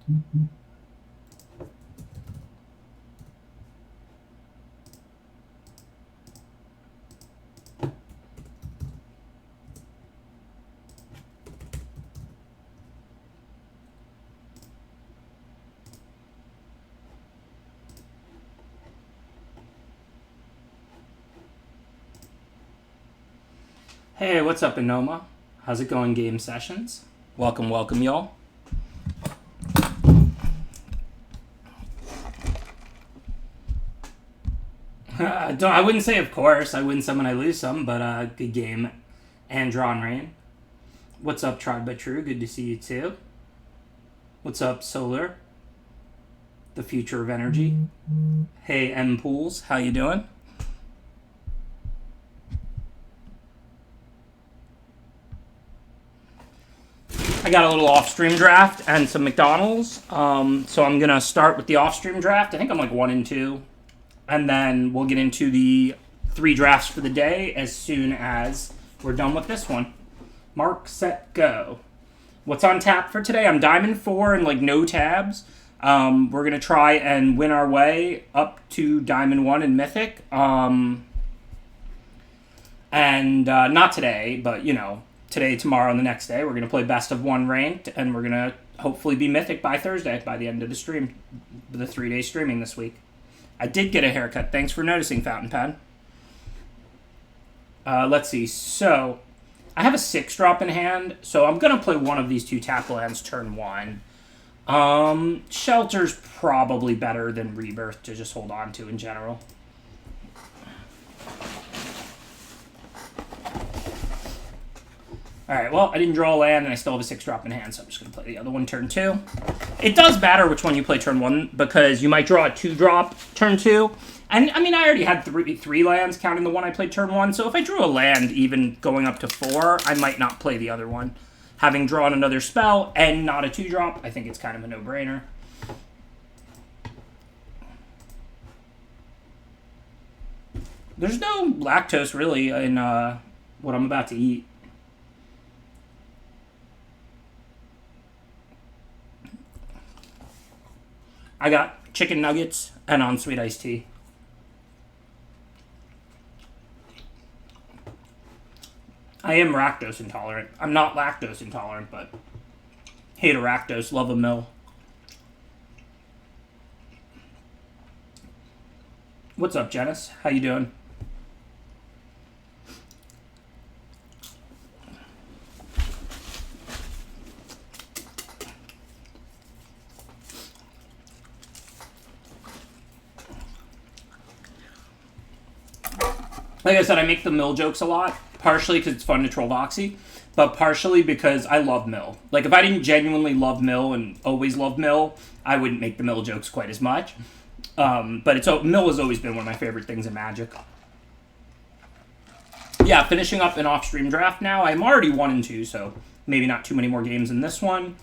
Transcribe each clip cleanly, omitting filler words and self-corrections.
Hey, what's up, Enoma? How's it going, Game Sessions? Welcome, welcome, y'all. I wouldn't say, of course. I win some and I lose some, but good game. Andron Rain. What's up, Tried by True? Good to see you, too. What's up, Solar? The future of energy. Hey, M Pools. How you doing? I got a little off-stream draft and some McDonald's. So I'm going to start with the off-stream draft. I think I'm like 1 and 2. And then we'll get into the 3 drafts for the day as soon as we're done with this one. Mark, set, go. What's on tap for today? I'm Diamond 4 and like no tabs. We're going to try and win our way up to Diamond 1 and Mythic. And not today, but you know, today, tomorrow, and the next day. We're going to play best of 1 ranked, and we're going to hopefully be Mythic by Thursday, by the end of the stream, the 3-day streaming this week. I did get a haircut. Thanks for noticing, Fountain Pen. Let's see. So, I have a 6-drop in hand, so I'm going to play one of these 2 tap lands turn 1. Shelter's probably better than Rebirth to just hold on to in general. Alright, well, I didn't draw a land, and I still have a 6-drop in hand, so I'm just going to play the other one turn 2. It does matter which one you play turn 1, because you might draw a 2-drop turn 2. And, I mean, I already had 3 lands, counting the one I played turn 1, so if I drew a land even going up to 4, I might not play the other one. Having drawn another spell and not a 2-drop, I think it's kind of a no-brainer. There's no lactose, really, in what I'm about to eat. I got chicken nuggets and on-sweet iced tea. I am lactose intolerant. I'm not lactose intolerant, but hate a lactose, love a mill. What's up, Janice? How you doing? Like I said, I make the mill jokes a lot, partially because it's fun to troll Voxy, but partially because I love mill. Like, if I didn't genuinely love mill and always love mill, I wouldn't make the mill jokes quite as much. But mill has always been one of my favorite things in Magic. Yeah, finishing up an off-stream draft now. I'm already 1 and 2, so maybe not too many more games in this one.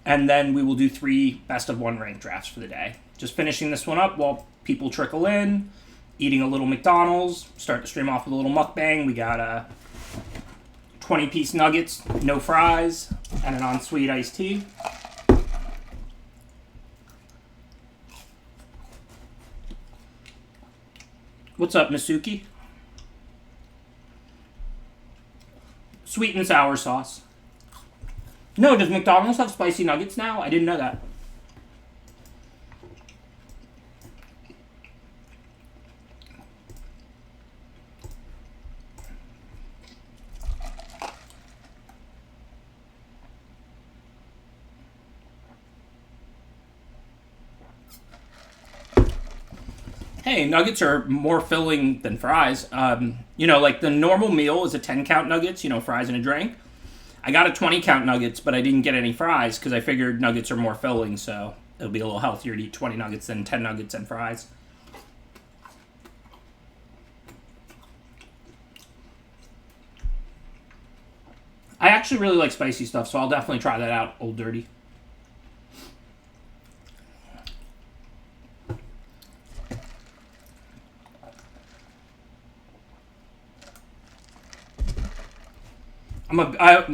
And then we will do 3 best of 1 ranked drafts for the day. Just finishing this one up while people trickle in. Eating a little McDonald's, start the stream off with a little mukbang. We got 20-piece nuggets, no fries, and an on-sweet iced tea. What's up, Masuki? Sweet and sour sauce. No, does McDonald's have spicy nuggets now? I didn't know that. Hey, nuggets are more filling than fries. You know, like the normal meal is a 10-count nuggets, you know, fries and a drink. I got a 20-count nuggets, but I didn't get any fries because I figured nuggets are more filling, so it'll be a little healthier to eat 20 nuggets than 10 nuggets and fries. I actually really like spicy stuff, so I'll definitely try that out, Old Dirty.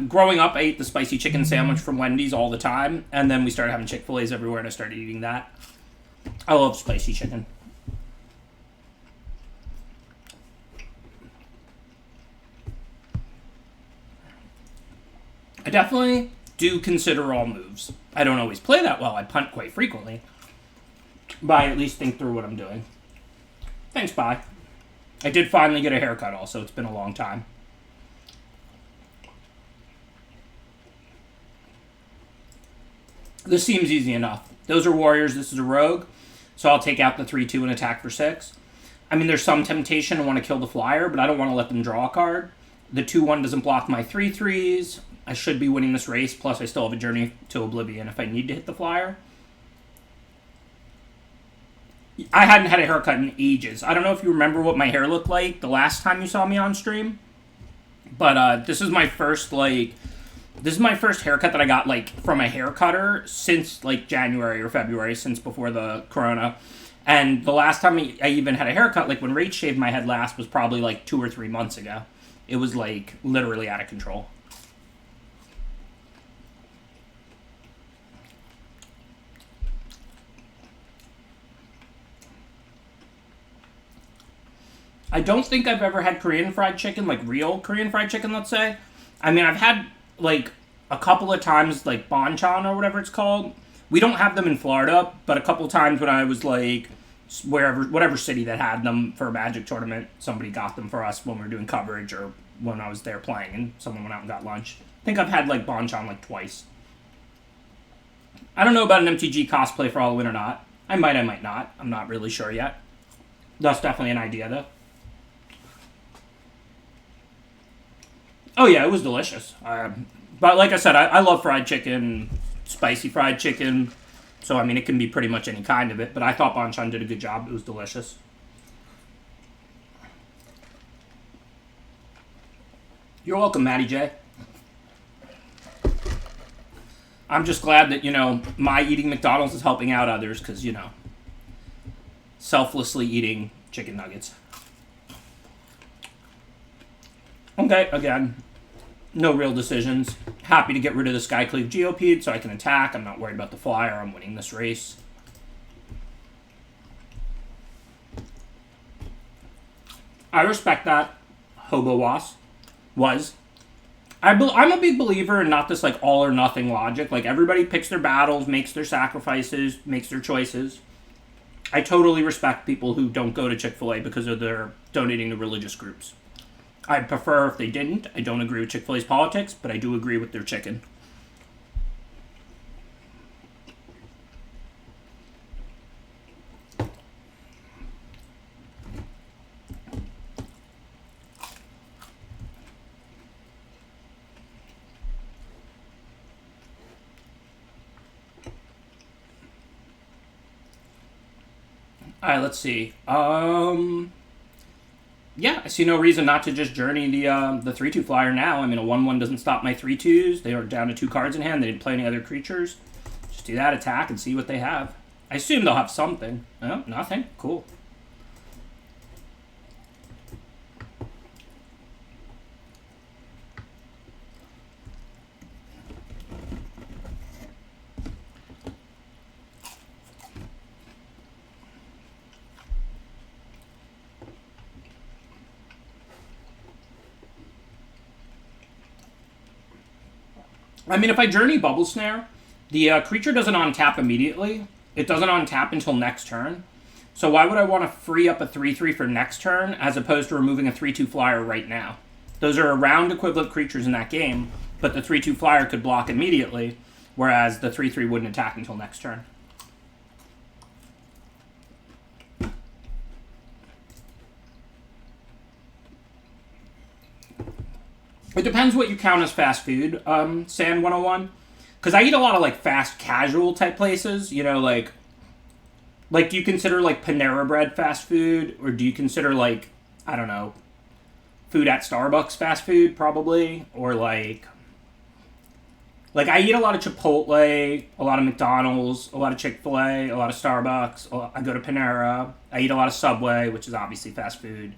Growing up, I ate the spicy chicken sandwich from Wendy's all the time, and then we started having Chick-fil-A's everywhere, and I started eating that. I love spicy chicken. I definitely do consider all moves. I don't always play that well. I punt quite frequently. But I at least think through what I'm doing. Thanks, bye. I did finally get a haircut also. It's been a long time. This seems easy enough. Those are warriors. This is a rogue. So I'll take out the 3-2 and attack for 6. I mean, there's some temptation to want to kill the flyer, but I don't want to let them draw a card. The 2-1 doesn't block my 3-3s. I should be winning this race, plus I still have a journey to oblivion if I need to hit the flyer. I hadn't had a haircut in ages. I don't know if you remember what my hair looked like the last time you saw me on stream. But this is my first, haircut that I got, from a hair cutter since, January or February, since before the corona. And the last time I even had a haircut, when Rach shaved my head last, was probably, 2 or 3 months ago. It was, literally out of control. I don't think I've ever had Korean fried chicken, real Korean fried chicken, let's say. I mean, I've had, a couple of times, banchan or whatever it's called. We don't have them in Florida, but a couple of times when I was, whatever city that had them for a Magic tournament, somebody got them for us when we were doing coverage or when I was there playing and someone went out and got lunch. I think I've had, banchan, twice. I don't know about an MTG cosplay for Halloween or not. I might not. I'm not really sure yet. That's definitely an idea, though. Oh, yeah, it was delicious. But like I said, I love fried chicken, spicy fried chicken. So, I mean, it can be pretty much any kind of it. But I thought Banchan did a good job. It was delicious. You're welcome, Matty J. I'm just glad that, my eating McDonald's is helping out others because, selflessly eating chicken nuggets. Okay, again, no real decisions. Happy to get rid of the Skycleave Geopede so I can attack. I'm not worried about the flyer. I'm winning this race. I respect that. Hobo was. I'm a big believer in not this all or nothing logic. Everybody picks their battles, makes their sacrifices, makes their choices. I totally respect people who don't go to Chick-fil-A because of their donating to religious groups. I'd prefer if they didn't. I don't agree with Chick-fil-A's politics, but I do agree with their chicken. Alright, let's see. Yeah, I see no reason not to just journey the 3-2 flyer now. I mean, a 1-1 doesn't stop my 3-2s. They are down to 2 cards in hand. They didn't play any other creatures. Just do that, attack, and see what they have. I assume they'll have something. Oh, nothing? Cool. I mean, if I journey Bubble Snare, the creature doesn't untap immediately. It doesn't untap until next turn. So why would I want to free up a 3-3 for next turn as opposed to removing a 3-2 flyer right now? Those are around equivalent creatures in that game, but the 3-2 flyer could block immediately, whereas the 3-3 wouldn't attack until next turn. It depends what you count as fast food, Sand 101. Because I eat a lot of, fast casual type places. Do you consider, Panera Bread fast food? Or do you consider, I don't know, food at Starbucks fast food, probably? Or, I eat a lot of Chipotle, a lot of McDonald's, a lot of Chick-fil-A, a lot of Starbucks. I go to Panera. I eat a lot of Subway, which is obviously fast food.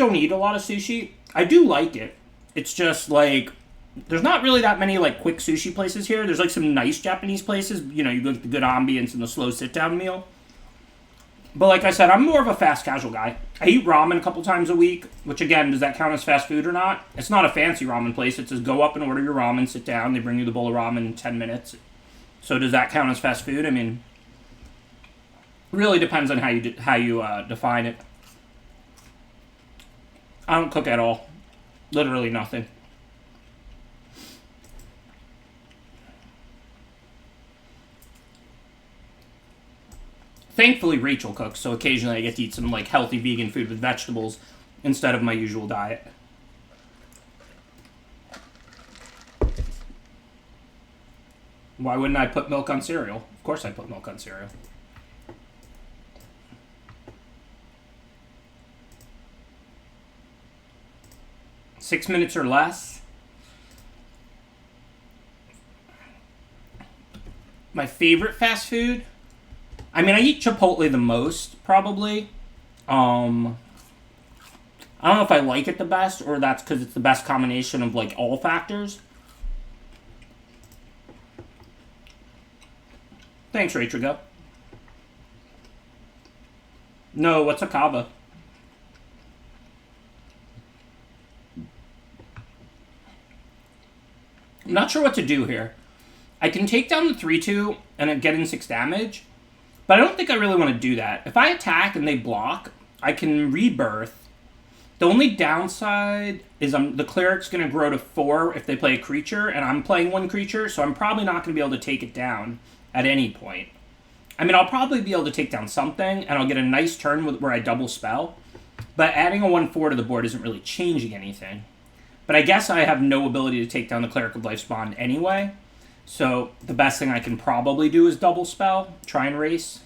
don't eat a lot of sushi. I do like it. It's just like there's not really that many like quick sushi places here. There's like some nice Japanese places. You know, you get the good ambience and the slow sit down meal. But like I said, I'm more of a fast casual guy. I eat ramen a couple times a week, which again, does that count as fast food or not? It's not a fancy ramen place. It says go up and order your ramen, sit down, they bring you the bowl of ramen in 10 minutes. So does that count as fast food? I mean, really depends on how you define it. I don't cook at all. Literally nothing. Thankfully, Rachel cooks, so occasionally I get to eat some like healthy vegan food with vegetables instead of my usual diet. Why wouldn't I put milk on cereal? Of course I put milk on cereal. Six minutes or less. My favorite fast food? I mean, I eat Chipotle the most, probably. I don't know if I like it the best, or that's because it's the best combination of, like, all factors. Thanks, Rachel. No, what's a kava? I'm not sure what to do here. I can take down the 3-2 and get in 6 damage, but I don't think I really want to do that. If I attack and they block, I can rebirth. The only downside is the cleric's going to grow to 4 if they play a creature, and I'm playing 1 creature, so I'm probably not going to be able to take it down at any point. I mean, I'll probably be able to take down something, and I'll get a nice turn where I double spell, but adding a 1-4 to the board isn't really changing anything. But I guess I have no ability to take down the Cleric of Life's Bond anyway, so the best thing I can probably do is double spell, try and race.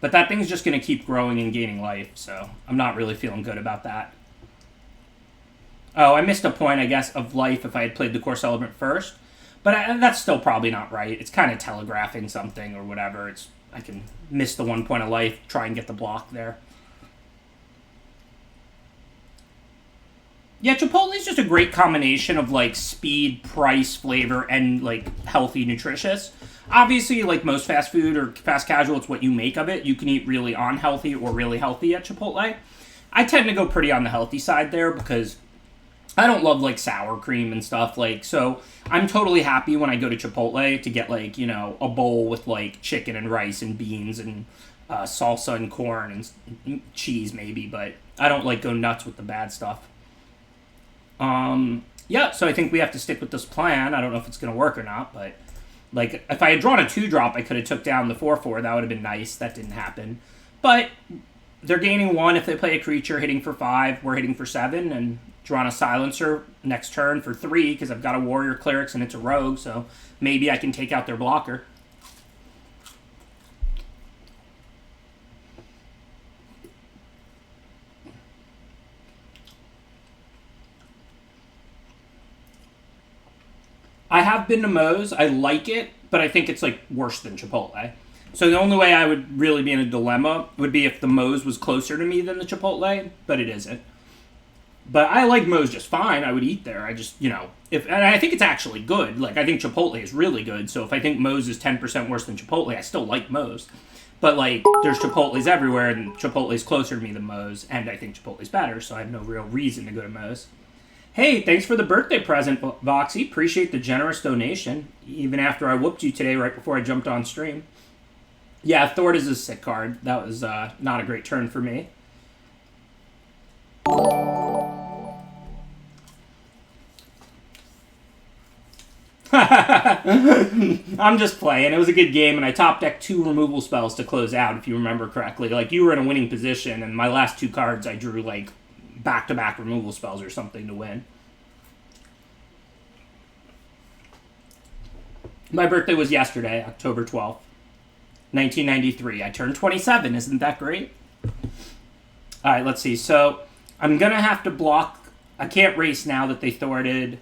But that thing's just going to keep growing and gaining life, so I'm not really feeling good about that. Oh, I missed a point, I guess, of life if I had played the Core Celebrant first. But that's still probably not right. It's kind of telegraphing something or whatever. I can miss the 1 point of life, try and get the block there. Yeah, Chipotle's just a great combination of, like, speed, price, flavor, and, like, healthy, nutritious. Obviously, like most fast food or fast casual, it's what you make of it. You can eat really unhealthy or really healthy at Chipotle. I tend to go pretty on the healthy side there because I don't love, like, sour cream and stuff. Like, so I'm totally happy when I go to Chipotle to get, like, you know, a bowl with, like, chicken and rice and beans and salsa and corn and cheese maybe, but I don't, like, go nuts with the bad stuff. Yeah, so I think we have to stick with this plan. I don't know if it's going to work or not, but, like, if I had drawn a 2-drop, I could have took down the 4-4. That would have been nice. That didn't happen. But they're gaining 1 if they play a creature, hitting for 5. We're hitting for 7, and drawing a Silencer next turn for 3, because I've got a Warrior Clerics and it's a Rogue, so maybe I can take out their blocker. I have been to Moe's. I like it, but I think it's, like, worse than Chipotle. So the only way I would really be in a dilemma would be if the Moe's was closer to me than the Chipotle, but it isn't. But I like Moe's just fine. I would eat there. I just, you know, and I think it's actually good. Like, I think Chipotle is really good. So if I think Moe's is 10% worse than Chipotle, I still like Moe's. But, like, there's Chipotle's everywhere, and Chipotle's closer to me than Moe's, and I think Chipotle's better, so I have no real reason to go to Moe's. Hey, thanks for the birthday present, Voxy. Appreciate the generous donation, even after I whooped you today right before I jumped on stream. Yeah, Thord is a sick card. That was not a great turn for me. I'm just playing. It was a good game, and I top decked 2 removal spells to close out, if you remember correctly. Like, you were in a winning position, and my last 2 cards I drew, like, back-to-back removal spells or something to win. My birthday was yesterday, October 12th, 1993. I turned 27. Isn't that great? All right, let's see. So I'm going to have to block. I can't race now that they thwarted,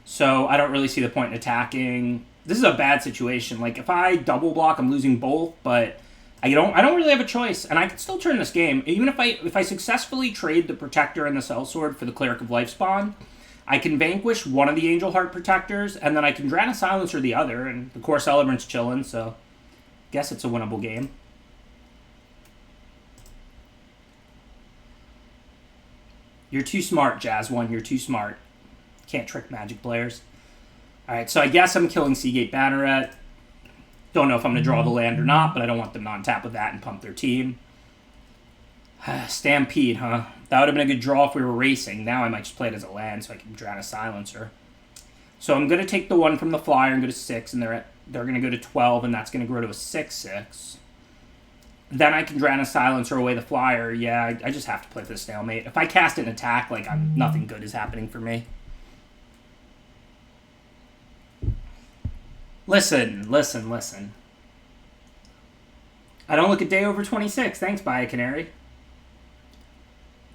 so I don't really see the point in attacking. This is a bad situation. Like, if I double block, I'm losing both, but I don't really have a choice, and I can still turn this game. Even if I successfully trade the Protector and the Sellsword for the Cleric of Lifespawn, I can vanquish one of the Angel Heart Protectors, and then I can Drana Silencer the other, and the Core Celebrant's chilling, so guess it's a winnable game. You're too smart, Jazz 1. You're too smart. Can't trick Magic players. Alright, so I guess I'm killing Seagate Banneret. Don't know if I'm going to draw the land or not, but I don't want them to on-tap with that and pump their team. Stampede, huh? That would have been a good draw if we were racing. Now I might just play it as a land so I can Drana Silencer. So I'm going to take the 1 from the flyer and go to 6, and they're going to go to 12, and that's going to grow to a 6/6. Then I can Drana Silencer away the flyer. Yeah, I just have to play this stalemate. If I cast an attack, like, nothing good is happening for me. Listen. I don't look a day over 26. Thanks, Baya Canary.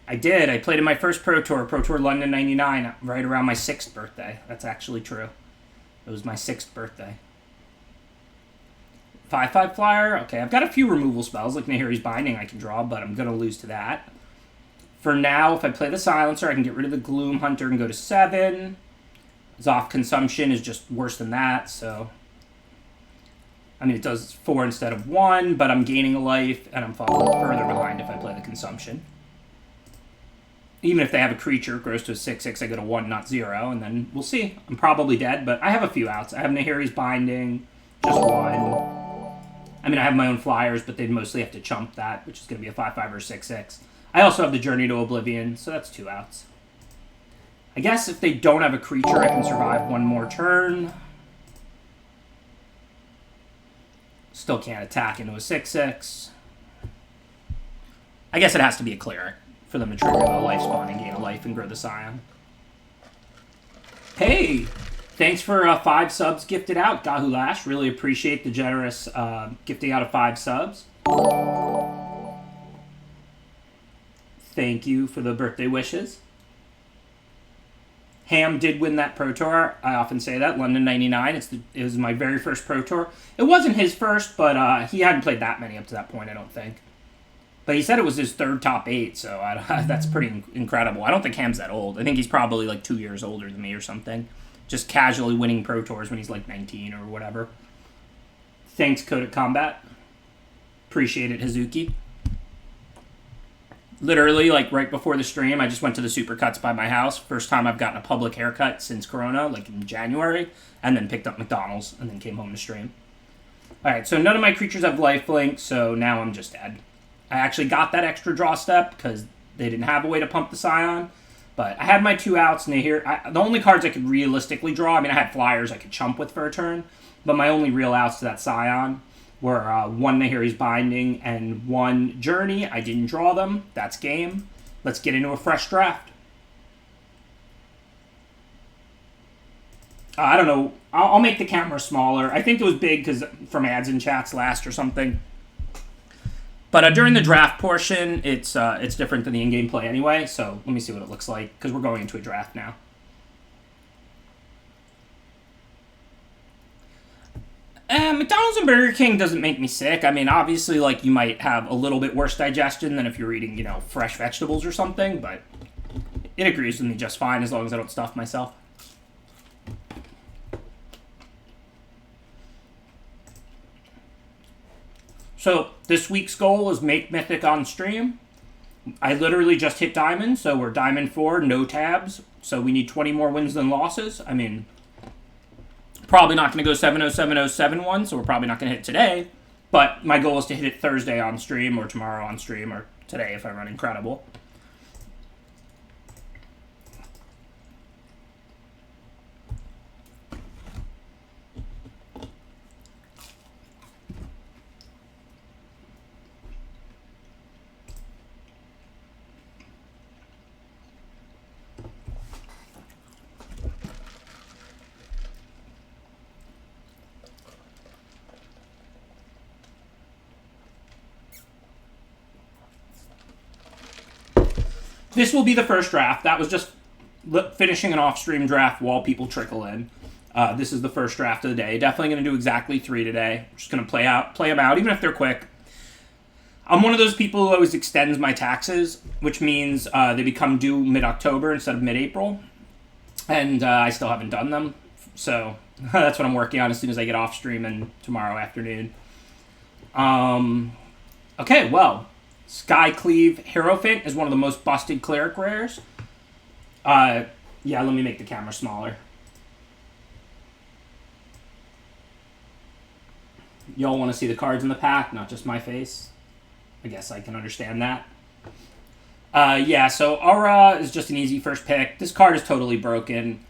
I did. I played in my first Pro Tour London 99, right around my 6th birthday. That's actually true. It was my 6th birthday. 5/5 flyer. Okay, I've got a few removal spells, like Nahiri's Binding I can draw, but I'm going to lose to that. For now, if I play the Silencer, I can get rid of the Gloom Hunter and go to 7. Zoth Consumption is just worse than that, so... I mean, it does 4 instead of 1, but I'm gaining a life, and I'm falling further behind if I play the Consumption. Even if they have a creature, it grows to a 6/6, I go to 1, not 0, and then we'll see. I'm probably dead, but I have a few outs. I have Nahiri's Binding, just 1. I mean, I have my own flyers, but they'd mostly have to chump that, which is going to be a 5/5 or 6/6. I also have the Journey to Oblivion, so that's 2 outs. I guess if they don't have a creature, I can survive 1 more turn. Still can't attack into a 6/6. I guess it has to be a Cleric for them to trigger the life spawn and gain a life and grow the Scion. Hey! Thanks for 5 subs gifted out, Gahulash. Really appreciate the generous gifting out of 5 subs. Thank you for the birthday wishes. Ham did win that Pro Tour. I often say that. London 99. It was my very first Pro Tour. It wasn't his first, but he hadn't played that many up to that point, I don't think. But he said it was his 3rd top 8, so that's pretty incredible. I don't think Ham's that old. I think he's probably like 2 years older than me or something. Just casually winning Pro Tours when he's like 19 or whatever. Thanks, Kodak Combat. Appreciate it, Hazuki. Literally, like, right before the stream, I just went to the Supercuts by my house. First time I've gotten a public haircut since Corona, like in January. And then picked up McDonald's and then came home to stream. Alright, so none of my creatures have lifelink, so now I'm just dead. I actually got that extra draw step because they didn't have a way to pump the Scion. But I had my 2 outs, and the only cards I could realistically draw, I mean, I had flyers I could chump with for a turn, but my only real outs to that Scion were 1 Nahiri's Binding and 1 Journey. I didn't draw them. That's game. Let's get into a fresh draft. I don't know. I'll make the camera smaller. I think it was big because from ads and chats last or something. But during the draft portion, it's different than the in-game play anyway, so let me see what it looks like, because we're going into a draft now. McDonald's and Burger King doesn't make me sick. I mean, obviously, like, you might have a little bit worse digestion than if you're eating, fresh vegetables or something, but it agrees with me just fine as long as I don't stuff myself. So, this week's goal is make Mythic on stream. I literally just hit Diamond, so we're Diamond 4, no tabs. So we need 20 more wins than losses. I mean, probably not going to go 7-0, 7-0, 7-1, so we're probably not going to hit today. But my goal is to hit it Thursday on stream, or tomorrow on stream, or today if I run Incredible. This will be the first draft. That was just finishing an off-stream draft while people trickle in. This is the first draft of the day. Definitely going to do exactly 3 today. Just going to play them out, even if they're quick. I'm one of those people who always extends my taxes, which means they become due mid-October instead of mid-April. And I still haven't done them. So that's what I'm working on as soon as I get off stream and tomorrow afternoon. Okay, well, Skycleave Hierophant is one of the most busted cleric rares. Yeah, let me make the camera smaller. Y'all want to see the cards in the pack, not just my face. I guess I can understand that. Yeah, so Aura is just an easy first pick. This card is totally broken.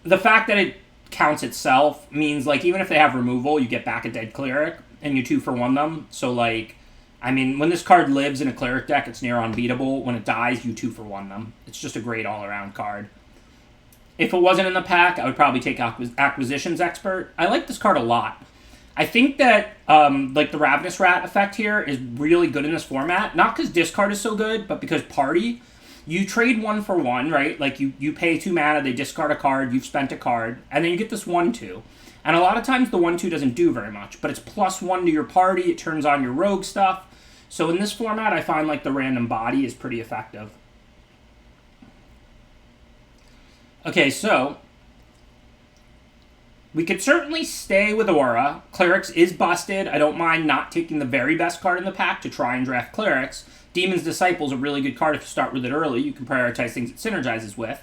The fact that it counts itself means, like, even if they have removal, you get back a dead cleric, and you 2-for-1 them. So, like, I mean, when this card lives in a cleric deck, it's near unbeatable. When it dies, you 2-for-1 them. It's just a great all-around card. If it wasn't in the pack, I would probably take Acquisitions Expert. I like this card a lot. I think that, like, the Ravenous Rat effect here is really good in this format. Not because discard is so good, but because Party, you trade 1-for-1, right? Like, you pay 2 mana, they discard a card, you've spent a card, and then you get this 1-2. And a lot of times the 1-2 doesn't do very much, but it's +1 to your party, it turns on your rogue stuff. So in this format, I find, like, the Random Body is pretty effective. Okay, so we could certainly stay with Aura. Clerics is busted. I don't mind not taking the very best card in the pack to try and draft Clerics. Demon's Disciple is a really good card if you start with it early. You can prioritize things it synergizes with.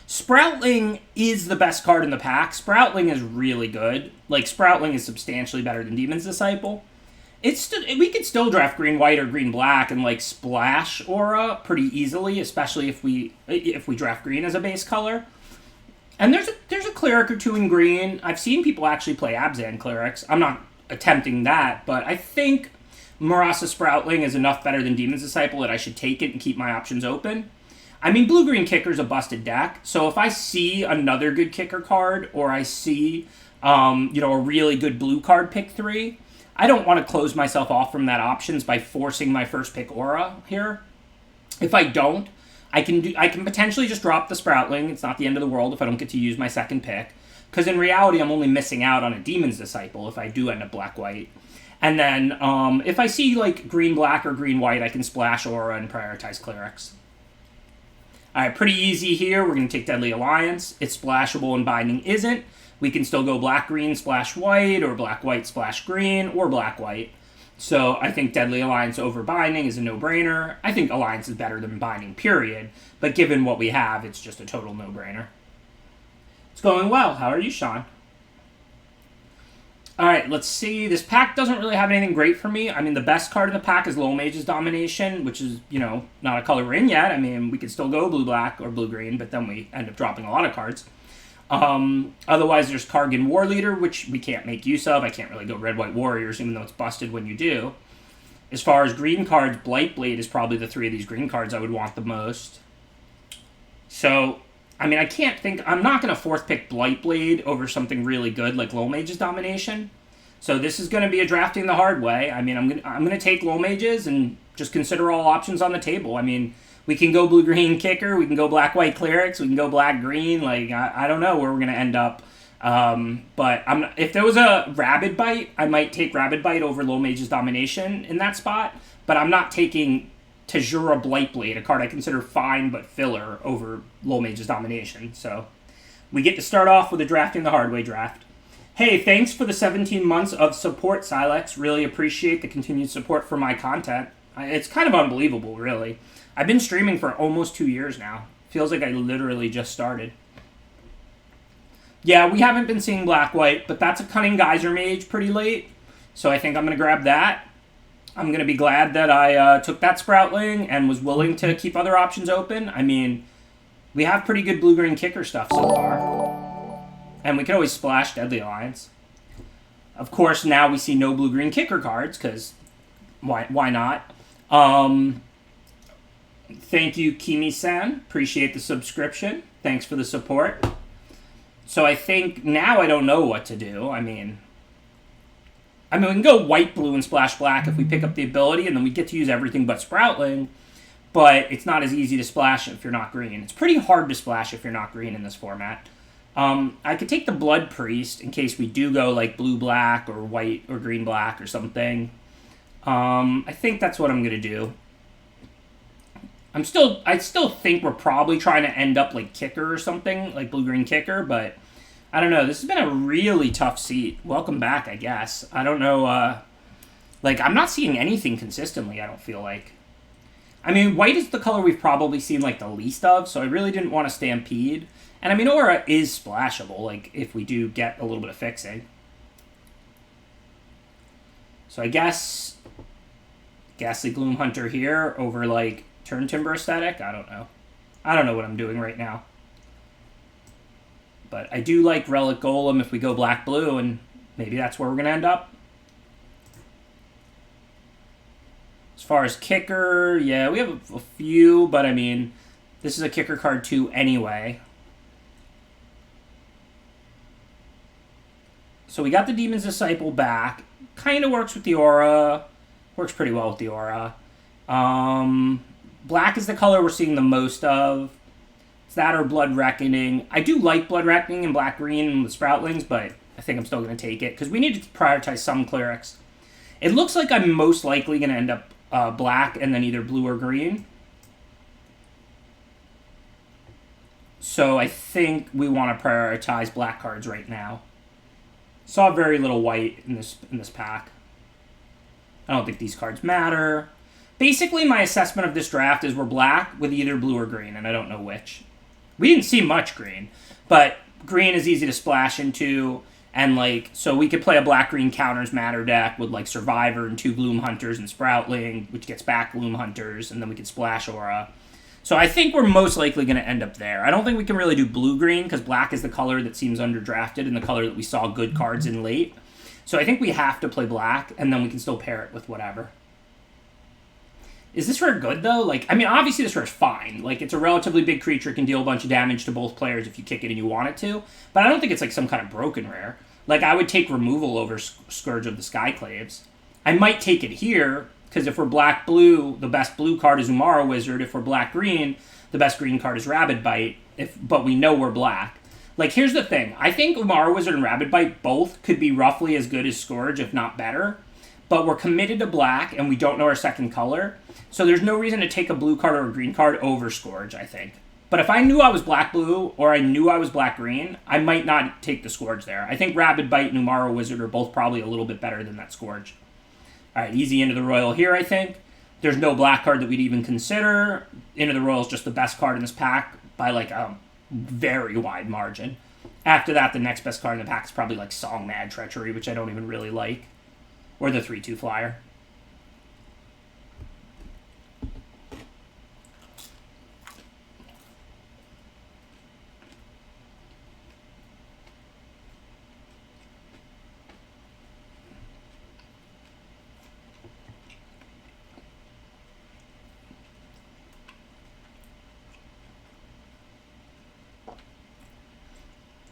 Sproutling is the best card in the pack. Sproutling is really good. Like, Sproutling is substantially better than Demon's Disciple. We could still draft green-white or green-black and, like, splash Aura pretty easily, especially if we draft green as a base color. And there's a cleric or two in green. I've seen people actually play Abzan clerics. I'm not attempting that, but I think Marasa Sproutling is enough better than Demon's Disciple that I should take it and keep my options open. I mean, blue-green kicker's a busted deck, so if I see another good kicker card, or I see, a really good blue card pick 3, I don't want to close myself off from that options by forcing my first pick Aura here. If I don't, I can potentially just drop the Sproutling. It's not the end of the world if I don't get to use my second pick. Because in reality, I'm only missing out on a Demon's Disciple if I do end up black-white. And then if I see, like, green-black or green-white, I can splash Aura and prioritize Clerics. Alright, pretty easy here. We're going to take Deadly Alliance. It's splashable and Binding isn't. We can still go black-green, splash white, or black-white, splash green, or black-white. So I think Deadly Alliance over Binding is a no-brainer. I think Alliance is better than Binding, period. But given what we have, it's just a total no-brainer. It's going well. How are you, Sean? Alright, let's see. This pack doesn't really have anything great for me. I mean, the best card in the pack is Low Mage's Domination, which is, not a color we're in yet. I mean, we could still go blue-black or blue-green, but then we end up dropping a lot of cards. Otherwise, there's Kargan War Leader, which we can't make use of. I can't really go Red-White Warriors, even though it's busted when you do. As far as green cards, Blightblade is probably the 3 of these green cards I would want the most. So, I mean, I'm not going to fourth pick Blightblade over something really good like Low Mage's Domination. So this is going to be a drafting the hard way. I mean, I'm going to take Low Mages and just consider all options on the table. I mean, we can go blue-green kicker, we can go black-white clerics, we can go black-green. Like, I don't know where we're going to end up. But if there was a Rabid Bite, I might take Rabid Bite over Low Mage's Domination in that spot. But I'm not taking Tajura Blightblade, a card I consider fine but filler, over Low Mage's Domination. So we get to start off with a drafting the hard way draft. Hey, thanks for the 17 months of support, Silex. Really appreciate the continued support for my content. It's kind of unbelievable, really. I've been streaming for almost 2 years now. Feels like I literally just started. Yeah, we haven't been seeing black-white, but that's a Cunning Geyser Mage pretty late. So I think I'm going to grab that. I'm going to be glad that I took that Sproutling and was willing to keep other options open. I mean, we have pretty good blue-green kicker stuff so far. And we could always splash Deadly Alliance. Of course, now we see no blue-green kicker cards, because why not? Thank you, Kimi-san. Appreciate the subscription. Thanks for the support. So I think now I don't know what to do. I mean, we can go white, blue, and splash black if we pick up the ability, and then we get to use everything but Sproutling. But it's not as easy to splash if you're not green. It's pretty hard to splash if you're not green in this format. I could take the Blood Priest in case we do go like blue-black or white or green-black or something. I think that's what I'm going to do. I still think we're probably trying to end up like kicker or something, like blue-green kicker, but I don't know. This has been a really tough seat. Welcome back, I guess. I don't know, like, I'm not seeing anything consistently, I don't feel like. I mean, white is the color we've probably seen, like, the least of, so I really didn't want to stampede. And, I mean, aura is splashable, like, if we do get a little bit of fixing. So I guess Ghastly Gloom Hunter here over, like, Turn Timber Aesthetic? I don't know. I don't know what I'm doing right now. But I do like Relic Golem if we go black-blue, and maybe that's where we're going to end up. As far as kicker, yeah, we have a few, but I mean, this is a kicker card too anyway. So we got the Demon's Disciple back. Kind of works with the aura. Works pretty well with the aura. Black is the color we're seeing the most of. It's that or Blood Reckoning. I do like Blood Reckoning and Black-Green and the Sproutlings, but I think I'm still going to take it because we need to prioritize some clerics. It looks like I'm most likely going to end up black and then either blue or green. So I think we want to prioritize black cards right now. Saw very little white in this pack. I don't think these cards matter. Basically, my assessment of this draft is we're black with either blue or green, and I don't know which. We didn't see much green, but green is easy to splash into, and like, so we could play a black-green counters matter deck with like Survivor and 2 Gloom Hunters and Sproutling, which gets back Gloom Hunters, and then we could splash aura. So I think we're most likely going to end up there. I don't think we can really do blue-green, because black is the color that seems underdrafted and the color that we saw good cards in late. So I think we have to play black, and then we can still pair it with whatever. Is this rare good, though? Like, I mean, obviously this rare is fine. Like, it's a relatively big creature, can deal a bunch of damage to both players if you kick it and you want it to. But I don't think it's, like, some kind of broken rare. Like, I would take removal over Scourge of the Skyclaves. I might take it here, because if we're black-blue, the best blue card is Umara Wizard. If we're black-green, the best green card is Rabid Bite, but we know we're black. Like, here's the thing. I think Umara Wizard and Rabid Bite both could be roughly as good as Scourge, if not better. But we're committed to black, and we don't know our second color. So there's no reason to take a blue card or a green card over Scourge, I think. But if I knew I was black-blue, or I knew I was black-green, I might not take the Scourge there. I think Rabid Bite and Umara Wizard are both probably a little bit better than that Scourge. Alright, easy Into the Royal here, I think. There's no black card that we'd even consider. Into the Royal is just the best card in this pack by, like, a very wide margin. After that, the next best card in the pack is probably, like, Song Mad Treachery, which I don't even really like. Or the 3/2 flyer.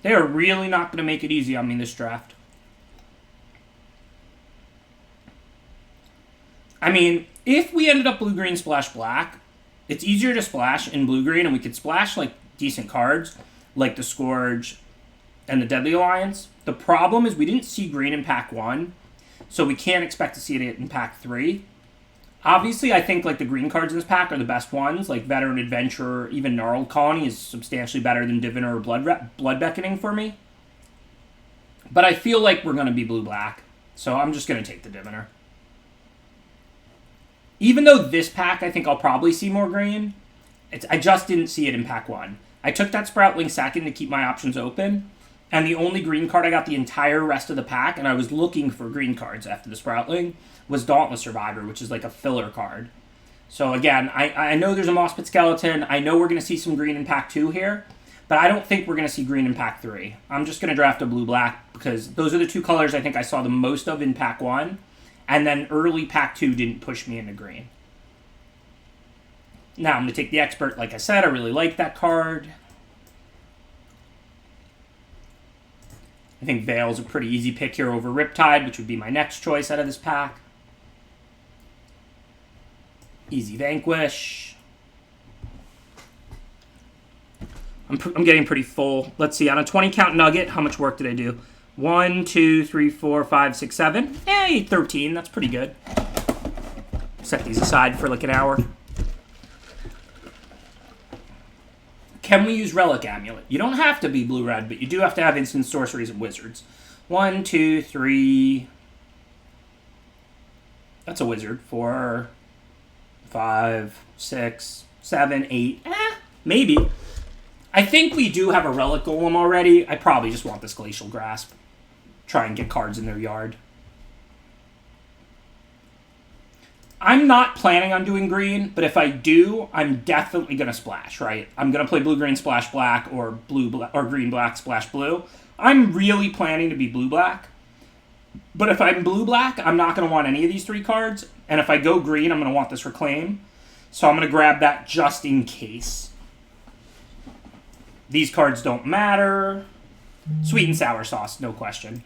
They are really not going to make it easy on me this draft. I mean, if we ended up blue-green splash black, it's easier to splash in blue-green, and we could splash, like, decent cards, like the Scourge and the Deadly Alliance. The problem is we didn't see green in pack 1, so we can't expect to see it in pack 3. Obviously, I think, like, the green cards in this pack are the best ones, like Veteran Adventurer, even Gnarled Colony is substantially better than Diviner or Blood Beckoning for me. But I feel like we're going to be blue-black, so I'm just going to take the Diviner. Even though this pack, I think I'll probably see more green, I just didn't see it in pack 1. I took that Sproutling second to keep my options open, and the only green card I got the entire rest of the pack, and I was looking for green cards after the Sproutling, was Dauntless Survivor, which is like a filler card. So again, I know there's a Moss-Pit Skeleton. I know we're going to see some green in pack 2 here, but I don't think we're going to see green in pack 3. I'm just going to draft a blue-black because those are the two colors I think I saw the most of in pack 1, and then early pack 2 didn't push me into green. Now I'm going to take the Expert. Like I said, I really like that card. I think Veil's a pretty easy pick here over Riptide, which would be my next choice out of this pack. Easy Vanquish. I'm getting pretty full. Let's see, on a 20 count nugget, how much work did I do? 1, 2, 3, 4, 5, 6, 7. Hey, 13. That's pretty good. Set these aside for like an hour. Can we use Relic Amulet? You don't have to be blue-red, but you do have to have instant sorceries and wizards. 1, 2, 3. That's a wizard. 4, 5, 6, 7, 8. Maybe. I think we do have a Relic Golem already. I probably just want this Glacial Grasp. Try and get cards in their yard. I'm not planning on doing green, but if I do, I'm definitely going to splash, right? I'm going to play blue-green, splash black, or or green-black, splash blue. I'm really planning to be blue-black. But if I'm blue-black, I'm not going to want any of these 3 cards. And if I go green, I'm going to want this Reclaim. So I'm going to grab that just in case. These cards don't matter. Sweet and Sour Sauce, no question.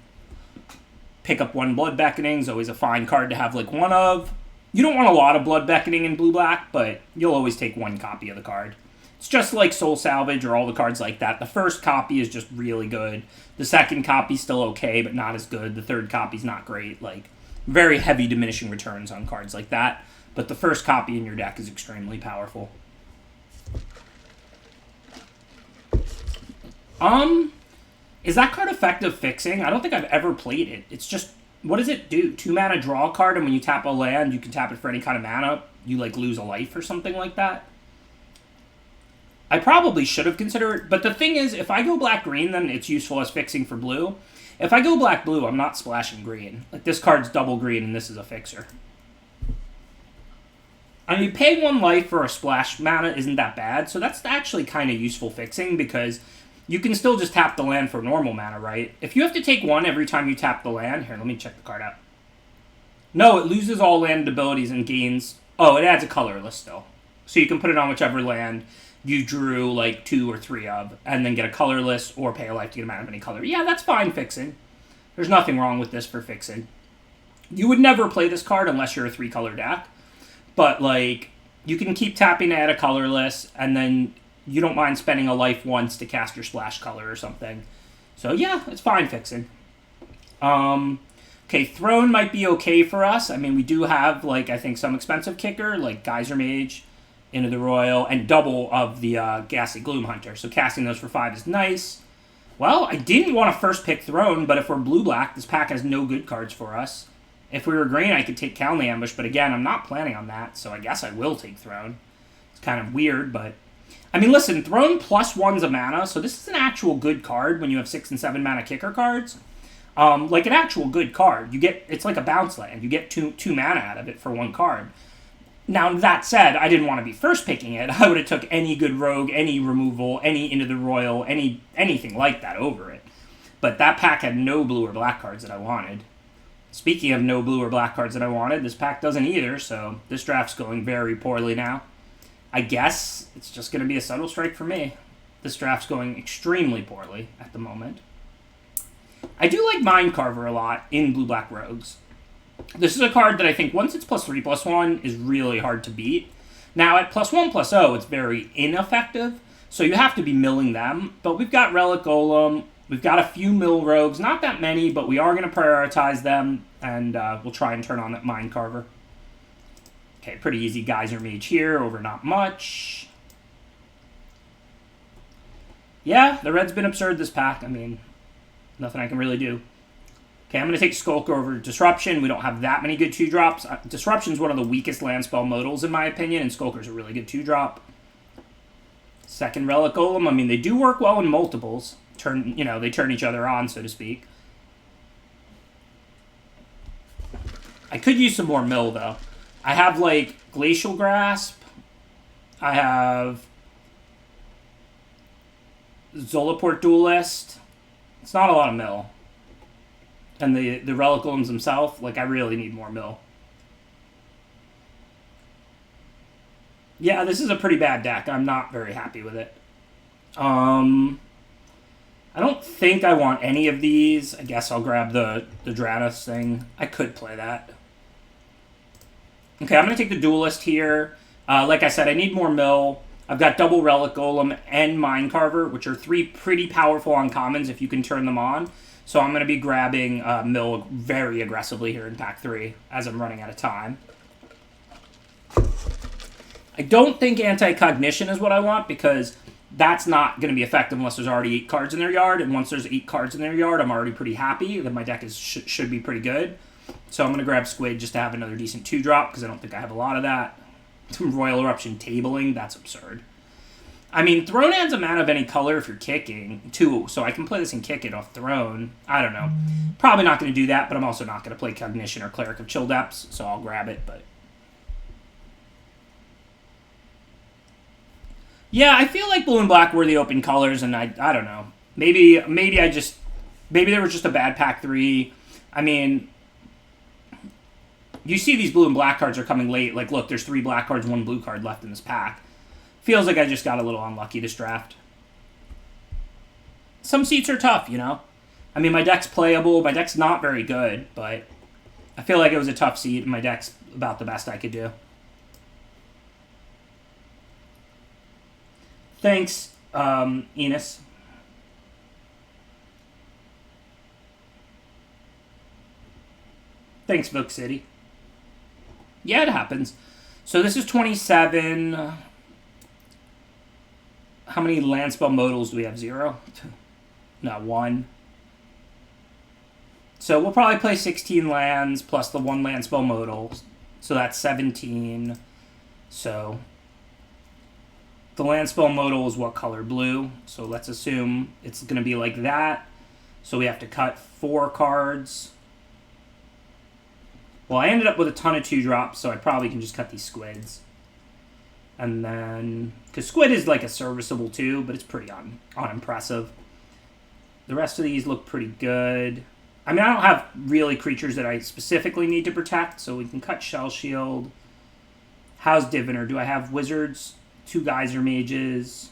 Pick up 1 Blood Beckoning is always a fine card to have like one of. You don't want a lot of Blood Beckoning in blue-black, but you'll always take 1 copy of the card. It's just like Soul Salvage or all the cards like that. The first copy is just really good. The second copy's still okay, but not as good. The third copy's not great. Like, very heavy diminishing returns on cards like that. But the first copy in your deck is extremely powerful. Is that card effective fixing? I don't think I've ever played it. It's just, what does it do? 2 mana, draw a card, and when you tap a land, you can tap it for any kind of mana. You, like, lose a life or something like that. I probably should have considered it, but the thing is, if I go black-green, then it's useful as fixing for blue. If I go black-blue, I'm not splashing green. Like, this card's double green, and this is a fixer. I mean, paying 1 life for a splash mana isn't that bad, so that's actually kind of useful fixing, because you can still just tap the land for normal mana, right? If you have to take 1 every time you tap the land... Here, let me check the card out. No, it loses all land abilities and gains... Oh, it adds a colorless still. So you can put it on whichever land you drew, like, 2 or 3 of, and then get a colorless or pay a life to get them out of any color. Yeah, that's fine fixing. There's nothing wrong with this for fixing. You would never play this card unless you're a 3-color deck. But, like, you can keep tapping to add a colorless, and then you don't mind spending a life once to cast your splash color or something. So, yeah, it's fine fixing. Okay, Throne might be okay for us. I mean, we do have, like, I think some expensive kicker, like Geyser Mage, Into the Royal, and double of the Ghastly Gloom Hunter. So casting those for 5 is nice. Well, I didn't want to first pick Throne, but if we're blue-black, this pack has no good cards for us. If we were green, I could take Calendly Ambush, but again, I'm not planning on that, so I guess I will take Throne. It's kind of weird, but... I mean, listen, Throne +1's a mana, so this is an actual good card when you have 6 and 7 mana kicker cards. Like an actual good card. You get, it's like a bounce land. You get two mana out of it for 1 card. Now, that said, I didn't want to be first picking it. I would have took any good rogue, any removal, any Into the Royal, anything like that over it. But that pack had no blue or black cards that I wanted. Speaking of no blue or black cards that I wanted, this pack doesn't either, so this draft's going very poorly now. I guess it's just going to be a subtle strike for me. This draft's going extremely poorly at the moment. I do like Mind Carver a lot in blue-black rogues. This is a card that I think once it's +3/+1 is really hard to beat. Now at +1/0 it's very ineffective, so you have to be milling them. But we've got Relic Golem, we've got a few mill rogues, not that many, but we are going to prioritize them, and we'll try and turn on that Mind Carver. Okay, pretty easy Geyser Mage here over not much. Yeah, the red's been absurd this pack. I mean, nothing I can really do. Okay, I'm going to take Skulker over Disruption. We don't have that many good 2-drops. Disruption's one of the weakest land spell modals, in my opinion, and Skulker's a really good 2-drop. Second Relic Golem, I mean, they do work well in multiples. They turn each other on, so to speak. I could use some more mill, though. I have, like, Glacial Grasp. I have Zolaport Duelist. It's not a lot of mill. And the Relic Golems themselves, like, I really need more mill. Yeah, this is a pretty bad deck. I'm not very happy with it. I don't think I want any of these. I guess I'll grab the Dratus thing. I could play that. Okay, I'm going to take the Duelist here. Like I said, I need more mill. I've got double Relic Golem and Mind Carver, which are 3 pretty powerful uncommons if you can turn them on. So I'm going to be grabbing mill very aggressively here in pack 3 as I'm running out of time. I don't think Anti-Cognition is what I want because that's not going to be effective unless there's already 8 cards in their yard. And once there's 8 cards in their yard, I'm already pretty happy that my deck should be pretty good. So I'm going to grab Squid just to have another decent 2-drop because I don't think I have a lot of that. Some Royal Eruption tabling, that's absurd. I mean, Throne adds a mana of any color if you're kicking, too, so I can play this and kick it off Throne. I don't know. Probably not going to do that, but I'm also not going to play Cognition or Cleric of Chill Depths, so I'll grab it, but... Yeah, I feel like blue and black were the open colors, and I don't know. Maybe there was just a bad pack 3. I mean, you see these blue and black cards are coming late. Like, look, there's 3 black cards, 1 blue card left in this pack. Feels like I just got a little unlucky this draft. Some seats are tough, you know? I mean, my deck's playable. My deck's not very good, but I feel like it was a tough seat, and my deck's about the best I could do. Thanks, Enos. Thanks, Book City. Yeah, it happens. So this is 27. How many land spell modals do we have? 0? No, 1. So we'll probably play 16 lands plus the 1 land spell modal. So that's 17. So the land spell modal is what color? Blue. So let's assume it's going to be like that. So we have to cut 4 cards. Well, I ended up with a ton of 2-drops, so I probably can just cut these squids. And then... Because squid is like a serviceable 2, but it's pretty unimpressive. The rest of these look pretty good. I mean, I don't have really creatures that I specifically need to protect, so we can cut Shell Shield. How's Diviner? Do I have wizards? 2 Geyser Mages.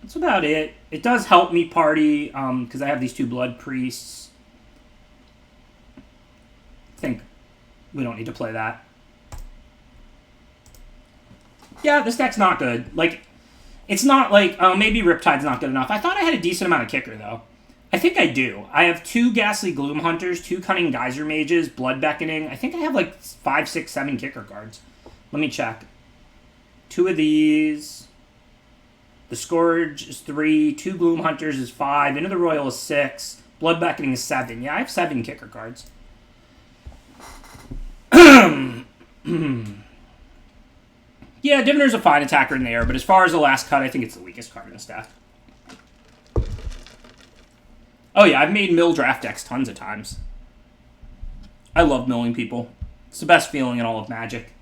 That's about it. It does help me party, because I have these 2 Blood Priests. I think we don't need to play that. Yeah, this deck's not good. Like, it's not like, maybe Riptide's not good enough. I thought I had a decent amount of kicker, though. I think I do. I have 2 Ghastly Gloom Hunters, 2 Cunning Geyser Mages, Blood Beckoning. I think I have like 5, 6, 7 kicker cards. Let me check. 2 of these. The Scourge is 3. 2 Gloom Hunters is 5. Into the Royal is 6. Blood Beckoning is 7. Yeah, I have 7 kicker cards. Yeah, Diviner's a fine attacker in the air, but as far as the last cut, I think it's the weakest card in the stack. Oh yeah, I've made mill draft decks tons of times. I love milling people. It's the best feeling in all of Magic.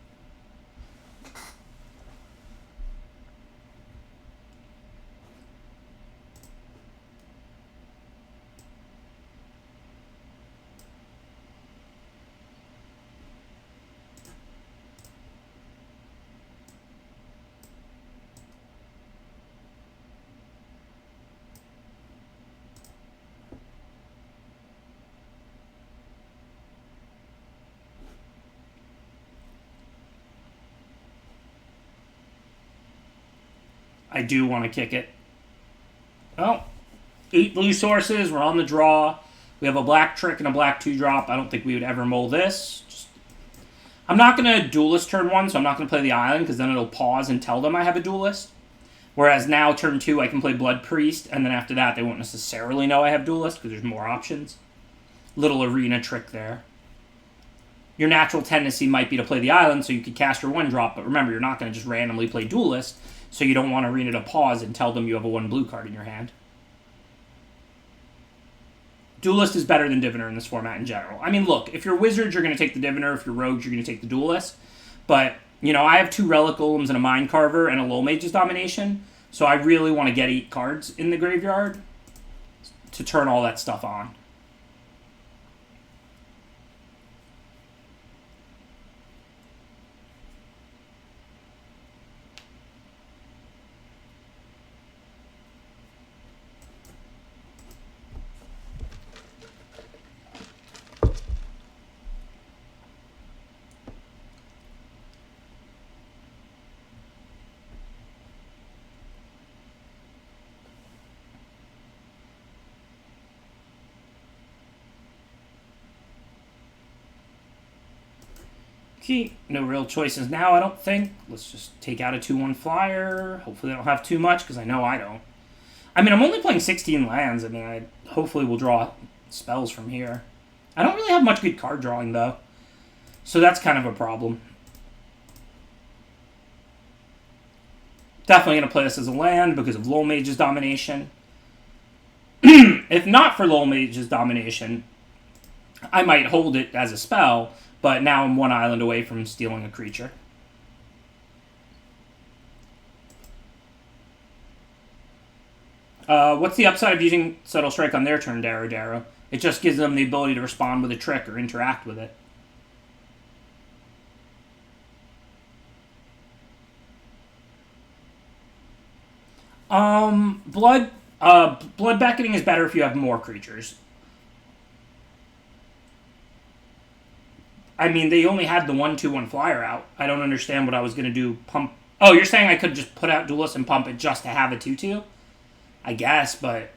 I do want to kick it. Well, 8 blue sources. We're on the draw. We have a black trick and a black 2-drop. I don't think we would ever mull this. I'm not going to duelist turn 1, so I'm not going to play the island because then it'll pause and tell them I have a duelist. Whereas now, turn 2, I can play Blood Priest, and then after that, they won't necessarily know I have duelist because there's more options. Little arena trick there. Your natural tendency might be to play the island so you could cast your 1-drop, but remember, you're not going to just randomly play duelist. So you don't want Arena to pause and tell them you have a 1 blue card in your hand. Duelist is better than Diviner in this format in general. I mean, look, if you're Wizards, you're going to take the Diviner. If you're Rogues, you're going to take the Duelist. But, you know, I have 2 Relic Golems and a Mind Carver and a Lull Mage's Domination. So I really want to get 8 cards in the graveyard to turn all that stuff on. Okay, no real choices now, I don't think. Let's just take out a 2-1 flyer. Hopefully they don't have too much, because I know I don't. I mean, I'm only playing 16 lands. I mean, I hopefully will draw spells from here. I don't really have much good card drawing, though. So that's kind of a problem. Definitely going to play this as a land because of Lowell Mage's domination. If not for Lowell Mage's domination, I might hold it as a spell, but now I'm 1 island away from stealing a creature. What's the upside of using Subtle Strike on their turn, Darrow? It just gives them the ability to respond with a trick or interact with it. Blood Beckoning is better if you have more creatures. I mean, they only had the 1/2/1 flyer out. I don't understand what I was going to do. Pump. Oh, you're saying I could just put out Duelist and pump it just to have a 2/2? I guess, but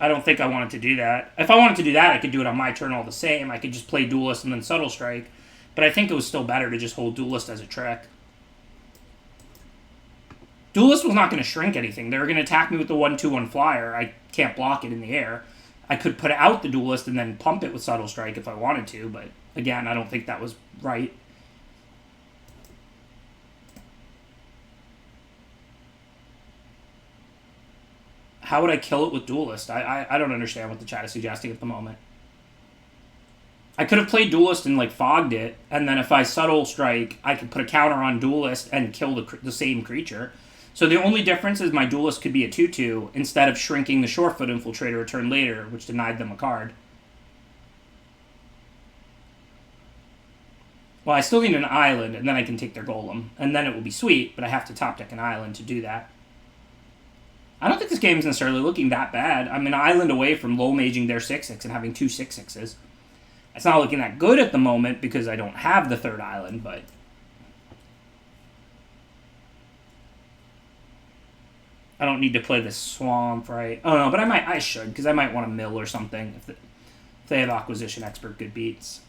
I don't think I wanted to do that. If I wanted to do that, I could do it on my turn all the same. I could just play Duelist and then Subtle Strike. But I think it was still better to just hold Duelist as a trick. Duelist was not going to shrink anything. They were going to attack me with the 1/2/1 flyer. I can't block it in the air. I could put out the Duelist and then pump it with Subtle Strike if I wanted to, but again, I don't think that was right. How would I kill it with Duelist? I don't understand what the chat is suggesting at the moment. I could have played Duelist and like fogged it, and then if I Subtle Strike, I could put a counter on Duelist and kill the same creature. So the only difference is my Duelist could be a 2/2 instead of shrinking the Shorefoot Infiltrator a turn later, which denied them a card. Well, I still need an island, and then I can take their Golem. And then it will be sweet, but I have to top deck an island to do that. I don't think this game is necessarily looking that bad. I'm an island away from low maging their 6/6 and having 2 6/6s. It's not looking that good at the moment because I don't have the third island, but I don't need to play the Swamp, right? Oh no, but I should, because I might want to mill or something if they have Acquisition Expert good beats.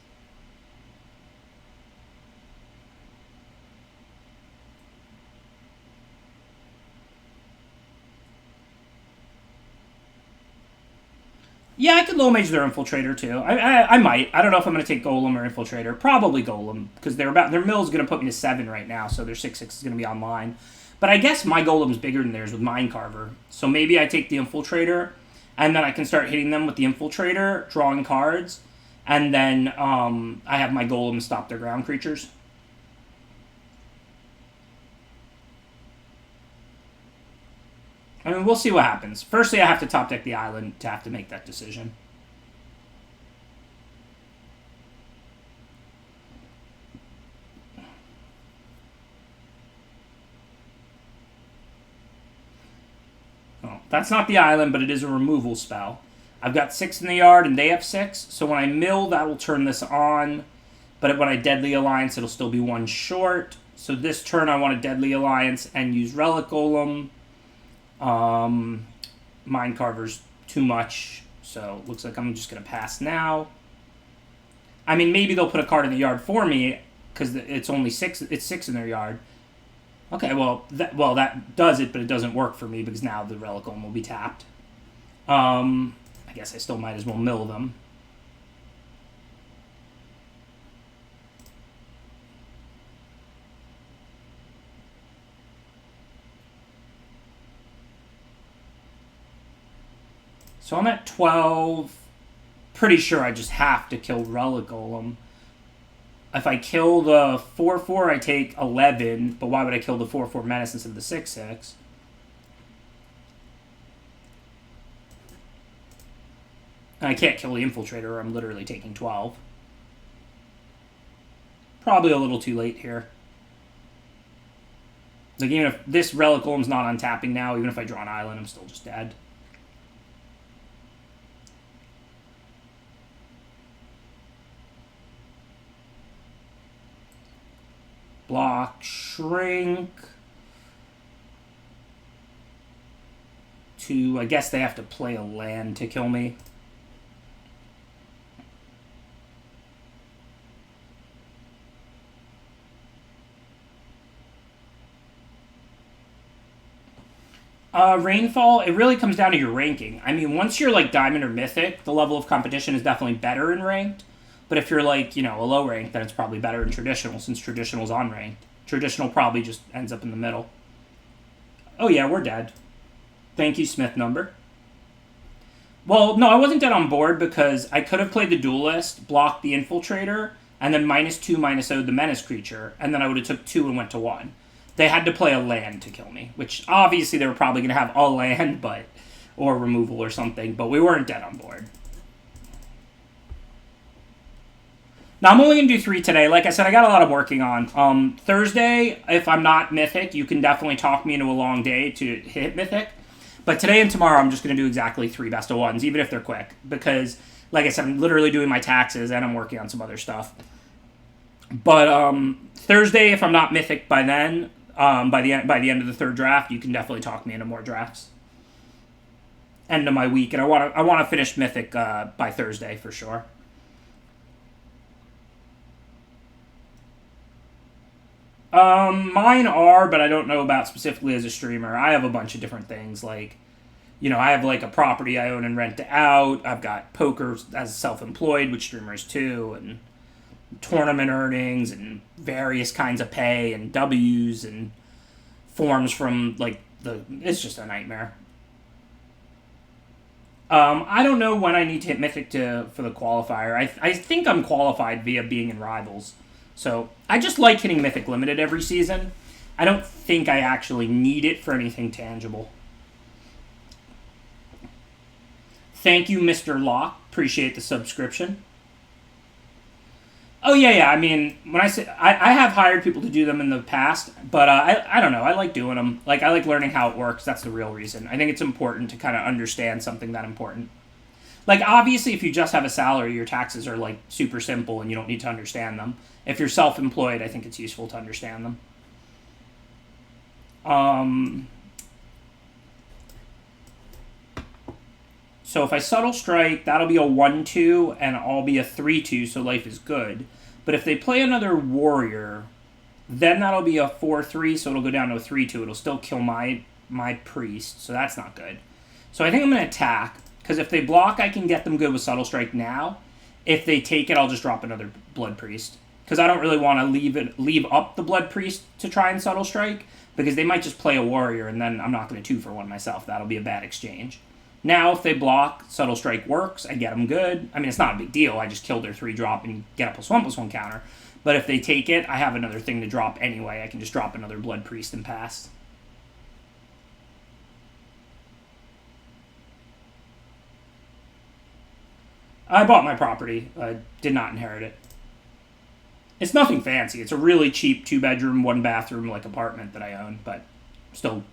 Yeah, I could low mage their Infiltrator too. I might. I don't know if I'm going to take Golem or Infiltrator. Probably Golem, because their mill's going to put me to 7 right now, so their 6/6 is going to be online. But I guess my Golem's bigger than theirs with Mindcarver. So maybe I take the Infiltrator, and then I can start hitting them with the Infiltrator, drawing cards, and then I have my Golem stop their ground creatures. I mean, we'll see what happens. Firstly, I have to top deck the island to have to make that decision. Oh, that's not the island, but it is a removal spell. I've got 6 in the yard, and they have 6. So when I mill, that will turn this on. But when I Deadly Alliance, it'll still be 1 short. So this turn, I want a Deadly Alliance and use Relic Golem. Mindcarver's too much, so looks like I'm just going to pass now. I mean, maybe they'll put a card in the yard for me, because it's only 6. It's 6 in their yard. Okay, well, that does it, but it doesn't work for me, because now the Relic Golem will be tapped. I guess I still might as well mill them. So I'm at 12. Pretty sure I just have to kill Relic Golem. If I kill the 4/4, I take 11. But why would I kill the 4/4 Menace instead of the 6/6? And I can't kill the Infiltrator, or I'm literally taking 12. Probably a little too late here. Like, even if this Relic Golem's not untapping now, even if I draw an island, I'm still just dead. Block, shrink. I guess they have to play a land to kill me. Rainfall, it really comes down to your ranking. I mean, once you're like Diamond or Mythic, the level of competition is definitely better in Ranked. But if you're like, a low rank, then it's probably better in Traditional since Traditional's on Ranked. Traditional probably just ends up in the middle. Oh yeah, we're dead. Thank you, Smith number. Well, no, I wasn't dead on board because I could have played the Duelist, blocked the Infiltrator, and then -2, -0'd the Menace creature, and then I would have took 2 and went to 1. They had to play a land to kill me, which obviously they were probably going to have a land, or removal or something, but we weren't dead on board. Now, I'm only going to do 3 today. Like I said, I got a lot of working on. Thursday, if I'm not Mythic, you can definitely talk me into a long day to hit Mythic. But today and tomorrow, I'm just going to do exactly 3 best of 1s, even if they're quick. Because, like I said, I'm literally doing my taxes and I'm working on some other stuff. But Thursday, if I'm not Mythic by then, by the end of the 3rd draft, you can definitely talk me into more drafts. End of my week, and I want to finish Mythic by Thursday for sure. Mine are, but I don't know about specifically as a streamer. I have a bunch of different things. Like, I have like a property I own and rent out. I've got poker as self-employed, which streamers too, and tournament earnings and various kinds of pay and W's and forms from it's just a nightmare. I don't know when I need to hit Mythic for the qualifier. I think I'm qualified via being in Rivals. So I just like hitting Mythic Limited every season. I don't think I actually need it for anything tangible. Thank you, Mr. Locke. Appreciate the subscription. Oh, yeah. I mean, when I say I have hired people to do them in the past, but I don't know. I like doing them. Like, I like learning how it works. That's the real reason. I think it's important to kind of understand something that important. Like, obviously, if you just have a salary, your taxes are, like, super simple and you don't need to understand them. If you're self-employed, I think it's useful to understand them. So if I Subtle Strike, that'll be a 1-2, and I'll be a 3-2, so life is good. But if they play another Warrior, then that'll be a 4-3, so it'll go down to a 3-2. It'll still kill my Priest, so that's not good. So I think I'm going to attack, because if they block, I can get them good with Subtle Strike now. If they take it, I'll just drop another Blood Priest. Because I don't really want to leave up the Blood Priest to try and Subtle Strike, because they might just play a Warrior, and then I'm not going to 2-for-1 myself. That'll be a bad exchange. Now, if they block, Subtle Strike works. I get them good. I mean, it's not a big deal. I just kill their 3-drop and get a +1/+1 counter. But if they take it, I have another thing to drop anyway. I can just drop another Blood Priest and pass. I bought my property. I did not inherit it. It's nothing fancy. It's a really cheap 2-bedroom, 1-bathroom apartment that I own, but still,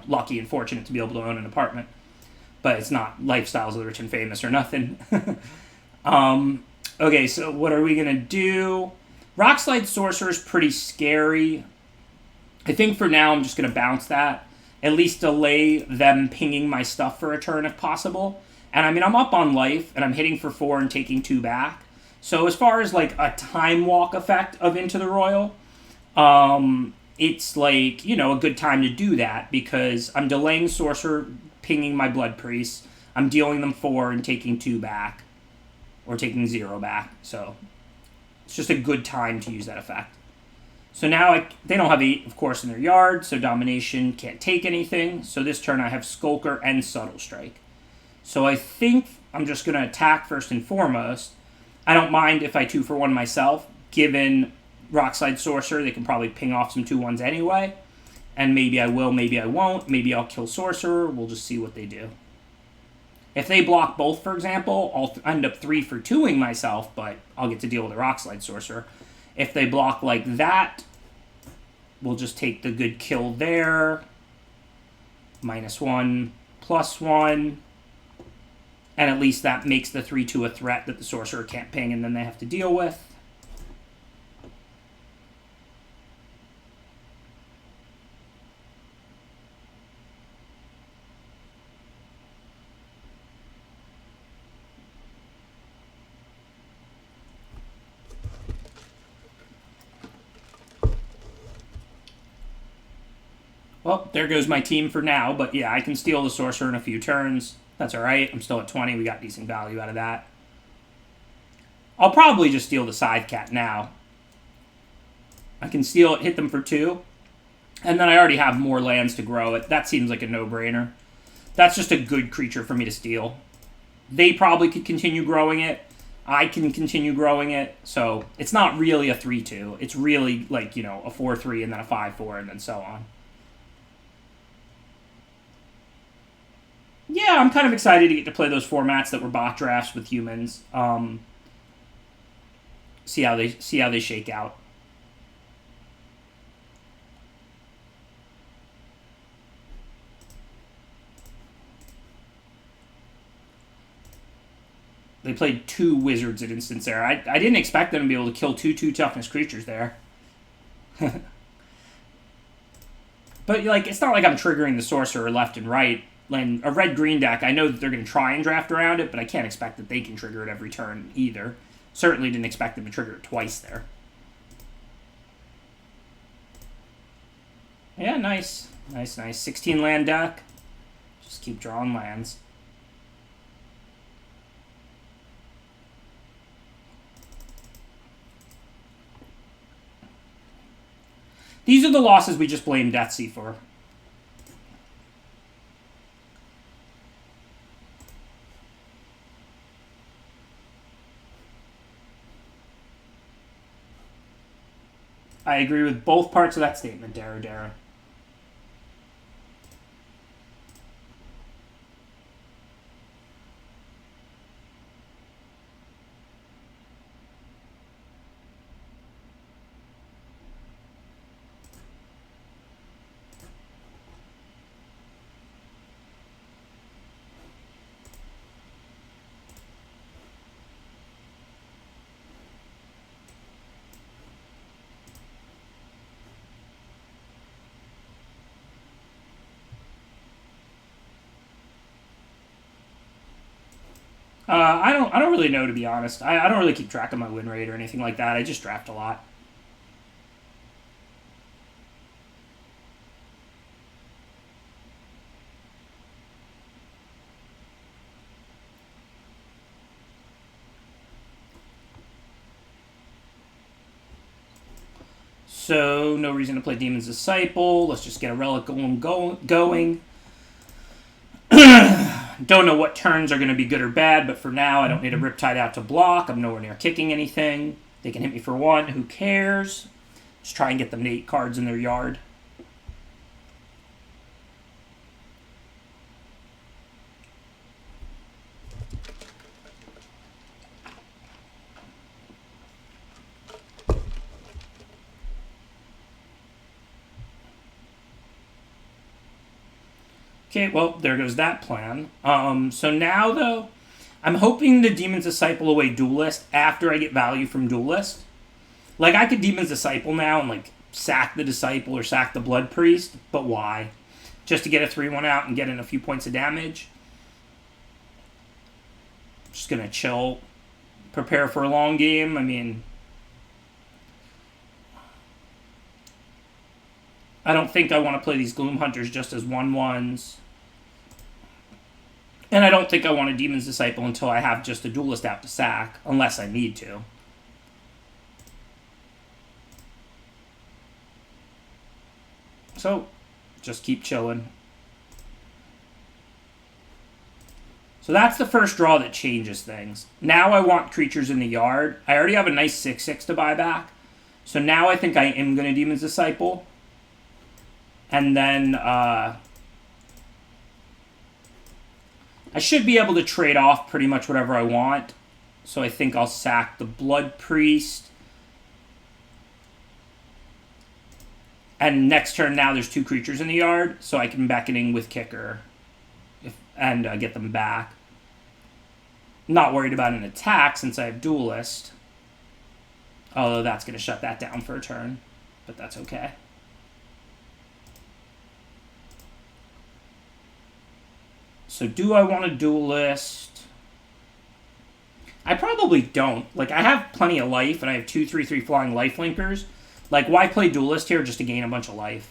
lucky and fortunate to be able to own an apartment. But it's not Lifestyles of the Rich and Famous or nothing. Okay, so what are we going to do? Rockslide Sorcerer is pretty scary. I think for now I'm just going to bounce that. At least delay them pinging my stuff for a turn if possible. And I mean, I'm up on life, and I'm hitting for 4 and taking 2 back. So as far as a time walk effect of Into the Royal, it's a good time to do that because I'm delaying Sorcerer, pinging my Blood Priest. I'm dealing them 4 and taking 2 back. Or taking 0 back. So it's just a good time to use that effect. So now they don't have 8, of course, in their yard, so Domination can't take anything. So this turn I have Skulker and Subtle Strike. So I think I'm just going to attack first and foremost. I don't mind if I 2-for-1 myself. Given Rockslide Sorcerer, they can probably ping off some 2-1s anyway. And maybe I will, maybe I won't. Maybe I'll kill Sorcerer. We'll just see what they do. If they block both, for example, I'll end up 3-for-2ing myself, but I'll get to deal with a Rockslide Sorcerer. If they block like that, we'll just take the good kill there. -1, +1. And at least that makes the 3-2 a threat that the Sorcerer can't ping and then they have to deal with. Well, there goes my team for now, but yeah, I can steal the Sorcerer in a few turns. That's alright. I'm still at 20. We got decent value out of that. I'll probably just steal the Scythe Cat now. I can steal it, hit them for 2. And then I already have more lands to grow it. That seems like a no-brainer. That's just a good creature for me to steal. They probably could continue growing it. I can continue growing it. So it's not really a 3-2. It's really like, you know, a 4-3 and then a 5-4 and then so on. Yeah, I'm kind of excited to get to play those formats that were bot drafts with humans. See how they shake out. They played 2 wizards at instance there. I didn't expect them to be able to kill 2 toughness creatures there. But like, it's not like I'm triggering the sorcerer left and right. Like a red-green deck, I know that they're going to try and draft around it, but I can't expect that they can trigger it every turn either. Certainly didn't expect them to trigger it twice there. Yeah, nice. Nice, nice. 16 land deck. Just keep drawing lands. These are the losses we just blamed Deathsea for. I agree with both parts of that statement, Dara. I don't really know, to be honest. I don't really keep track of my win rate or anything like that. I just draft a lot. So, no reason to play Demon's Disciple. Let's just get a Relic going. Don't know what turns are going to be good or bad, but for now, I don't need a Riptide out to block. I'm nowhere near kicking anything. They can hit me for 1. Who cares? Just try and get them to 8 cards in their yard. Okay, well, there goes that plan. So now, though, I'm hoping to Demon's Disciple away Duelist after I get value from Duelist. Like, I could Demon's Disciple now and, like, sack the Disciple or sack the Blood Priest, but why? Just to get a 3-1 out and get in a few points of damage? Just gonna chill, prepare for a long game. I mean, I don't think I want to play these Gloom Hunters just as 1/1s. And I don't think I want a Demon's Disciple until I have just a Duelist out to sack, unless I need to. So, just keep chilling. So that's the first draw that changes things. Now I want creatures in the yard. I already have a nice 6/6 to buy back. So now I think I am going to Demon's Disciple. And then I should be able to trade off pretty much whatever I want. So I think I'll sack the Blood Priest. And next turn now there's 2 creatures in the yard. So I can back it in with Kicker and get them back. Not worried about an attack since I have Duelist. Although that's going to shut that down for a turn. But that's okay. So do I want a Duelist? I probably don't. Like, I have plenty of life, and I have 2/3/3 flying life linkers. Like, why play Duelist here just to gain a bunch of life?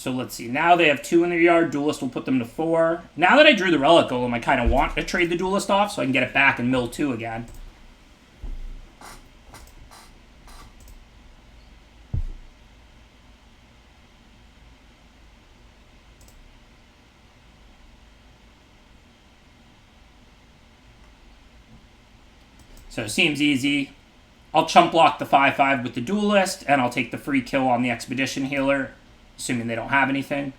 So let's see. Now they have 2 in their yard. Duelist will put them to 4. Now that I drew the Relic Golem, I kind of want to trade the Duelist off so I can get it back and mill 2 again. So it seems easy. I'll chump block the 5/5 with the Duelist, and I'll take the free kill on the Expedition Healer, assuming they don't have anything.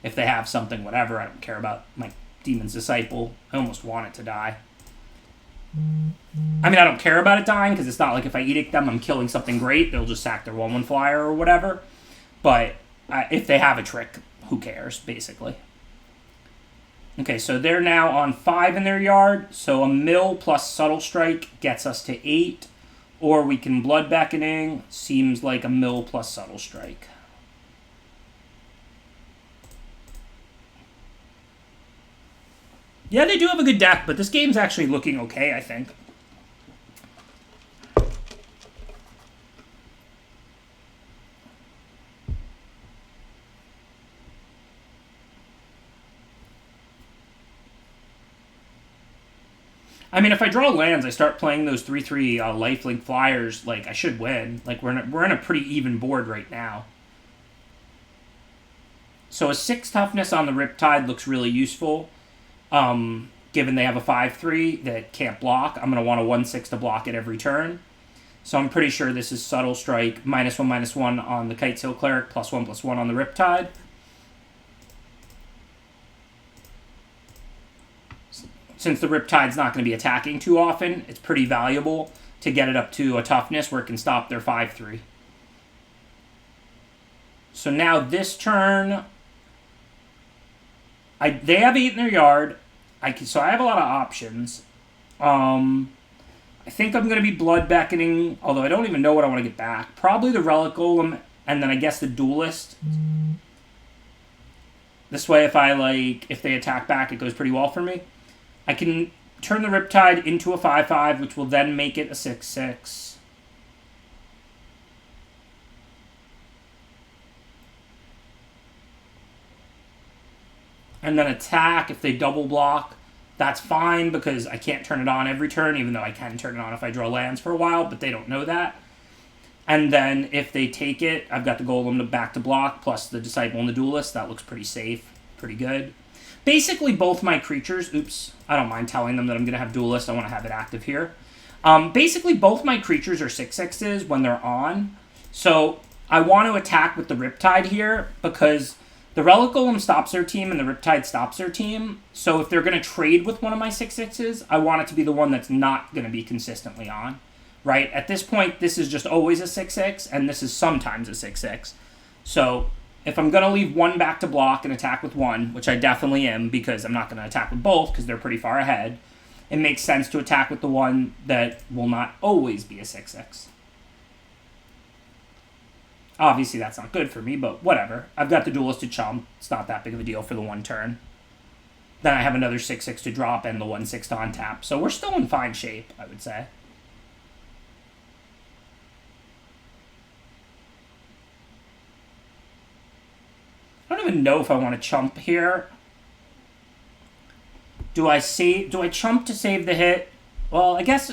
If they have something, whatever. I don't care about my Demon's Disciple. I almost want it to die. I mean, I don't care about it dying, because it's not like if I edict them, I'm killing something great. They'll just sack their 1/1 flyer or whatever. But if they have a trick, who cares, basically. Okay, so they're now on 5 in their yard. So a mill plus Subtle Strike gets us to 8. Or we can Blood Beckoning. Seems like a mill plus Subtle Strike. Yeah, they do have a good deck, but this game's actually looking okay, I think. I mean, if I draw lands, I start playing those 3/3 lifelink flyers, like, I should win. Like, we're in a pretty even board right now. So a 6 toughness on the Riptide looks really useful. Given they have a 5/3 that can't block, I'm going to want a 1/6 to block it every turn. So I'm pretty sure this is Subtle Strike, -1/-1 on the Kitesail Cleric, +1/+1 on the Riptide. Since the Riptide's not going to be attacking too often, it's pretty valuable to get it up to a toughness where it can stop their 5/3. So now this turn, they have 8 in their yard. So I have a lot of options. I think I'm going to be Blood Beckoning, although I don't even know what I want to get back. Probably the Relic Golem, and then I guess the Duelist. This way, if they attack back, it goes pretty well for me. I can turn the Riptide into a 5/5, which will then make it a 6/6. And then attack. If they double block, that's fine because I can't turn it on every turn, even though I can turn it on if I draw lands for a while, but they don't know that. And then if they take it, I've got the Golem back to block, plus the Disciple and the Duelist. That looks pretty safe, pretty good. Basically, both my creatures... Oops, I don't mind telling them that I'm going to have Duelist. I want to have it active here. Basically, both my creatures are 6/6s when they're on. So I want to attack with the Riptide here because the Relic Golem stops their team and the Riptide stops their team. So if they're going to trade with one of my 6/6s, I want it to be the one that's not going to be consistently on. Right? At this point, this is just always a 6/6, and this is sometimes a 6/6. So if I'm going to leave one back to block and attack with one, which I definitely am because I'm not going to attack with both because they're pretty far ahead, it makes sense to attack with the one that will not always be a 6/6. Obviously, that's not good for me, but whatever. I've got the Duelist to chump. It's not that big of a deal for the one turn. Then I have another 6/6 to drop and the 1/6 to untap. So we're still in fine shape, I would say. I don't even know if I want to chump here. Do I chump to save the hit? Well, I guess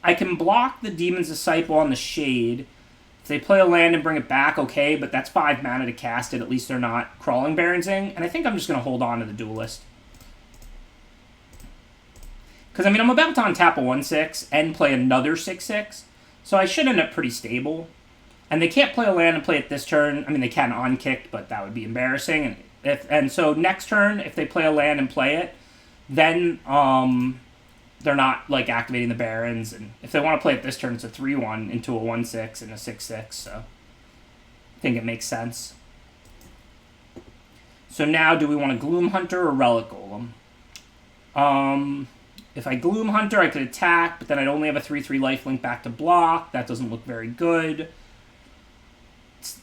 I can block the Demon's Disciple on the Shade. If they play a land and bring it back, okay, but that's 5 mana to cast it. At least they're not Crawling Baronsing. And I think I'm just going to hold on to the Duelist. Because, I mean, I'm about to untap a 1/6 and play another 6/6. So I should end up pretty stable. And they can't play a land and play it this turn. I mean, they can on-kick, but that would be embarrassing. And so next turn, if they play a land and play it, then they're not, like, activating the Barons. And if they want to play it this turn, it's a 3/1 into a 1/6 and a 6/6. So I think it makes sense. So now, do we want a Gloom Hunter or Relic Golem? If I Gloom Hunter, I could attack, but then I'd only have a 3/3 lifelink back to block. That doesn't look very good.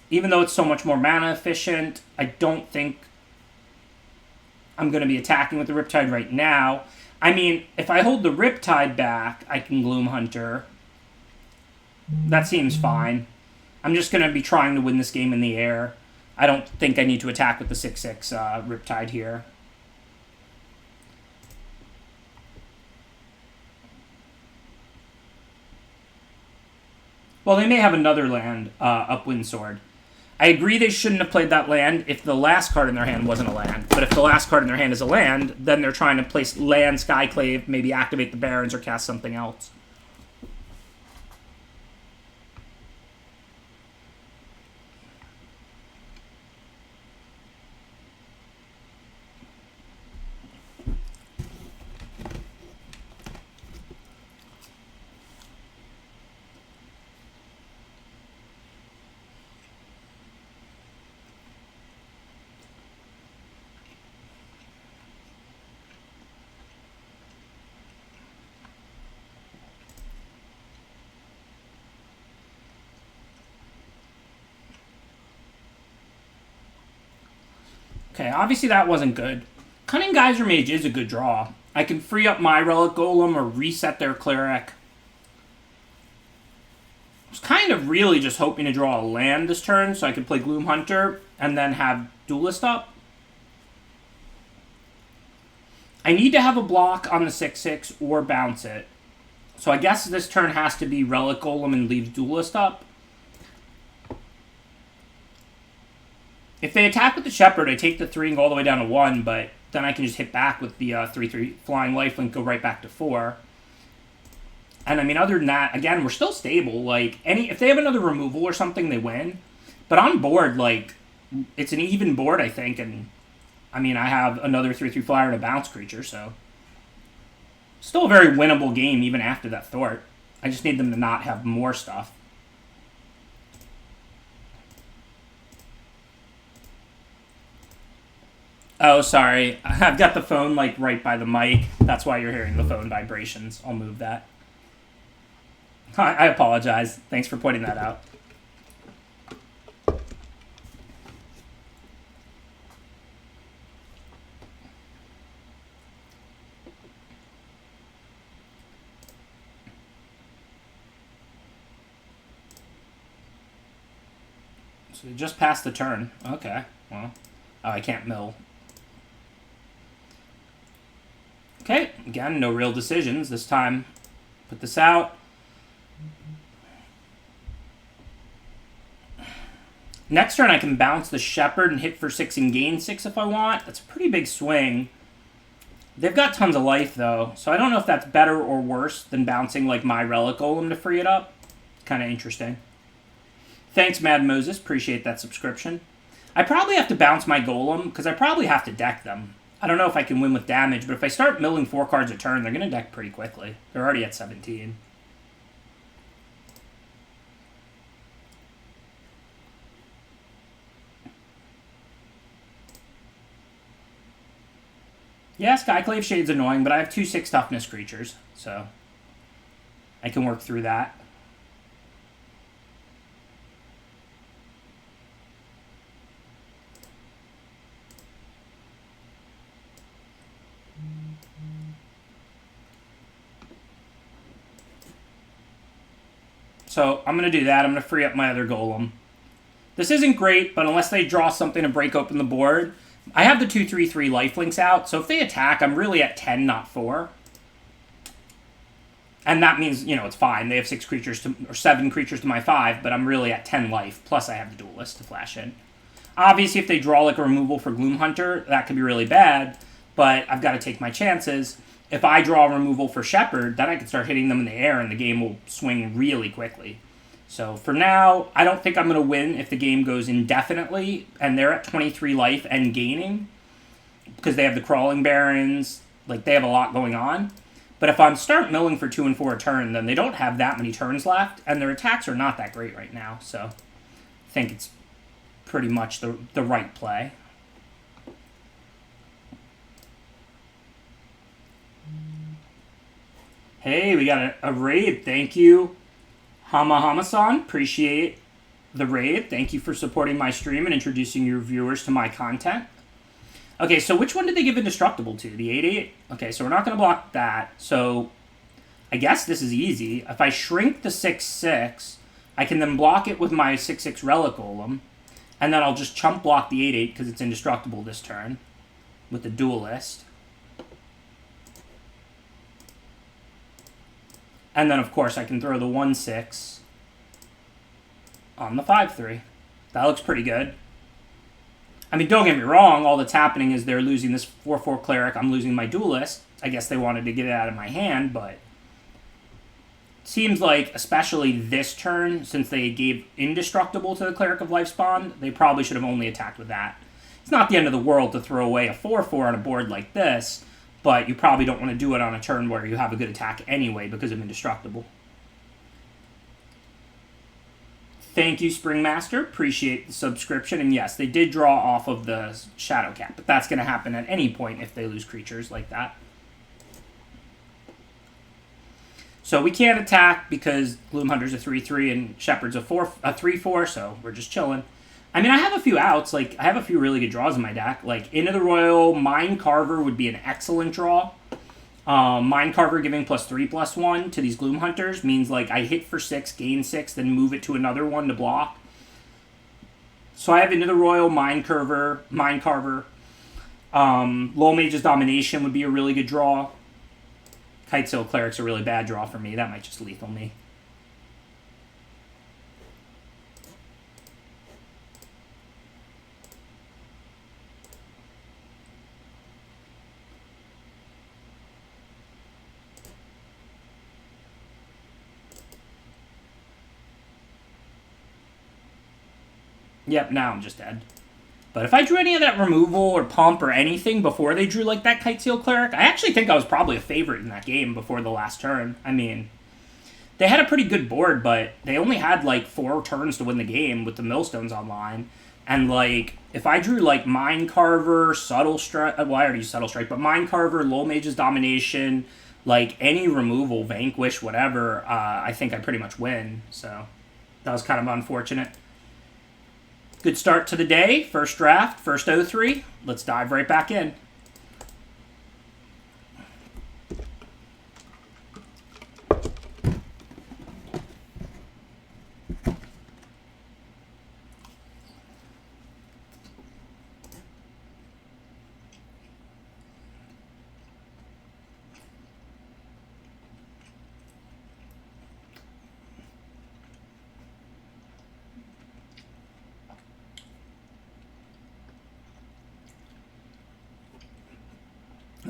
Even though it's so much more mana efficient, I don't think I'm going to be attacking with the Riptide right now. I mean, if I hold the Riptide back, I can Gloom Hunter. That seems fine. I'm just going to be trying to win this game in the air. I don't think I need to attack with the 6/6 Riptide here. Well, they may have another land, Upwind Sword. I agree they shouldn't have played that land if the last card in their hand wasn't a land. But if the last card in their hand is a land, then they're trying to place land, Skyclave, maybe activate the Barrens or cast something else. Okay, obviously that wasn't good. Cunning Geyser Mage is a good draw. I can free up my Relic Golem or reset their Cleric. I was kind of really just hoping to draw a land this turn so I could play Gloom Hunter and then have Duelist up. I need to have a block on the 6/6 or bounce it. So I guess this turn has to be Relic Golem and leave Duelist up. If they attack with the Shepherd, I take the 3 and go all the way down to 1, but then I can just hit back with the 3/3 Flying Lifelink, go right back to 4. And I mean, other than that, again, we're still stable. Like, if they have another removal or something, they win. But on board, like, it's an even board, I think, and I mean, I have another 3/3 Flyer and a bounce creature, so still a very winnable game even after that Thort. I just need them to not have more stuff. Oh, sorry. I've got the phone, like, right by the mic. That's why you're hearing the phone vibrations. I'll move that. I apologize. Thanks for pointing that out. So just passed the turn. Okay. Well, oh, I can't mill. Okay, again, no real decisions this time. Put this out. Next turn I can bounce the Shepherd and hit for 6 and gain 6 if I want. That's a pretty big swing. They've got tons of life, though, so I don't know if that's better or worse than bouncing like my Relic Golem to free it up. Kind of interesting. Thanks, Mad Moses. Appreciate that subscription. I probably have to bounce my Golem, because I probably have to deck them. I don't know if I can win with damage, but if I start milling 4 cards a turn, they're going to deck pretty quickly. They're already at 17. Yeah, Skyclave Shade's annoying, but I have 2 6 toughness creatures, so I can work through that. So I'm going to do that. I'm going to free up my other Golem. This isn't great, but unless they draw something to break open the board, I have the 2/3/3 lifelinks out, so if they attack, I'm really at 10, not 4. And that means, you know, it's fine. They have 6 creatures to, or 7 creatures to my 5, but I'm really at 10 life, plus I have the Duelist to flash in. Obviously, if they draw like a removal for Gloom Hunter, that could be really bad, but I've got to take my chances. If I draw a removal for Shepherd, then I can start hitting them in the air, and the game will swing really quickly. So for now, I don't think I'm going to win if the game goes indefinitely, and they're at 23 life and gaining, because they have the Crawling Barrens, like they have a lot going on. But if I'm start milling for 2 and 4 a turn, then they don't have that many turns left, and their attacks are not that great right now, so I think it's pretty much the right play. Hey, we got a raid. Thank you, Hama-san. Appreciate the raid. Thank you for supporting my stream and introducing your viewers to my content. Okay, so which one did they give Indestructible to? The 8/8? Okay, so we're not going to block that. So I guess this is easy. If I shrink the 6/6, I can then block it with my 6/6 Relic Golem. And then I'll just chump block the 8/8 because it's indestructible this turn with the Duelist. And then, of course, I can throw the 1/6 on the 5/3. That looks pretty good. I mean, don't get me wrong. All that's happening is they're losing this 4/4 Cleric. I'm losing my Duelist. I guess they wanted to get it out of my hand, but seems like, especially this turn, since they gave Indestructible to the Cleric of Lifespawn, they probably should have only attacked with that. It's not the end of the world to throw away a 4/4 on a board like this, but you probably don't want to do it on a turn where you have a good attack anyway because of Indestructible. Thank you, Springmaster. Appreciate the subscription. And yes, they did draw off of the Shadow Cap, but that's going to happen at any point if they lose creatures like that. So we can't attack because Gloomhunter's a 3/3 and Shepherd's a 3/4, so we're just chilling. I mean, I have a few outs. Like, I have a few really good draws in my deck. Like, Into the Royal, Mind Carver would be an excellent draw. Mind Carver giving +3/+1 to these Gloomhunters means, like, I hit for 6, gain 6, then move it to another one to block. So I have Into the Royal, Mind Carver. Low Mage's Domination would be a really good draw. Kitesail Cleric's a really bad draw for me. That might just lethal me. Yep, now I'm just dead. But if I drew any of that removal or pump or anything before they drew like that Kitesail Cleric, I actually think I was probably a favorite in that game before the last turn. I mean, they had a pretty good board, but they only had like 4 turns to win the game with the Millstones online. And like, if I drew like Mind Carver, Subtle Strike, well, I already used Subtle Strike, but Mind Carver, Low Mage's Domination, like any removal, Vanquish, whatever, I think I pretty much win. So that was kind of unfortunate. Good start to the day. First draft, first 0-3. Let's dive right back in.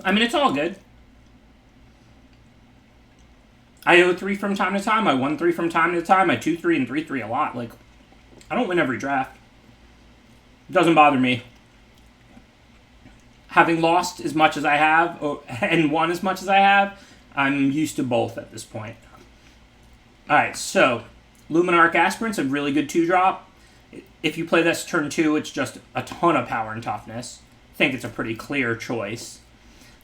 I mean, it's all good. I 0-3 from time to time. I 1-3 from time to time. I 2-3 and 3-3 a lot. Like, I don't win every draft. It doesn't bother me. Having lost as much as I have and won as much as I have, I'm used to both at this point. Alright, so Luminarch Aspirant's a really good 2-drop. If you play this turn 2, it's just a ton of power and toughness. I think it's a pretty clear choice.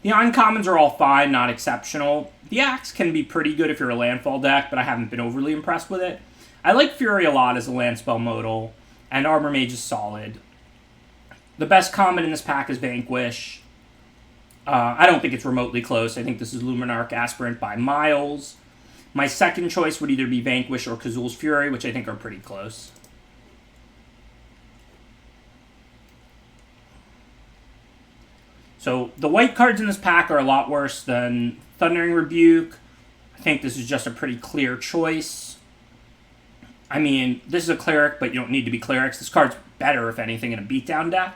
The uncommons are all fine, not exceptional. The Axe can be pretty good if you're a landfall deck, but I haven't been overly impressed with it. I like Fury a lot as a land spell modal, and Arbor Mage is solid. The best common in this pack is Vanquish. I don't think it's remotely close. I think this is Luminarch Aspirant by miles. My second choice would either be Vanquish or Kazul's Fury, which I think are pretty close. So the white cards in this pack are a lot worse than Thundering Rebuke. I think this is just a pretty clear choice. I mean, this is a Cleric, but you don't need to be Clerics. This card's better, if anything, in a beatdown deck.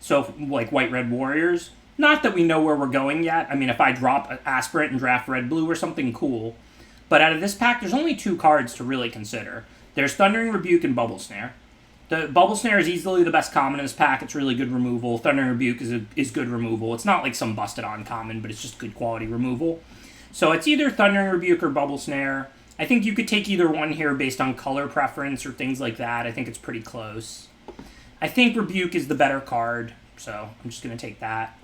So, like White-Red Warriors. Not that we know where we're going yet. I mean, if I drop an Aspirant and draft Red-Blue or something, cool. But out of this pack, there's only 2 cards to really consider. There's Thundering Rebuke and Bubble Snare. The Bubble Snare is easily the best common in this pack. It's really good removal. Thundering Rebuke is good removal. It's not like some busted on common, but it's just good quality removal. So it's either Thundering Rebuke or Bubble Snare. I think you could take either one here based on color preference or things like that. I think it's pretty close. I think Rebuke is the better card, so I'm just going to take that.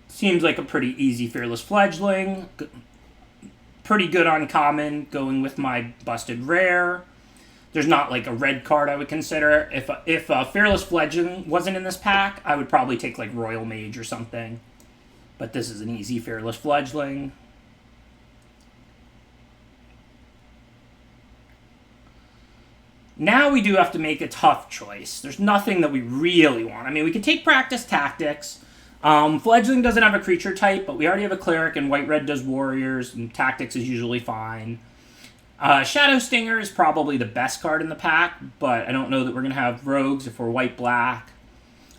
Seems like a pretty easy Fearless Fledgling. Pretty good on common, going with my busted rare. There's not like a red card I would consider. If Fearless Fledgling wasn't in this pack, I would probably take like Royal Mage or something. But this is an easy Fearless Fledgling. Now we do have to make a tough choice. There's nothing that we really want. I mean, we could take Practice Tactics. Fledgling doesn't have a creature type, but we already have a Cleric, and White-Red does Warriors, and Tactics is usually fine. Shadow Stinger is probably the best card in the pack, but I don't know that we're going to have Rogues if we're White-Black.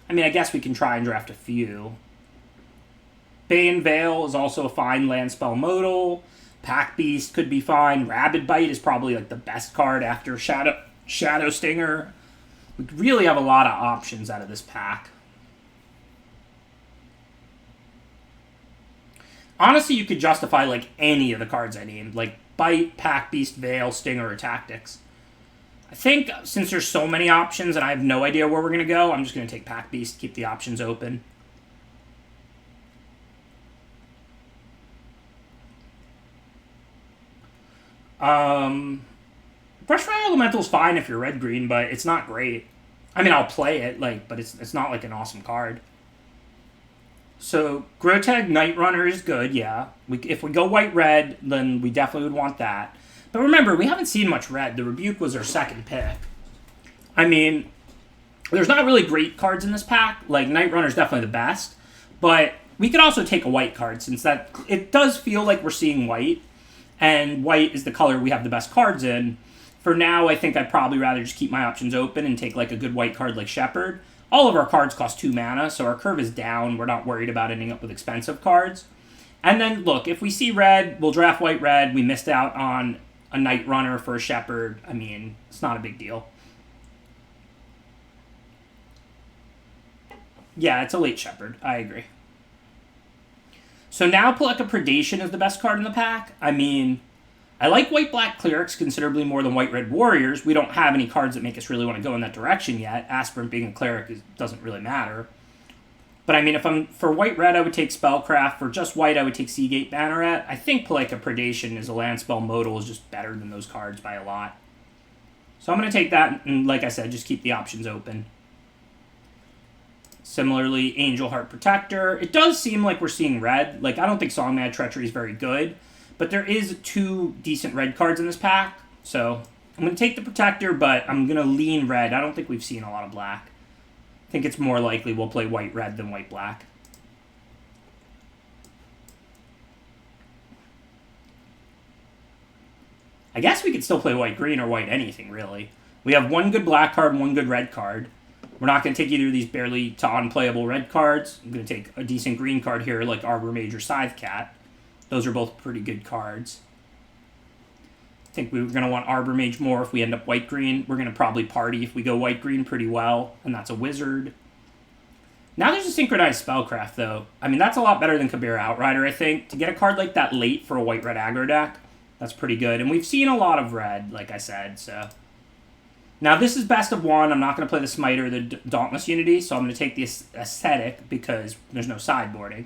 I mean, I guess we can try and draft a few. Bane Veil is also a fine land spell modal. Pack Beast could be fine. Rabid Bite is probably like the best card after Shadow Stinger. We really have a lot of options out of this pack. Honestly, you could justify like any of the cards I named, like Bite, Pack Beast, Veil, Stinger, or Tactics. I think since there's so many options and I have no idea where we're going to go, I'm just going to take Pack Beast, keep the options open. Brushfire Elemental is fine if you're red-green, but it's not great. I mean, I'll play it, but it's not like an awesome card. So, Grotag Night Runner is good, yeah. If we go white-red, then we definitely would want that. But remember, we haven't seen much red. The Rebuke was our second pick. I mean, there's not really great cards in this pack. Like, Night Runner is definitely the best. But we could also take a white card, since it does feel like we're seeing white. And white is the color we have the best cards in. For now, I think I'd probably rather just keep my options open and take like a good white card like Shepherd. All of our cards cost 2 mana, so our curve is down. We're not worried about ending up with expensive cards. And then, look, if we see red, we'll draft white-red. We missed out on a Night Runner for a Shepherd. I mean, it's not a big deal. Yeah, it's a late Shepherd. I agree. So now Peleka Predation is the best card in the pack. I mean, I like white-black Clerics considerably more than white-red Warriors. We don't have any cards that make us really want to go in that direction yet. Aspirant being a Cleric doesn't really matter. But I mean, if I'm for white-red, I would take Spellcraft. For just white, I would take Seagate Banneret. I think Peleka Predation as a land spell modal is just better than those cards by a lot. So I'm going to take that, and like I said, just keep the options open. Similarly, Angel Heart Protector. It does seem like we're seeing red. Like, I don't think Songmad Treachery is very good. But there is 2 decent red cards in this pack. So I'm going to take the Protector, but I'm going to lean red. I don't think we've seen a lot of black. I think it's more likely we'll play white-red than white-black. I guess we could still play white-green or white-anything, really. We have 1 good black card and 1 good red card. We're not going to take either of these barely to unplayable red cards. I'm going to take a decent green card here like Arbor Mage or Scythe Cat. Those are both pretty good cards. I think we're going to want Arbor Mage more if we end up white-green. We're going to probably party if we go white-green pretty well, and that's a Wizard. Now there's a Synchronized Spellcraft, though. I mean, that's a lot better than Kabira Outrider, I think. To get a card like that late for a white-red aggro deck, that's pretty good. And we've seen a lot of red, like I said, so... Now, this is best of 1. I'm not going to play the Smite or the Dauntless Unity, so I'm going to take the Aesthetic because there's no sideboarding.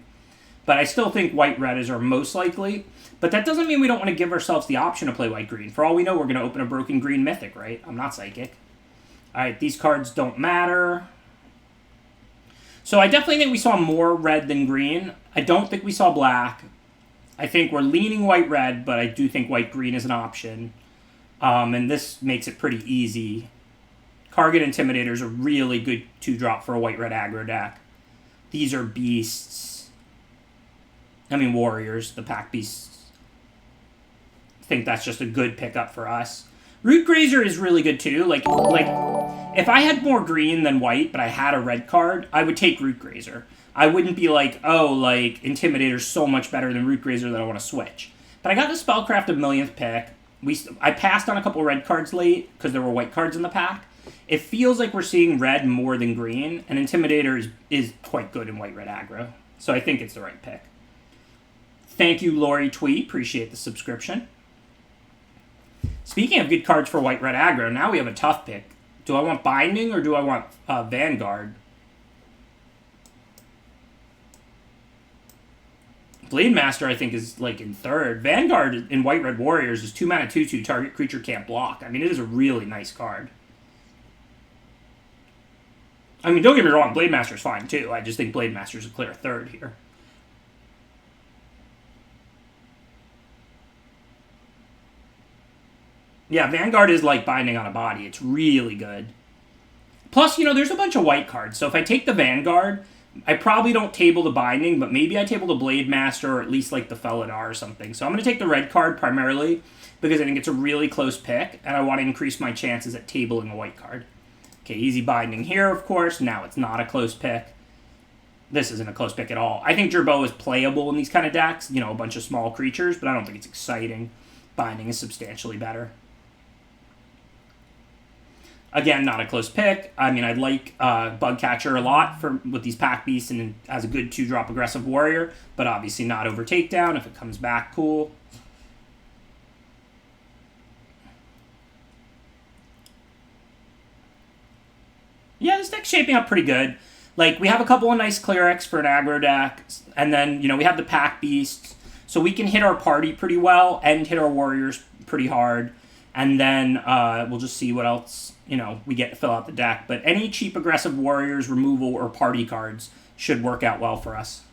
But I still think white-red is our most likely. But that doesn't mean we don't want to give ourselves the option to play white-green. For all we know, we're going to open a Broken Green Mythic, right? I'm not Psychic. Alright, these cards don't matter. So I definitely think we saw more red than green. I don't think we saw black. I think we're leaning white-red, but I do think white-green is an option. And this makes it pretty easy. Kargan Intimidator is a really good 2-drop for a white-red aggro deck. These are beasts. I mean, warriors, the pack beasts. I think that's just a good pickup for us. Root Grazer is really good too. Like if I had more green than white, but I had a red card, I would take Root Grazer. I wouldn't be like, oh, like Intimidator's so much better than Root Grazer that I want to switch. But I got the Spellcraft a millionth pick. I passed on a couple red cards late because there were white cards in the pack. It feels like we're seeing red more than green, and Intimidator is quite good in white-red aggro. So I think it's the right pick. Thank you, Lori Twee. Appreciate the subscription. Speaking of good cards for white-red aggro, now we have a tough pick. Do I want Binding or do I want Vanguard? Blade Master, I think, is like in third. Vanguard in White-Red Warriors is 2 mana 2/2, target creature can't block. I mean, it is a really nice card. I mean, don't get me wrong, Blade Master is fine too. I just think Blade Master is a clear third here. Yeah, Vanguard is like Binding on a Body. It's really good. Plus, there's a bunch of white cards. So if I take the Vanguard, I probably don't table the Binding, but maybe I table the Blade Master or at least like the Felidar or something. So I'm going to take the red card primarily because I think it's a really close pick, and I want to increase my chances at tabling a white card. Okay, easy Binding here, of course. Now it's not a close pick. This isn't a close pick at all. I think Gerbeau is playable in these kind of decks. A bunch of small creatures, but I don't think it's exciting. Binding is substantially better. Again, not a close pick. I mean, I like Bugcatcher a lot with these Pack Beasts and as a good 2-drop aggressive warrior, but obviously not over Takedown. If it comes back, cool. Yeah, this deck's shaping up pretty good. Like, we have a couple of nice clerics for an aggro deck, and then, we have the Pack Beasts, so we can hit our party pretty well and hit our warriors pretty hard, and then we'll just see what else, we get to fill out the deck. But any cheap aggressive warriors, removal, or party cards should work out well for us.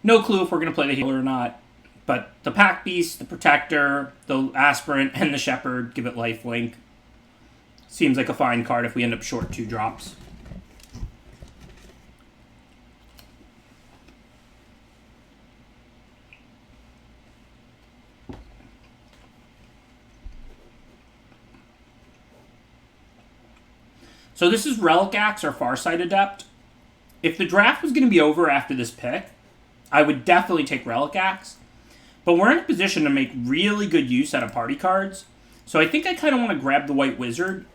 No clue if we're going to play the healer or not. But the Pack Beast, the Protector, the Aspirant, and the Shepherd give it lifelink. Seems like a fine card if we end up short 2 drops. So this is Relic Axe or Farsight Adept. If the draft was going to be over after this pick, I would definitely take Relic Axe. But we're in a position to make really good use out of party cards. So I think I kind of want to grab the White Wizard.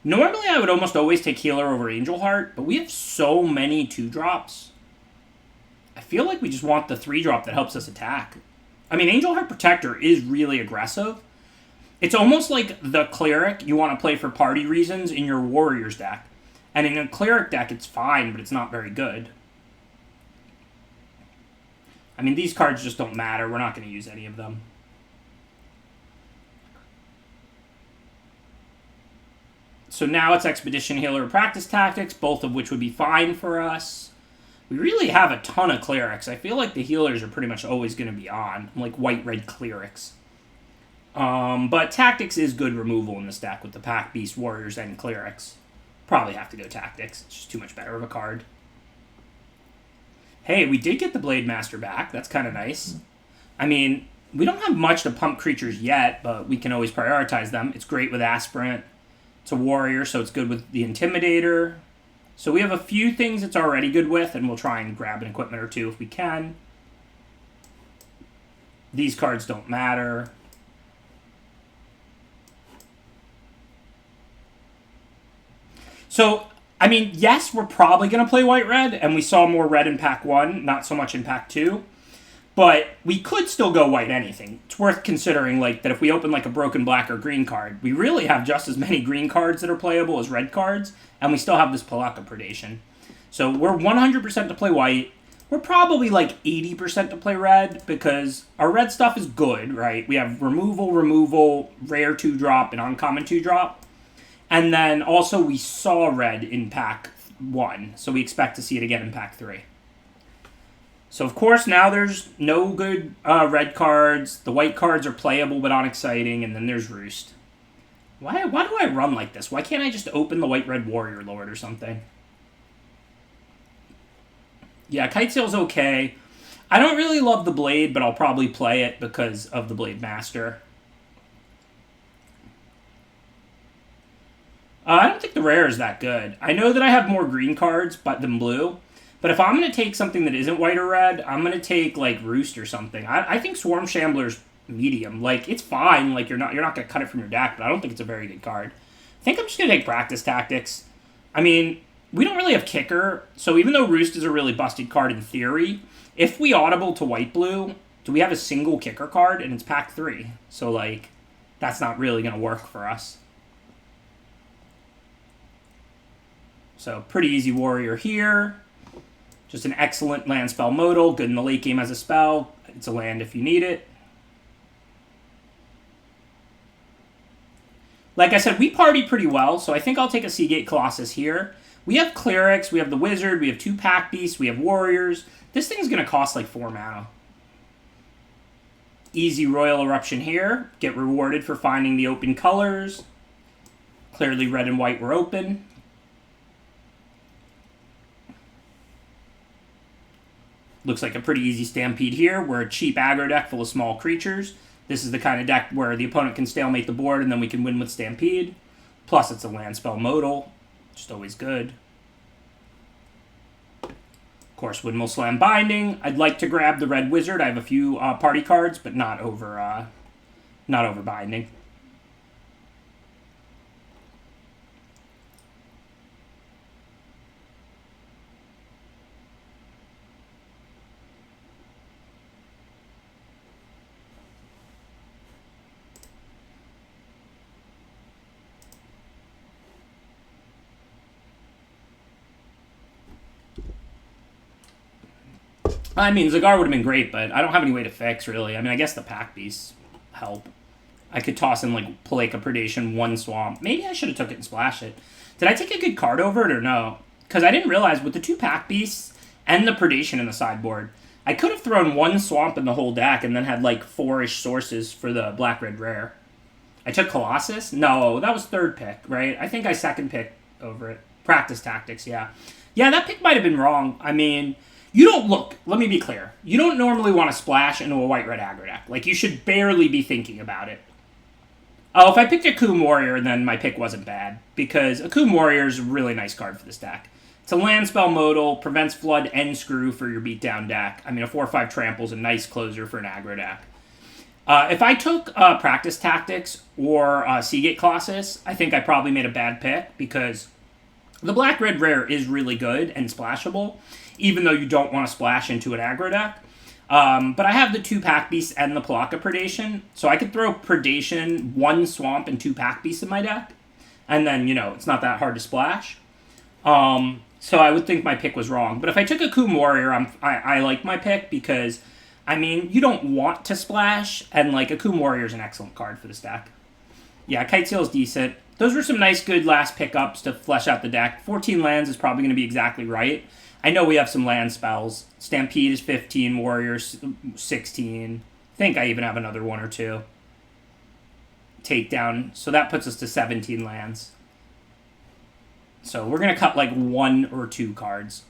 Normally I would almost always take Healer over Angel Heart, but we have so many 2-drops. I feel like we just want the 3-drop that helps us attack. I mean, Angel Heart Protector is really aggressive. It's almost like the Cleric you want to play for party reasons in your Warriors deck. And in a Cleric deck, it's fine, but it's not very good. I mean, these cards just don't matter. We're not going to use any of them. So now it's Expedition Healer or Practice Tactics, both of which would be fine for us. We really have a ton of Clerics. I feel like the healers are pretty much always going to be on, like white-red Clerics. But Tactics is good removal in this deck with the Pack Beast, Warriors, and Clerics. Probably have to go Tactics. It's just too much better of a card. Hey, we did get the Blade Master back. That's kind of nice. I mean, we don't have much to pump creatures yet, but we can always prioritize them. It's great with Aspirant. It's a Warrior, so it's good with the Intimidator. So we have a few things it's already good with, and we'll try and grab an equipment or two if we can. These cards don't matter. So, I mean, yes, we're probably going to play white-red, and we saw more red in Pack 1, not so much in Pack 2. But we could still go white anything. It's worth considering that if we open like a broken black or green card, we really have just as many green cards that are playable as red cards, and we still have this Pelakka Predation. So we're 100% to play white. We're probably like 80% to play red, because our red stuff is good, right? We have removal, rare 2-drop, and uncommon 2-drop. And then also we saw red in Pack 1, so we expect to see it again in Pack 3. So, of course, now there's no good red cards. The white cards are playable but unexciting, and then there's Roost. Why do I run like this? Why can't I just open the white-red Warrior Lord or something? Yeah, Kitesail's okay. I don't really love the Blade, but I'll probably play it because of the Blade Master. I don't think the rare is that good. I know that I have more green cards than blue. But if I'm going to take something that isn't white or red, I'm going to take, like, Roost or something. I think Swarm Shambler's medium. Like, it's fine. Like, you're not going to cut it from your deck, but I don't think it's a very good card. I think I'm just going to take Practice Tactics. I mean, we don't really have kicker, so even though Roost is a really busted card in theory, if we audible to white-blue, do we have a single kicker card, and it's pack 3. So, like, that's not really going to work for us. So, pretty easy warrior here. Just an excellent land spell modal, good in the late game as a spell. It's a land if you need it. Like I said, we party pretty well, so I think I'll take a Seagate Colossus here. We have Clerics, we have the Wizard, we have 2 Pack Beasts, we have Warriors. This thing's going to cost like 4 mana. Easy Royal Eruption here. Get rewarded for finding the open colors. Clearly red and white were open. Looks like a pretty easy Stampede here. We're a cheap aggro deck full of small creatures. This is the kind of deck where the opponent can stalemate the board and then we can win with Stampede. Plus it's a land spell modal. Just always good. Of course, Windmill Slam Binding. I'd like to grab the Red Wizard. I have a few party cards, but not over Binding. I mean, Zagar would have been great, but I don't have any way to fix, really. I mean, I guess the Pack Beasts help. I could toss in, like, Paleka Predation, 1 Swamp. Maybe I should have took it and splashed it. Did I take a good card over it or no? Because I didn't realize with the 2 Pack Beasts and the Predation in the sideboard, I could have thrown 1 Swamp in the whole deck and then had, like, 4-ish sources for the Black-Red Rare. I took Colossus? No, that was 3rd pick, right? I think I 2nd pick over it. Practice Tactics, yeah. Yeah, that pick might have been wrong. I mean... You don't look, let me be clear. You don't normally want to splash into a white-red aggro deck. Like, you should barely be thinking about it. Oh, if I picked Akoum Warrior, then my pick wasn't bad. Because Akoum Warrior is a really nice card for this deck. It's a land spell modal, prevents flood and screw for your beatdown deck. I mean, a 4/5 trample is a nice closer for an aggro deck. If I took Practice Tactics or Seagate Colossus, I think I probably made a bad pick. Because the Black-Red Rare is really good and splashable, even though you don't want to splash into an aggro deck. But I have the 2 Pack Beasts and the Palaka Predation, so I could throw Predation, 1 Swamp, and 2 Pack Beasts in my deck. And then, you know, it's not that hard to splash. So I would think my pick was wrong. But if I took a Akoum Warrior, I like my pick because, I mean, you don't want to splash, and, like, Akoum Warrior is an excellent card for this deck. Yeah, Kite Seal is decent. Those were some nice, good last pickups to flesh out the deck. 14 lands is probably going to be exactly right. I know we have some land spells. Stampede is 15, Warriors 16. I think I even have another 1 or 2. Takedown. So that puts us to 17 lands. So we're going to cut like 1 or 2 cards.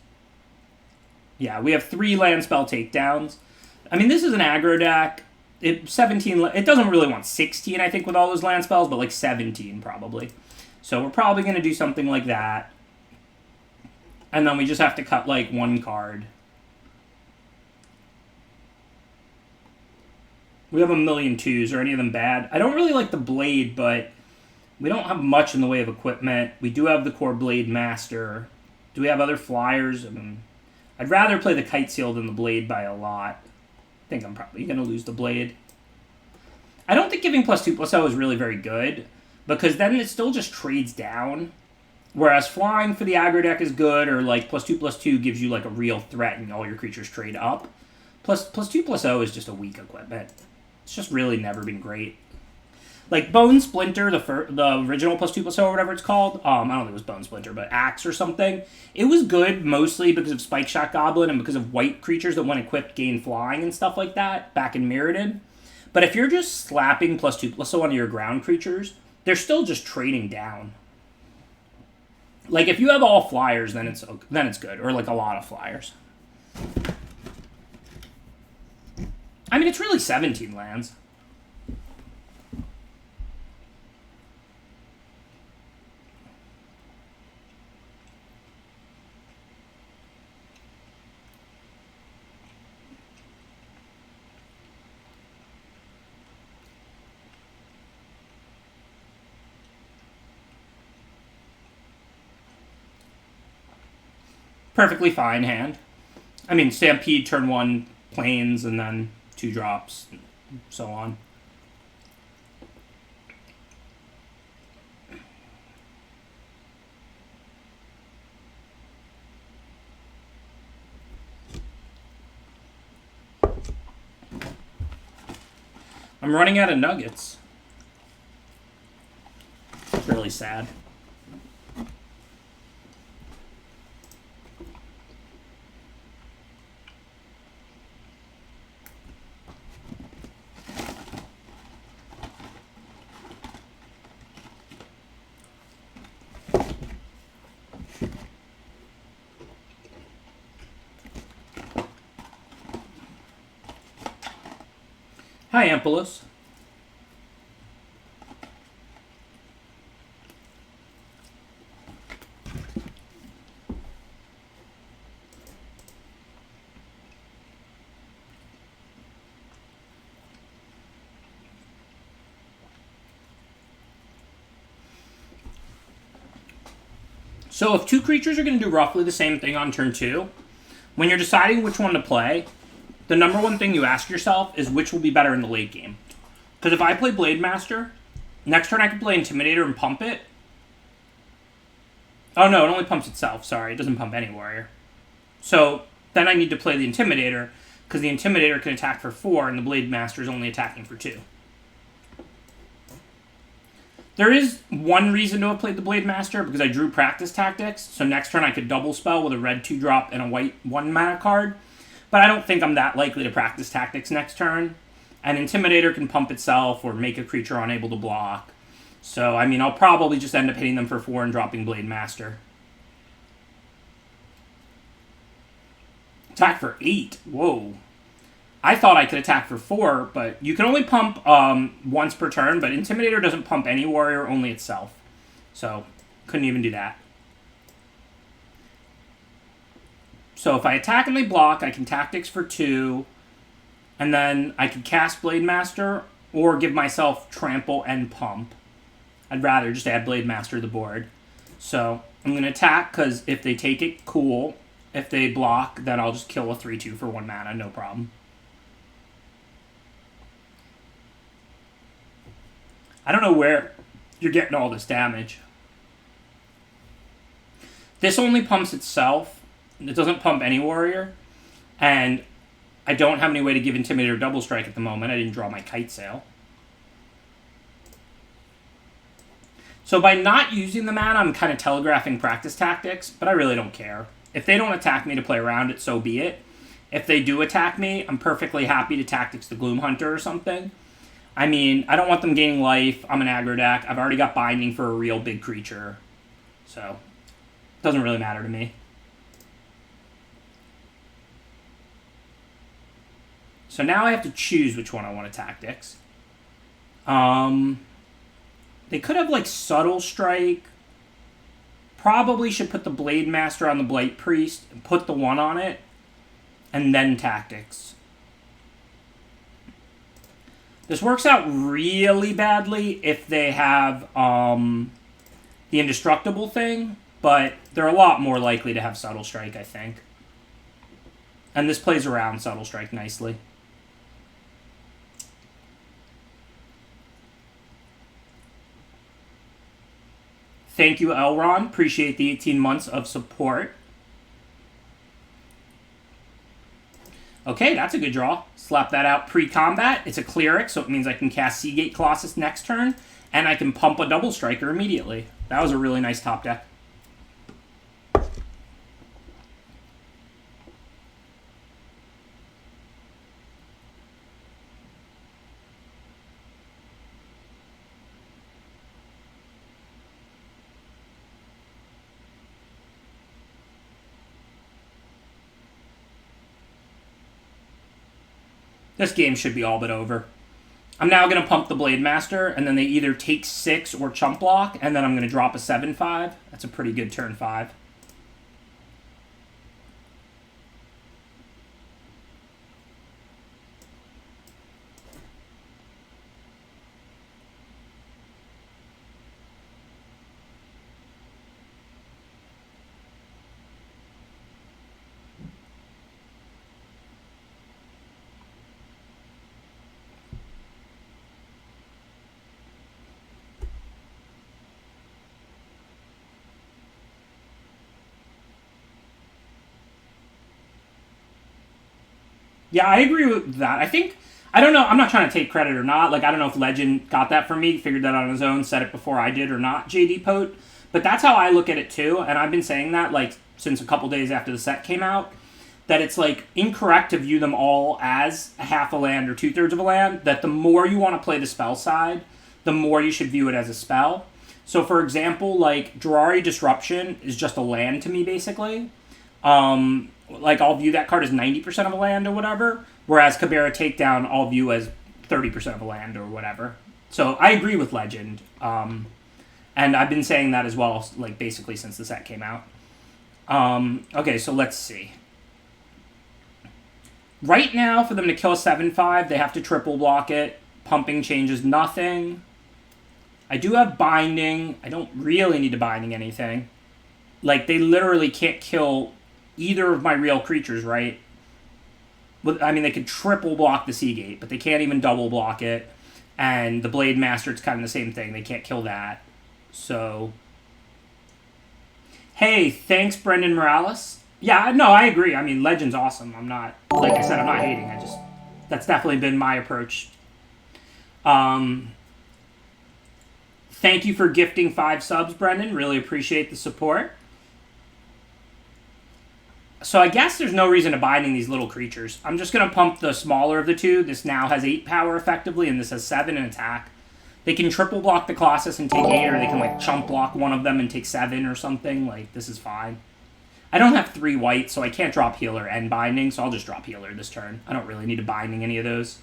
Yeah, we have 3 land spell takedowns. I mean, this is an aggro deck. It doesn't really want 16, I think, with all those land spells, but like 17 probably. So we're probably going to do something like that. And then we just have to cut, like, 1 card. We have a million 2s. Are any of them bad? I don't really like the Blade, but we don't have much in the way of equipment. We do have the Core Blade Master. Do we have other flyers? I mean, I'd rather play the Kite Seal than the Blade by a lot. I think I'm probably going to lose the Blade. I don't think giving +2/+0 is really very good, because then it still just trades down. Whereas flying for the aggro deck is good, or like +2/+2 gives you like a real threat and all your creatures trade up. +2/+0 is just a weak equipment. It's just really never been great. Like Bone Splinter, the original +2/+0 or whatever it's called. I don't think it was Bone Splinter, but Axe or something. It was good mostly because of Spike Shot Goblin and because of white creatures that when equipped gain flying and stuff like that back in Mirrodin. But if you're just slapping +2/+0 onto your ground creatures, they're still just trading down. Like, if you have all flyers, then it's good. Or, like, a lot of flyers. I mean, it's really 17 lands. Perfectly fine hand. I mean, Stampede, turn 1, Plains, and then 2 drops, and so on. I'm running out of nuggets. It's really sad. Hi, Ampulus. So if 2 creatures are going to do roughly the same thing on turn 2, when you're deciding which one to play, the number one thing you ask yourself is which will be better in the late game. Because if I play Blade Master, next turn I can play Intimidator and pump it. Oh no, it only pumps itself. Sorry, it doesn't pump any warrior. So then I need to play the Intimidator, because the Intimidator can attack for 4 and the Blade Master is only attacking for 2. There is one reason to have played the Blade Master, because I drew Practice Tactics, so next turn I could double spell with a red 2-drop and a white 1-mana card. But I don't think I'm that likely to Practice Tactics next turn. An Intimidator can pump itself or make a creature unable to block. So, I mean, I'll probably just end up hitting them for 4 and dropping Blade Master. Attack for 8. Whoa. I thought I could attack for 4, but you can only pump once per turn, but Intimidator doesn't pump any warrior, only itself. So, couldn't even do that. So if I attack and they block, I can Tactics for 2, and then I can cast Blade Master, or give myself Trample and Pump. I'd rather just add Blade Master to the board. So I'm going to attack, because if they take it, cool. If they block, then I'll just kill a 3/2 for 1 mana, no problem. I don't know where you're getting all this damage. This only pumps itself. It doesn't pump any warrior. And I don't have any way to give Intimidator double strike at the moment. I didn't draw my Kite Sail. So by not using the mana, I'm kind of telegraphing Practice Tactics, but I really don't care. If they don't attack me to play around it, so be it. If they do attack me, I'm perfectly happy to Tactics the Gloom Hunter or something. I mean, I don't want them gaining life. I'm an aggro deck. I've already got Binding for a real big creature. So, it doesn't really matter to me. So now I have to choose which one I want to Tactics. They could have, like, Subtle Strike. Probably should put the Blade Master on the Blight Priest and put the 1 on it. And then Tactics. This works out really badly if they have the Indestructible thing, but they're a lot more likely to have Subtle Strike, I think. And this plays around Subtle Strike nicely. Thank you, Elron. Appreciate the 18 months of support. Okay, that's a good draw. Slap that out pre-combat. It's a Cleric, so it means I can cast Seagate Colossus next turn, and I can pump a Double Striker immediately. That was a really nice top deck. This game should be all but over. I'm now going to pump the Blade Master, and then they either take 6 or chump block, and then I'm going to drop a 7/5. That's a pretty good turn 5. Yeah, I agree with that. I think, I don't know, I'm not trying to take credit or not. Like, I don't know if Legend got that from me, figured that out on his own, said it before I did or not, JD Pote. But that's how I look at it too, and I've been saying that, like, since a couple days after the set came out, that it's, like, incorrect to view them all as a half a land or two-thirds of a land, that the more you want to play the spell side, the more you should view it as a spell. So, for example, like, Jurari Disruption is just a land to me, basically. Like, I'll view that card as 90% of a land or whatever, whereas Cabera Takedown I'll view as 30% of a land or whatever. So, I agree with Legend. And I've been saying that as well, like, basically since the set came out. Okay, so let's see. Right now, for them to kill a 7/5, they have to triple block it. Pumping changes nothing. I do have Binding. I don't really need to Binding anything. Like, they literally can't kill either of my real creatures, right? I mean, they could triple block the Seagate, but they can't even double block it. And the Blade Master, it's kind of the same thing. They can't kill that. So, hey, thanks, Brendan Morales. Yeah, no, I agree. I mean, Legend's awesome. I'm not, like I said, I'm not hating. That's definitely been my approach. Thank you for gifting 5 subs, Brendan. Really appreciate the support. So I guess there's no reason to binding these little creatures. I'm just going to pump the smaller of the two. This now has 8 power effectively, and this has 7 in attack. They can triple block the Colossus and take 8, or they can, like, chump block one of them and take 7 or something. Like, this is fine. I don't have 3 white, so I can't drop Healer and Binding, so I'll just drop Healer this turn. I don't really need to Binding any of those.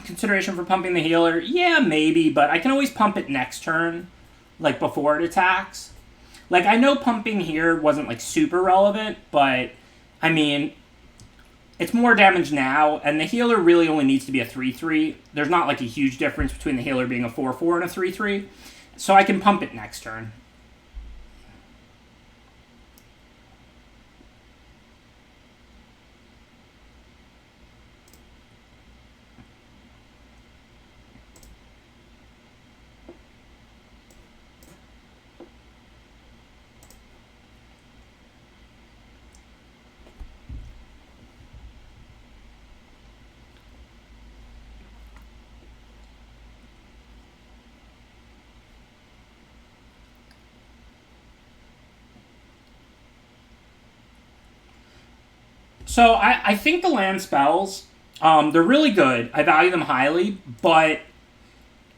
Consideration for pumping the Healer? Yeah, maybe, but I can always pump it next turn, like, before it attacks. Like, I know pumping here wasn't, like, super relevant, but, I mean, it's more damage now, and the Healer really only needs to be a 3/3. There's not, like, a huge difference between the Healer being a 4/4 and a 3/3, so I can pump it next turn. So I think the land spells, they're really good. I value them highly, but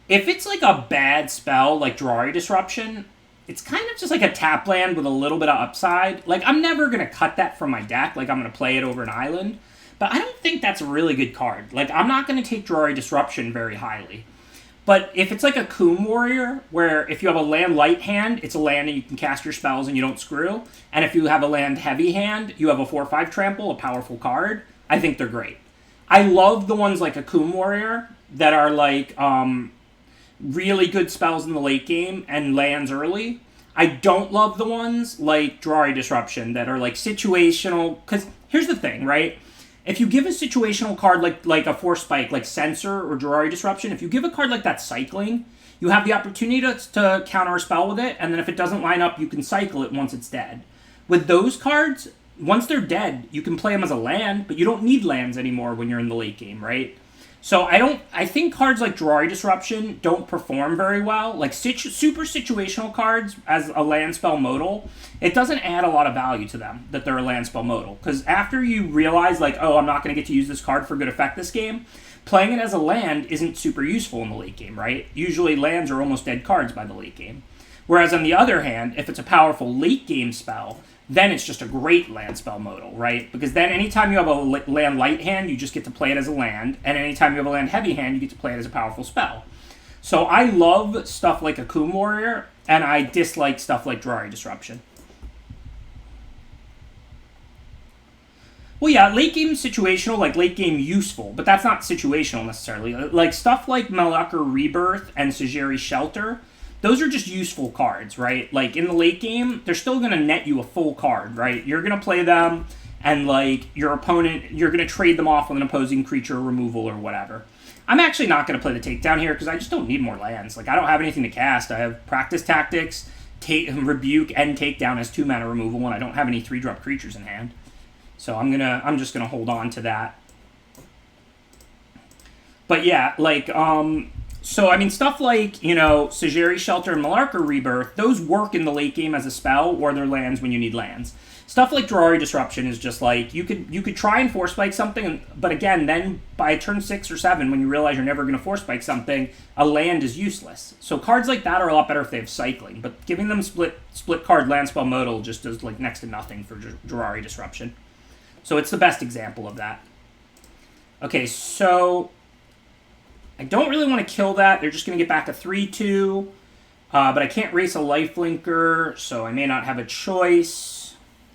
if it's like a bad spell, like Jurari Disruption, it's kind of just like a tap land with a little bit of upside. Like, I'm never going to cut that from my deck. Like, I'm going to play it over an island. But I don't think that's a really good card. Like, I'm not going to take Jurari Disruption very highly. But if it's like a Coom Warrior, where if you have a land light hand, it's a land and you can cast your spells and you don't screw. And if you have a land heavy hand, you have a 4/5 trample, a powerful card. I think they're great. I love the ones like a Coom Warrior that are like really good spells in the late game and lands early. I don't love the ones like Jurari Disruption that are like situational. Because here's the thing, right? If you give a situational card like a Force Spike, like Censor or Jurari Disruption, if you give a card like that cycling, you have the opportunity to counter a spell with it, and then if it doesn't line up, you can cycle it once it's dead. With those cards, once they're dead, you can play them as a land, but you don't need lands anymore when you're in the late game, right? So I think cards like Jurari Disruption don't perform very well. Like super situational cards as a land spell modal, it doesn't add a lot of value to them that they're a land spell modal. Because after you realize, like, oh, I'm not going to get to use this card for good effect this game, playing it as a land isn't super useful in the late game, right? Usually lands are almost dead cards by the late game. Whereas on the other hand, if it's a powerful late game spell, then it's just a great land spell modal, right? Because then anytime you have a land light hand, you just get to play it as a land, and anytime you have a land heavy hand, you get to play it as a powerful spell. So I love stuff like a Coom Warrior, and I dislike stuff like Jurari Disruption. Well, yeah, late game situational, like late game useful, but that's not situational necessarily. Like stuff like Malakar Rebirth and Sajiri Shelter, those are just useful cards, right? Like, in the late game, they're still going to net you a full card, right? You're going to play them, and, like, your opponent, you're going to trade them off with an opposing creature removal or whatever. I'm actually not going to play the takedown here because I just don't need more lands. Like, I don't have anything to cast. I have Practice Tactics, Rebuke, and Takedown as 2-mana removal, and I don't have any 3-drop creatures in hand. So I'm just gonna hold on to that. But yeah, like, so I mean, stuff like, you know, Sajiri Shelter and Malarkey Rebirth, those work in the late game as a spell, or they're lands when you need lands. Stuff like Drawari Disruption is just like, you could try and Force Spike something, but again, then by turn 6 or 7, when you realize you're never going to Force Spike something, a land is useless. So cards like that are a lot better if they have Cycling, but giving them split card land spell modal just does like next to nothing for Drawari Disruption. So it's the best example of that. Okay, so I don't really want to kill that. They're just going to get back a 3-2, but I can't race a Lifelinker, so I may not have a choice.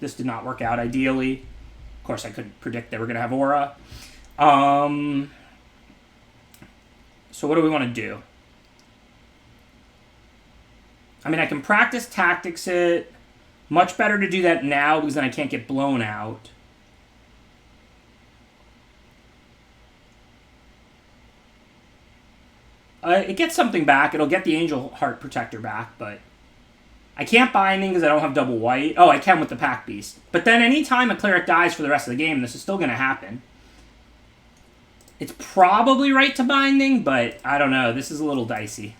This did not work out ideally. Of course, I could predict they were going to have Aura. So what do we want to do? I mean, I can Practice Tactics it. Much better to do that now because then I can't get blown out. It gets something back. It'll get the Angel Heart Protector back, but I can't Binding because I don't have double white. Oh, I can with the Pack Beast. But then anytime a Cleric dies for the rest of the game, this is still going to happen. It's probably right to Binding, but I don't know. This is a little dicey.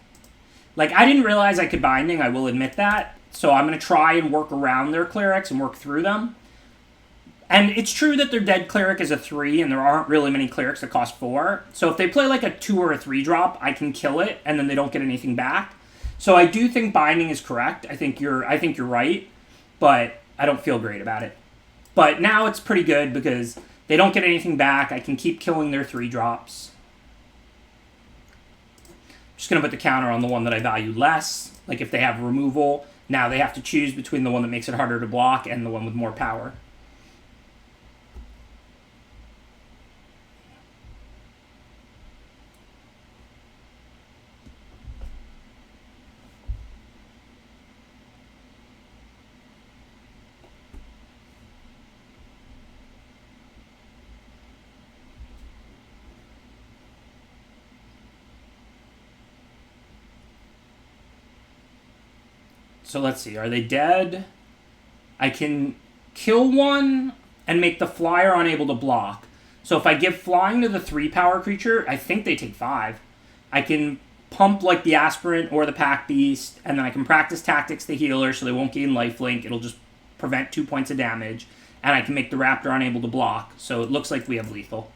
Like, I didn't realize I could Binding, I will admit that. So I'm going to try and work around their Clerics and work through them. And it's true that their dead Cleric is a 3, and there aren't really many Clerics that cost 4. So if they play like a 2 or a 3-drop, I can kill it, and then they don't get anything back. So I do think Binding is correct. I think you're right, but I don't feel great about it. But now it's pretty good because they don't get anything back. I can keep killing their 3-drops. Just going to put the counter on the one that I value less. Like if they have removal, now they have to choose between the one that makes it harder to block and the one with more power. So let's see, are they dead? I can kill one and make the flyer unable to block. So if I give flying to the 3-power creature, I think they take 5. I can pump like the Aspirant or the Pack Beast, and then I can Practice Tactics the healer so they won't gain lifelink. It'll just prevent 2 points of damage. And I can make the Raptor unable to block. So it looks like we have lethal.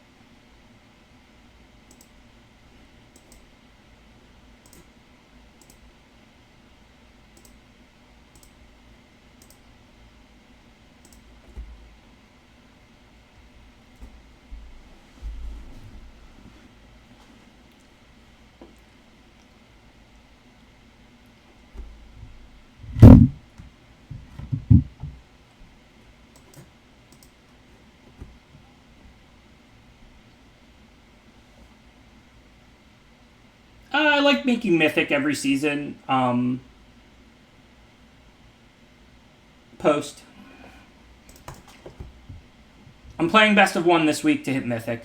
I like making Mythic every season. Post. I'm playing Best of 1 this week to hit Mythic.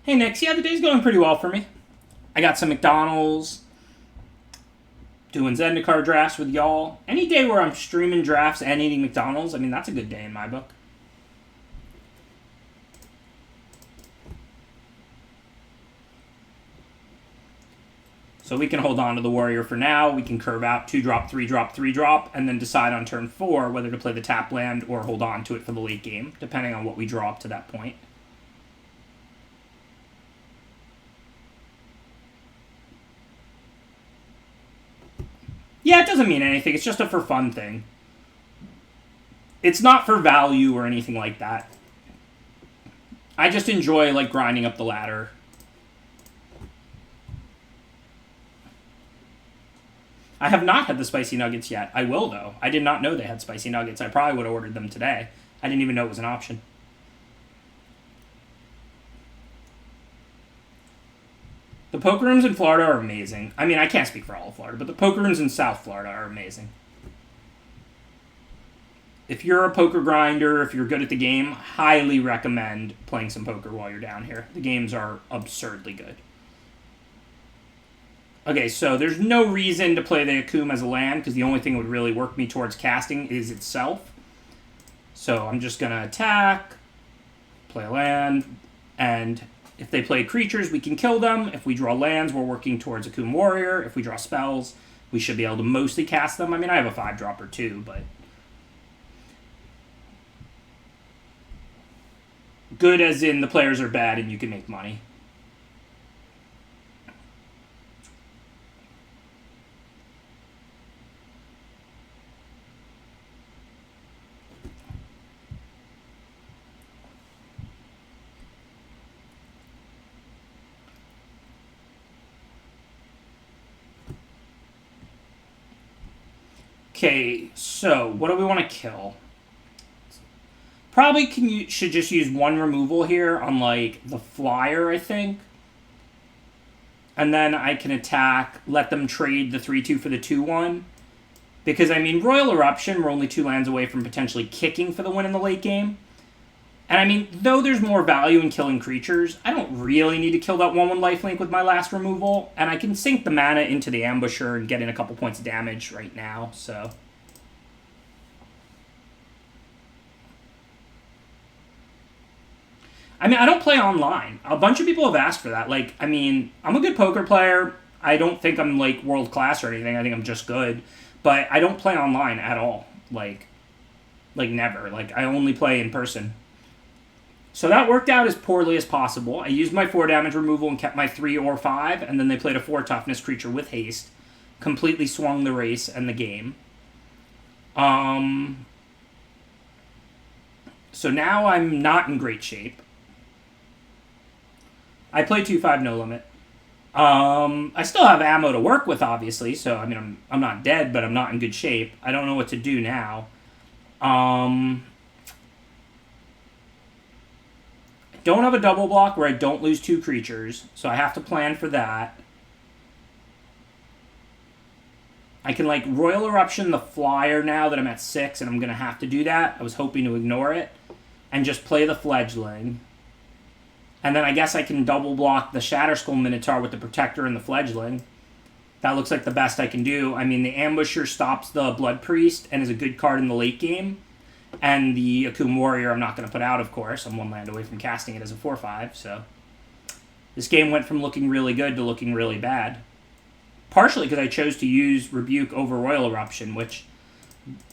Hey, Nix. Yeah, the day's going pretty well for me. I got some McDonald's, doing Zendikar drafts with y'all. Any day where I'm streaming drafts and eating McDonald's, I mean, that's a good day in my book. So we can hold on to the Warrior for now. We can curve out 2-drop, 3-drop, 3-drop, and then decide on turn 4 whether to play the tap land or hold on to it for the late game, depending on what we draw up to that point. Yeah, it doesn't mean anything. It's just a for fun thing. It's not for value or anything like that. I just enjoy, like, grinding up the ladder. I have not had the spicy nuggets yet. I will, though. I did not know they had spicy nuggets. I probably would have ordered them today. I didn't even know it was an option. The poker rooms in Florida are amazing. I mean, I can't speak for all of Florida, but the poker rooms in South Florida are amazing. If you're a poker grinder, if you're good at the game, highly recommend playing some poker while you're down here. The games are absurdly good. Okay, so there's no reason to play the Akum as a land, because the only thing that would really work me towards casting is itself. So I'm just going to attack, play a land, and if they play creatures, we can kill them. If we draw lands, we're working towards Akum Warrior. If we draw spells, we should be able to mostly cast them. I mean, I have a 5-dropper too, but... good as in the players are bad and you can make money. Okay, so what do we want to kill? Probably should just use one removal here on, like, the flyer, I think. And then I can attack, let them trade the 3-2 for the 2-1. Because, I mean, Royal Eruption, we're only 2 lands away from potentially kicking for the win in the late game. And, I mean, though there's more value in killing creatures, I don't really need to kill that 1-1 lifelink with my last removal. And I can sink the mana into the Ambusher and get in a couple points of damage right now, so... I mean, I don't play online. A bunch of people have asked for that. Like, I mean, I'm a good poker player. I don't think I'm, like, world class or anything. I think I'm just good. But I don't play online at all. Like never. Like, I only play in person. So that worked out as poorly as possible. I used my 4 damage removal and kept my 3 or 5. And then they played a 4 toughness creature with haste. Completely swung the race and the game. So now I'm not in great shape. I play 2-5 no limit. I still have ammo to work with, obviously, so I mean I'm not dead, but I'm not in good shape. I don't know what to do now. I don't have a double block where I don't lose 2 creatures, so I have to plan for that. I can, like, Royal Eruption the flyer now that I'm at 6, and I'm going to have to do that. I was hoping to ignore it and just play the Fledgling. And then I guess I can double block the Shatterskull Minotaur with the Protector and the Fledgling. That looks like the best I can do. I mean, the Ambusher stops the Blood Priest and is a good card in the late game. And the Akum Warrior I'm not going to put out, of course. I'm 1 land away from casting it as a 4-5, so... this game went from looking really good to looking really bad. Partially because I chose to use Rebuke over Royal Eruption, which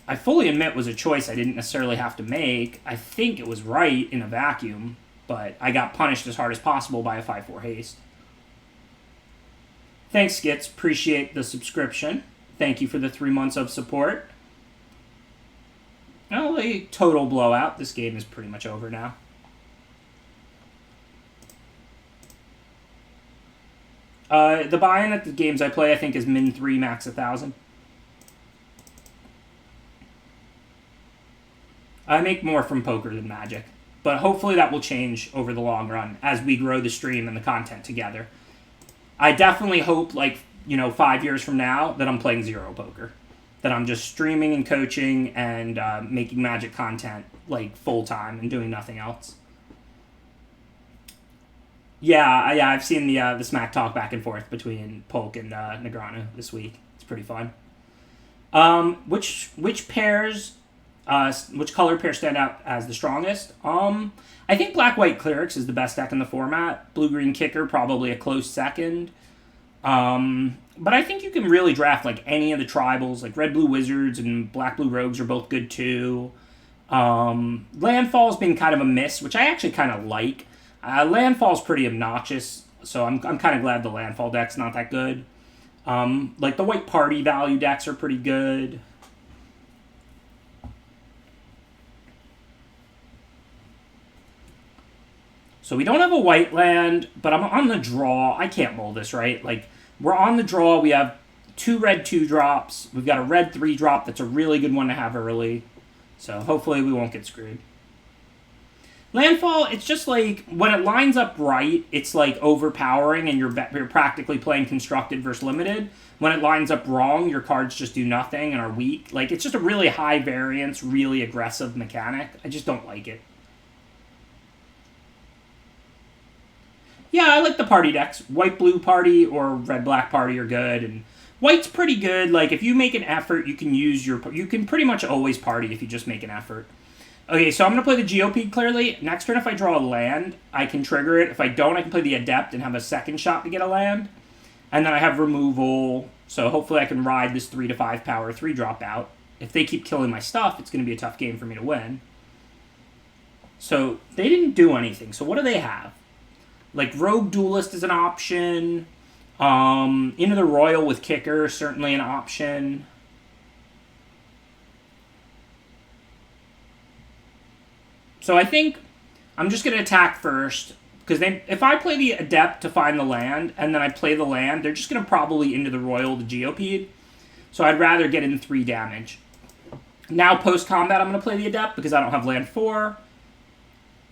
I fully admit was a choice I didn't necessarily have to make. I think it was right in a vacuum. But I got punished as hard as possible by a 5-4 haste. Thanks, Skits. Appreciate the subscription. Thank you for the 3 months of support. Well, a total blowout. This game is pretty much over now. The buy-in at the games I play, I think, is min 3, max 1,000. I make more from poker than Magic. But hopefully that will change over the long run as we grow the stream and the content together. I definitely hope, like, 5 years from now that I'm playing zero poker. That I'm just streaming and coaching and making Magic content, like, full-time and doing nothing else. Yeah, I've seen the smack talk back and forth between Polk and Negreanu this week. It's pretty fun. Which pairs... which color pair stand out as the strongest? I think Black-White Clerics is the best deck in the format. Blue-Green Kicker, probably a close second. But I think you can really draft, like, any of the tribals. Like, Red-Blue Wizards and Black-Blue Rogues are both good, too. Landfall's been kind of a miss, which I actually kind of like. Landfall's pretty obnoxious, so I'm kind of glad the Landfall deck's not that good. Like, the White Party value decks are pretty good. So we don't have a white land, but I'm on the draw. I can't mull this, right? Like, we're on the draw. We have 2 red 2-drops. We've got a red 3-drop that's a really good one to have early. So hopefully we won't get screwed. Landfall, it's just like, when it lines up right, it's like overpowering and you're practically playing constructed versus limited. When it lines up wrong, your cards just do nothing and are weak. Like, it's just a really high variance, really aggressive mechanic. I just don't like it. Yeah, I like the party decks. White-blue party or red-black party are good, and white's pretty good. Like, if you make an effort, you can use your... You can pretty much always party if you just make an effort. Okay, so I'm going to play the GOP clearly. Next turn, if I draw a land, I can trigger it. If I don't, I can play the Adept and have a second shot to get a land. And then I have removal, so hopefully I can ride this 3 to 5 power 3-drop out. If they keep killing my stuff, it's going to be a tough game for me to win. So they didn't do anything. So what do they have? Like, Rogue Duelist is an option. Into the Royal with Kicker, certainly an option. So I think I'm just going to attack first. Because if I play the Adept to find the land, and then I play the land, they're just going to probably into the Royal to GOP. So I'd rather get in 3 damage. Now, post-combat, I'm going to play the Adept because I don't have land 4.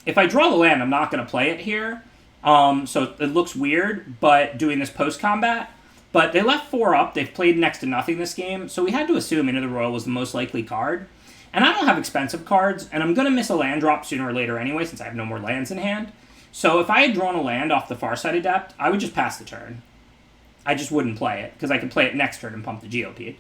If I draw the land, I'm not going to play it here. So it looks weird, but doing this post-combat. But they left 4 up. They've played next to nothing this game. So we had to assume Into the Royal was the most likely card. And I don't have expensive cards, and I'm going to miss a land drop sooner or later anyway, since I have no more lands in hand. So if I had drawn a land off the Farsight Adept, I would just pass the turn. I just wouldn't play it, because I could play it next turn and pump the GOP.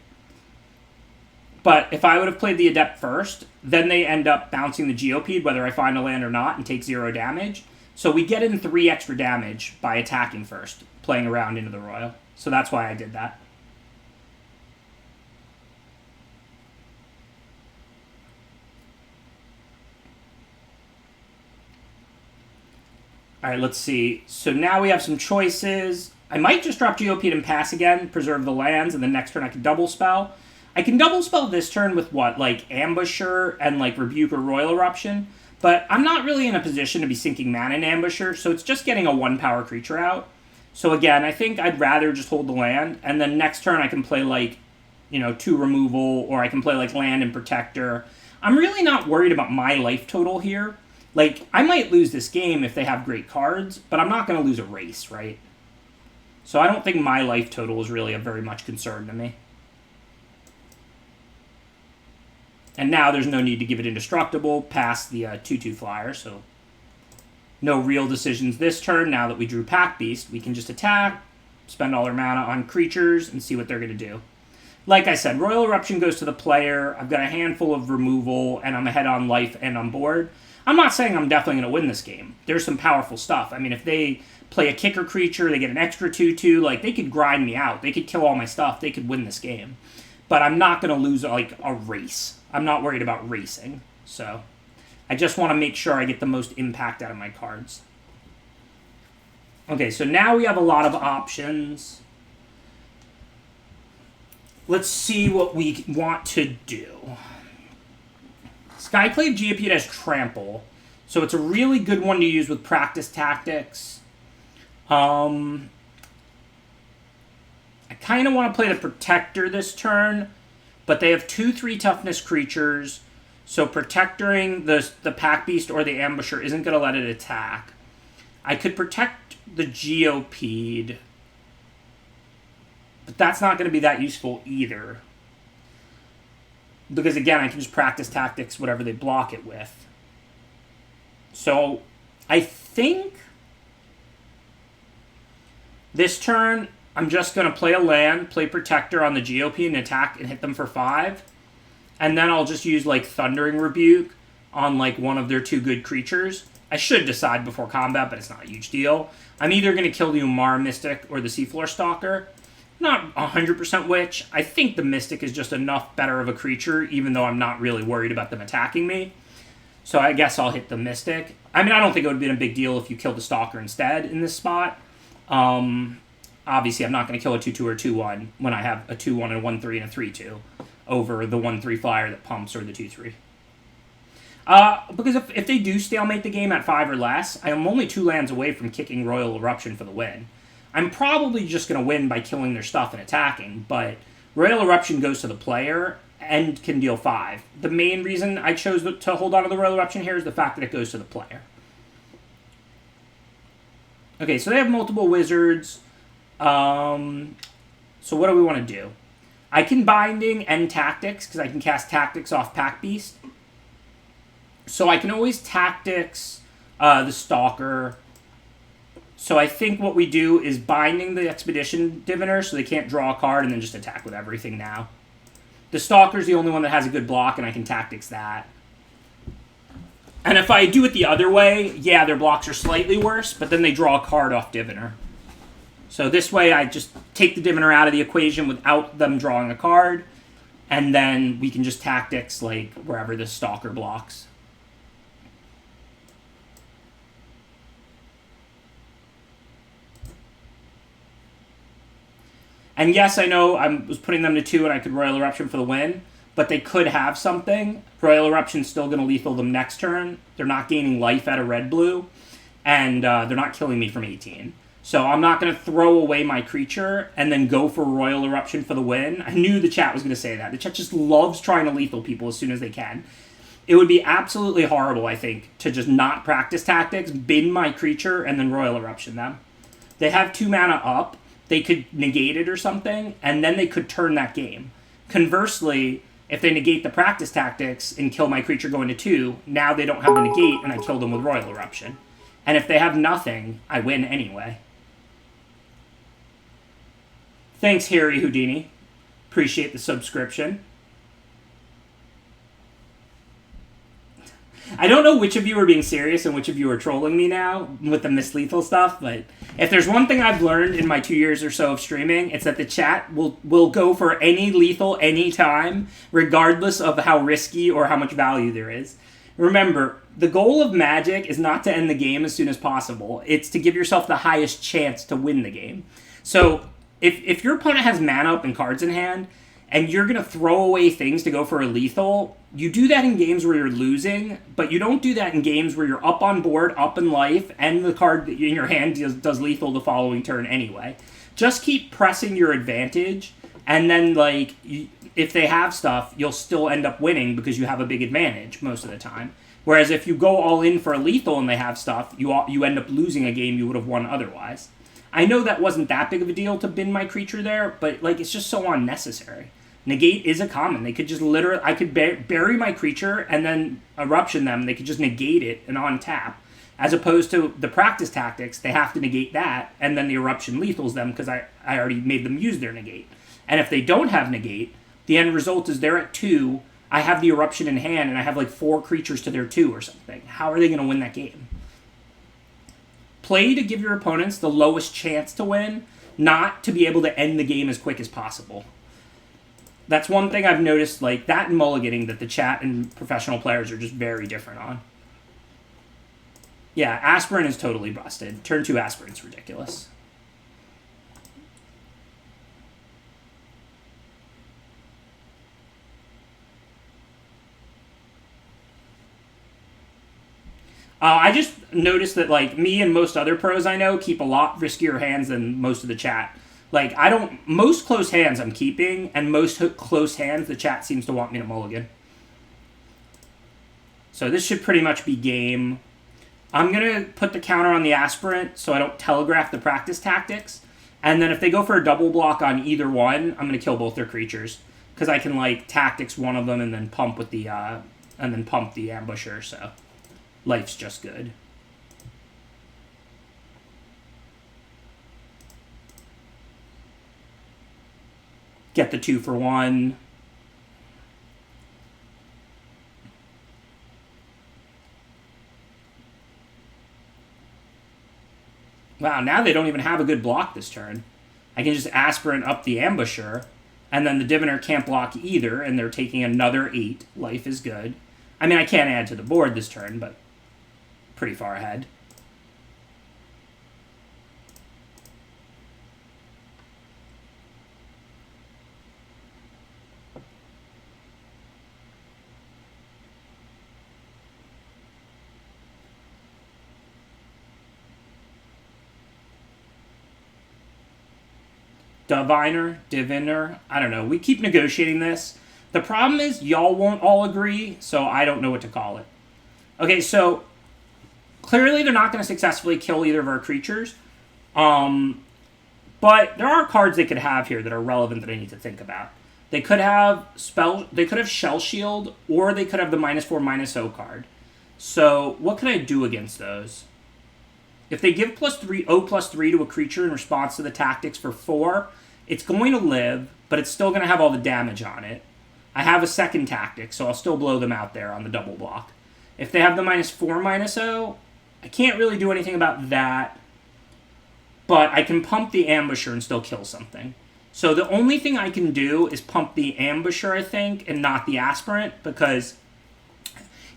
But if I would have played the Adept first, then they end up bouncing the GOP, whether I find a land or not, and take 0 damage. So we get in 3 extra damage by attacking first, playing around Into the Royal. So that's why I did that. All right, let's see. So now we have some choices. I might just drop GOP and pass again, preserve the lands, and then next turn I can double spell. I can double spell this turn with what, like Ambusher and like Rebuke or Royal Eruption, but I'm not really in a position to be sinking mana in Ambusher, so it's just getting a 1-power creature out. So again, I think I'd rather just hold the land, and then next turn I can play like, 2 removal, or I can play like land and Protector. I'm really not worried about my life total here. Like, I might lose this game if they have great cards, but I'm not going to lose a race, right? So I don't think my life total is really a very much concern to me. And now there's no need to give it indestructible past the 2/2 flyer, so no real decisions this turn. Now that we drew Pack Beast, we can just attack, spend all our mana on creatures, and see what they're going to do. Like I said, Royal Eruption goes to the player. I've got a handful of removal, and I'm ahead on life and on board. I'm not saying I'm definitely going to win this game. There's some powerful stuff. I mean, if they play a kicker creature, they get an extra 2/2, like, they could grind me out. They could kill all my stuff. They could win this game. But I'm not going to lose, like, a race. I'm not worried about racing. So I just want to make sure I get the most impact out of my cards. Okay, so now we have a lot of options. Let's see what we want to do. Skyclave GOP has Trample, so it's a really good one to use with practice tactics. I kind of want to play the Protector this turn, but they have 2/3 toughness creatures, so protecting the Pack Beast or the Ambusher isn't going to let it attack. I could protect the GOP'd, but that's not going to be that useful either. Because, again, I can just practice tactics, whatever they block it with. So, I think this turn, I'm just going to play a land, play Protector on the GOP, and attack and hit them for 5. And then I'll just use, like, Thundering Rebuke on, like, one of their 2 good creatures. I should decide before combat, but it's not a huge deal. I'm either going to kill the Umar Mystic or the Seafloor Stalker. Not 100% which. I think the Mystic is just enough better of a creature, even though I'm not really worried about them attacking me. So I guess I'll hit the Mystic. I mean, I don't think it would have been a big deal if you killed the Stalker instead in this spot. Obviously, I'm not going to kill a 2/2 or 2/1 when I have a 2/1 and a 1/3 and a 3/2 over the 1/3 flyer that pumps or the 2/3. Because if they do stalemate the game at 5 or less, I am only 2 lands away from kicking Royal Eruption for the win. I'm probably just going to win by killing their stuff and attacking, but Royal Eruption goes to the player and can deal 5. The main reason I chose to hold on to the Royal Eruption here is the fact that it goes to the player. Okay, so they have multiple wizards. So what do we want to do? I can Binding and Tactics, because I can cast Tactics off Pack Beast. So I can always Tactics the Stalker. So I think what we do is Binding the Expedition Diviner so they can't draw a card and then just attack with everything now. The Stalker's the only one that has a good block, and I can Tactics that. And if I do it the other way, yeah, their blocks are slightly worse, but then they draw a card off Diviner. So this way I just take the Diviner out of the equation without them drawing a card, and then we can just Tactics like wherever the Stalker blocks. And yes, I know I was putting them to 2 and I could Royal Eruption for the win, but they could have something. Royal Eruption's still going to lethal them next turn. They're not gaining life out of red-blue, and they're not killing me from 18. So I'm not going to throw away my creature and then go for Royal Eruption for the win. I knew the chat was going to say that. The chat just loves trying to lethal people as soon as they can. It would be absolutely horrible, I think, to just not practice Tactics, bin my creature, and then Royal Eruption them. They have 2 mana up. They could negate it or something, and then they could turn that game. Conversely, if they negate the practice Tactics and kill my creature going to 2, now they don't have the negate, and I kill them with Royal Eruption. And if they have nothing, I win anyway. Thanks, Harry Houdini. Appreciate the subscription. I don't know which of you are being serious and which of you are trolling me now with the mislethal stuff, but if there's one thing I've learned in my 2 years or so of streaming, it's that the chat will go for any lethal anytime, regardless of how risky or how much value there is. Remember, the goal of Magic is not to end the game as soon as possible. It's to give yourself the highest chance to win the game. So if your opponent has mana up and cards in hand, and you're going to throw away things to go for a lethal, you do that in games where you're losing, but you don't do that in games where you're up on board, up in life, and the card in your hand does lethal the following turn anyway. Just keep pressing your advantage, and then, like, if they have stuff, you'll still end up winning because you have a big advantage most of the time. Whereas if you go all in for a lethal and they have stuff, you end up losing a game you would have won otherwise. I know that wasn't that big of a deal to bin my creature there, but, like, it's just so unnecessary. Negate is a common. They could just literally... I could bury my creature and then Eruption them. They could just negate it and untap. As opposed to the practice Tactics, they have to negate that, and then the Eruption lethals them because I already made them use their negate. And if they don't have negate, the end result is they're at 2, I have the Eruption in hand, and I have like 4 creatures to their 2 or something. How are they going to win that game? Play to give your opponents the lowest chance to win, not to be able to end the game as quick as possible. That's one thing I've noticed, like, that and mulliganing, that the chat and professional players are just very different on. Yeah, Aspirin is totally busted. Turn 2 Aspirin's ridiculous. I just noticed that, like, me and most other pros I know keep a lot riskier hands than most of the chat. Like, most close hands I'm keeping, and most close hands the chat seems to want me to mulligan. So this should pretty much be game. I'm going to put the counter on the Aspirant so I don't telegraph the practice Tactics. And then if they go for a double block on either one, I'm going to kill both their creatures. Because I can, like, Tactics one of them and then pump with the, Ambusher, so life's just good. Get the 2 for 1. Wow, now they don't even have a good block this turn. I can just Aspirant up the Ambusher, and then the Diviner can't block either, and they're taking another 8. Life is good. I mean, I can't add to the board this turn, but pretty far ahead. Diviner. I don't know. We keep negotiating this. The problem is y'all won't all agree, so I don't know what to call it. Okay, so clearly they're not going to successfully kill either of our creatures. But there are cards they could have here that are relevant that I need to think about. They could have Shell Shield, or they could have the -4/-0 card. So what can I do against those? If they give +3 to a creature in response to the tactics for 4, it's going to live, but it's still going to have all the damage on it. I have a second tactic, so I'll still blow them out there on the double block. If they have the -4/-0, I can't really do anything about that, but I can pump the Ambusher and still kill something. So the only thing I can do is pump the Ambusher, I think, and not the Aspirant, because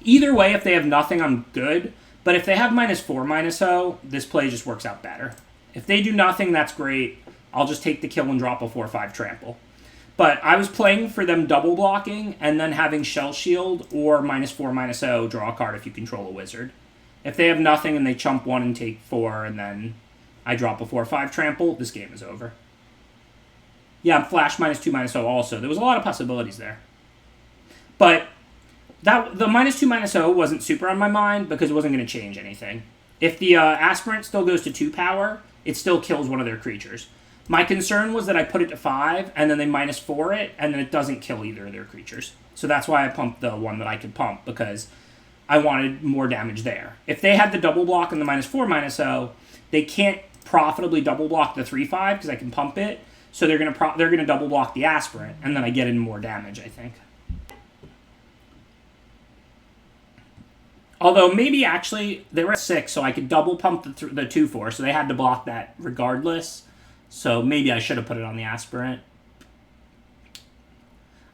either way, if they have nothing, I'm good. But if they have -4/-0, this play just works out better. If they do nothing, that's great. I'll just take the kill and drop a 4/5 trample. But I was playing for them double blocking and then having Shell Shield or -4/-0, draw a card if you control a wizard. If they have nothing and they chump 1 and take 4 and then I drop a 4/5 trample, this game is over. Yeah, I'm flash -2/-0 also. There was a lot of possibilities there. But the -2/-0 wasn't super on my mind because it wasn't going to change anything. If the Aspirant still goes to 2 power, it still kills one of their creatures. My concern was that I put it to 5, and then they -4 it, and then it doesn't kill either of their creatures. So that's why I pumped the one that I could pump, because I wanted more damage there. If they had the double block and the -4/-0, they can't profitably double block the 3/5 because I can pump it. So they're gonna double block the Aspirant, and then I get in more damage, I think. Although maybe actually they were at 6, so I could double pump the 2/4, so they had to block that regardless. So maybe I should have put it on the Aspirant.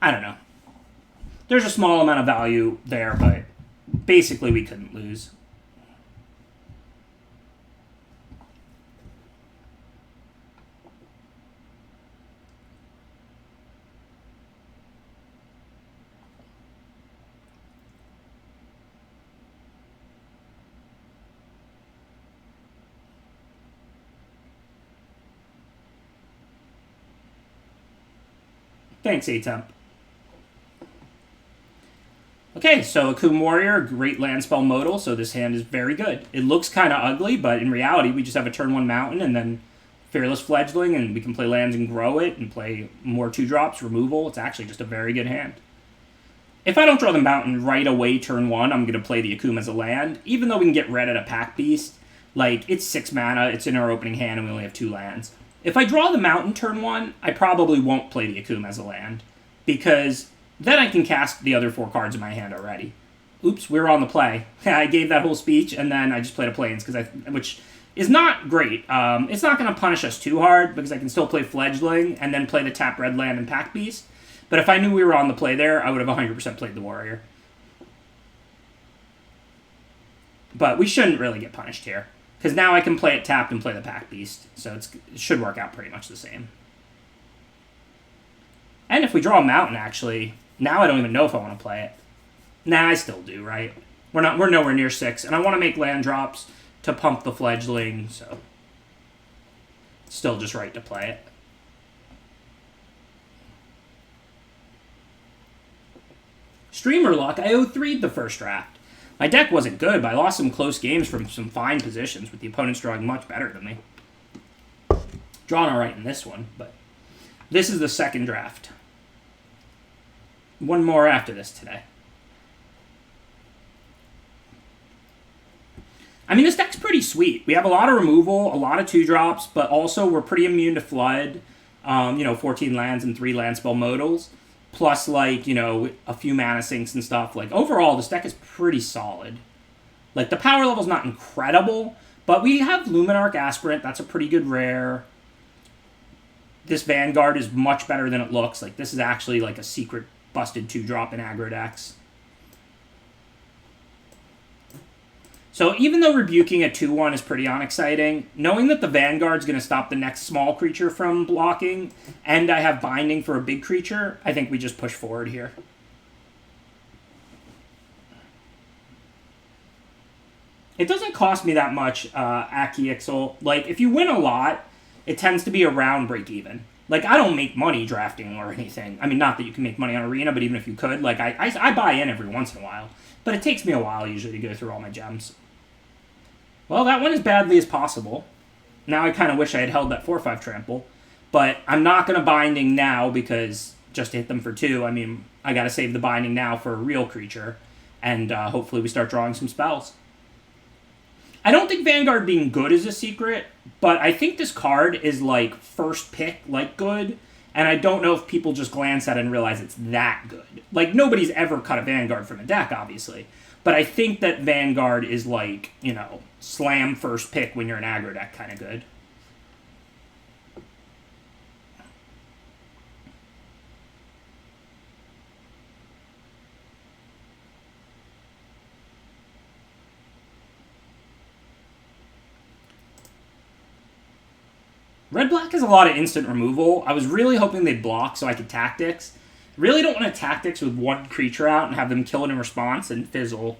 I don't know. There's a small amount of value there, but basically we couldn't lose. Thanks, Atemp. Okay, so Akoum Warrior, great land spell modal, so this hand is very good. It looks kind of ugly, but in reality, we just have a turn 1 mountain and then Fearless Fledgling, and we can play lands and grow it and play more 2-drops, removal. It's actually just a very good hand. If I don't draw the mountain right away turn 1, I'm going to play the Akoum as a land, even though we can get red at a Pack Beast. Like, it's 6 mana, it's in our opening hand, and we only have 2 lands. If I draw the mountain turn 1, I probably won't play the Akoum as a land, because then I can cast the other 4 cards in my hand already. Oops, we were on the play. I gave that whole speech, and then I just played a Plains, which is not great. It's not going to punish us too hard, because I can still play Fledgling, and then play the tap red land and Pack Beast. But if I knew we were on the play there, I would have 100% played the Warrior. But we shouldn't really get punished here, because now I can play it tapped and play the Pack Beast, so it should work out pretty much the same. And if we draw a mountain, actually, now I don't even know if I want to play it. Nah, I still do, right? We're nowhere near 6, and I want to make land drops to pump the Fledgling, so still just right to play it. Streamer luck, I 0-3'd the first draft. My deck wasn't good, but I lost some close games from some fine positions, with the opponents drawing much better than me. Drawn alright in this one, but this is the second draft. One more after this today. I mean, this deck's pretty sweet. We have a lot of removal, a lot of 2-drops, but also we're pretty immune to Flood. 14 lands and 3 land spell modals. Plus, like, a few mana sinks and stuff. Like, overall, this deck is pretty solid. Like, the power level's not incredible, but we have Luminarch Aspirant. That's a pretty good rare. This Vanguard is much better than it looks. Like, this is actually, like, a secret busted 2-drop in aggro decks. So even though rebuking a 2/1 is pretty unexciting, knowing that the Vanguard's going to stop the next small creature from blocking, and I have binding for a big creature, I think we just push forward here. It doesn't cost me that much, Aki Ixel. Like, if you win a lot, it tends to be around break even. Like, I don't make money drafting or anything. I mean, not that you can make money on Arena, but even if you could, like, I buy in every once in a while. But it takes me a while, usually, to go through all my gems. Well, that went as badly as possible. Now I kind of wish I had held that 4/5 trample. But I'm not going to binding now because just to hit them for 2, I mean, I got to save the binding now for a real creature. And hopefully we start drawing some spells. I don't think Vanguard being good is a secret, but I think this card is like first pick, like good, and I don't know if people just glance at it and realize it's that good. Like, nobody's ever cut a Vanguard from a deck, obviously, but I think that Vanguard is like, you know, slam first pick when you're an aggro deck kind of good. Red-black has a lot of instant removal. I was really hoping they'd block so I could tactics. Really don't want to tactics with one creature out and have them kill it in response and fizzle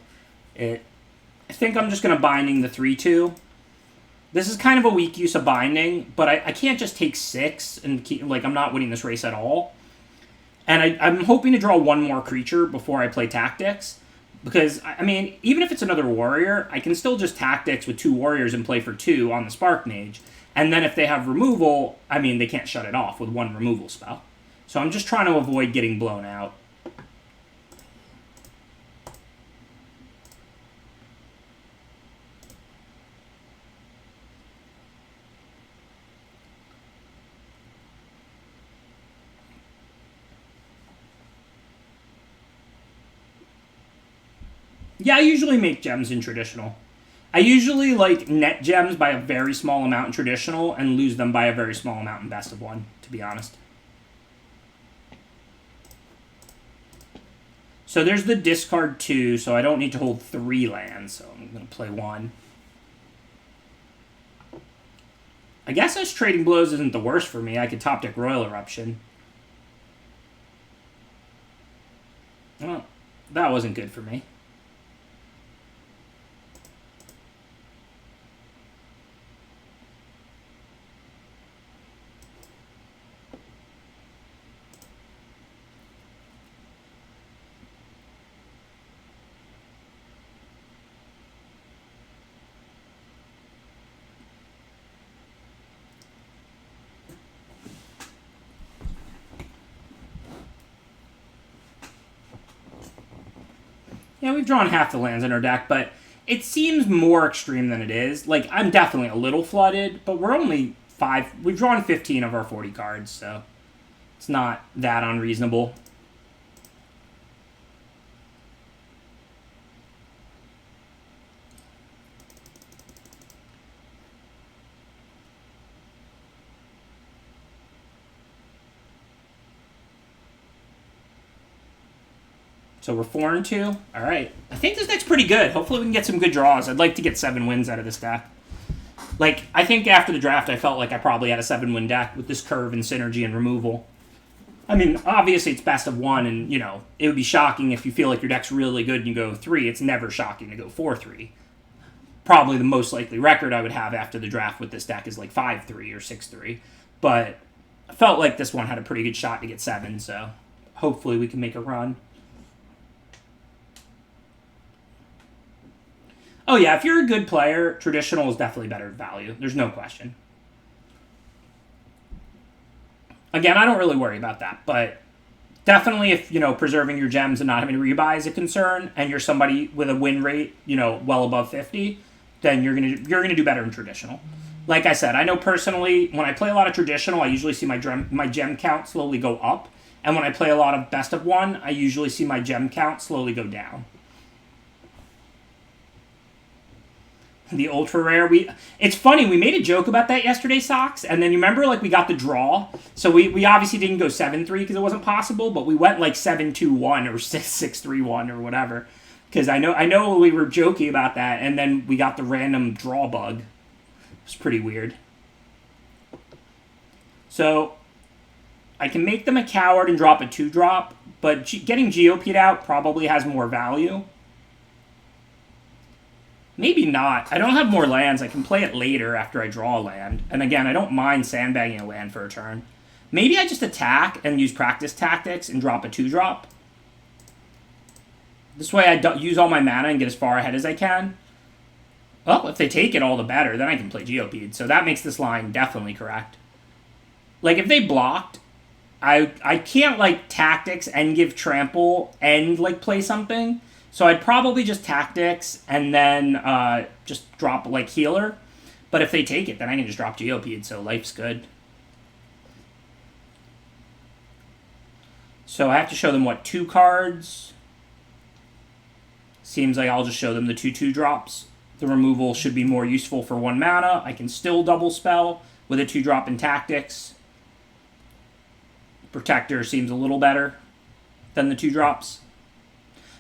it. I think I'm just going to binding the 3/2. This is kind of a weak use of binding, but I can't just take 6 and keep, like, I'm not winning this race at all. And I'm hoping to draw one more creature before I play tactics. Because, I mean, even if it's another warrior, I can still just tactics with 2 warriors and play for 2 on the Spark Mage. And then if they have removal, I mean, they can't shut it off with 1 removal spell. So I'm just trying to avoid getting blown out. Yeah, I usually make gems in traditional. I usually, like, net gems by a very small amount in traditional and lose them by a very small amount in best of 1, to be honest. So there's the discard 2, so I don't need to hold 3 lands, so I'm going to play 1. I guess this Trading Blows isn't the worst for me. I could top deck Royal Eruption. Well, that wasn't good for me. Yeah, we've drawn half the lands in our deck, but it seems more extreme than it is. Like, I'm definitely a little flooded, but we're only 5... We've drawn 15 of our 40 cards, so it's not that unreasonable. So we're 4-2. All right. I think this deck's pretty good. Hopefully we can get some good draws. I'd like to get 7 wins out of this deck. Like, I think after the draft, I felt like I probably had a 7-win deck with this curve and synergy and removal. I mean, obviously it's best of 1, and, you know, it would be shocking if you feel like your deck's really good and you go 3. It's never shocking to go 4-3. Probably the most likely record I would have after the draft with this deck is like 5-3 or 6-3. But I felt like this one had a pretty good shot to get 7, so hopefully we can make a run. Oh, yeah, if you're a good player, traditional is definitely better value. There's no question. Again, I don't really worry about that, but definitely if, you know, preserving your gems and not having to rebuy is a concern, and you're somebody with a win rate, you know, well above 50, then you're gonna do better in traditional. Like I said, I know personally, when I play a lot of traditional, I usually see my gem count slowly go up, and when I play a lot of best of 1, I usually see my gem count slowly go down. The ultra rare, it's funny, we made a joke about that yesterday, Socks, and then you remember, like, we got the draw, so we obviously didn't go 7-3 because it wasn't possible, but we went like 7-2-1 or 6-3-1 or whatever, because I know we were joking about that, and then we got the random draw bug. It was pretty weird. So I can make them a coward and drop a 2-drop, but getting GOP'd out probably has more value. Maybe not. I don't have more lands. I can play it later after I draw a land. And again, I don't mind sandbagging a land for a turn. Maybe I just attack and use practice tactics and drop a 2-drop. This way I use all my mana and get as far ahead as I can. Well, if they take it, all the better. Then I can play Geopede. So that makes this line definitely correct. Like, if they blocked, I can't, like, tactics and give trample and, like, play something. So I'd probably just tactics and then just drop, like, healer. But if they take it, then I can just drop Geopede. So life's good. So I have to show them, what, 2 cards? Seems like I'll just show them the 2/2 drops. The removal should be more useful for 1 mana. I can still double spell with a 2-drop in tactics. Protector seems a little better than the 2 drops.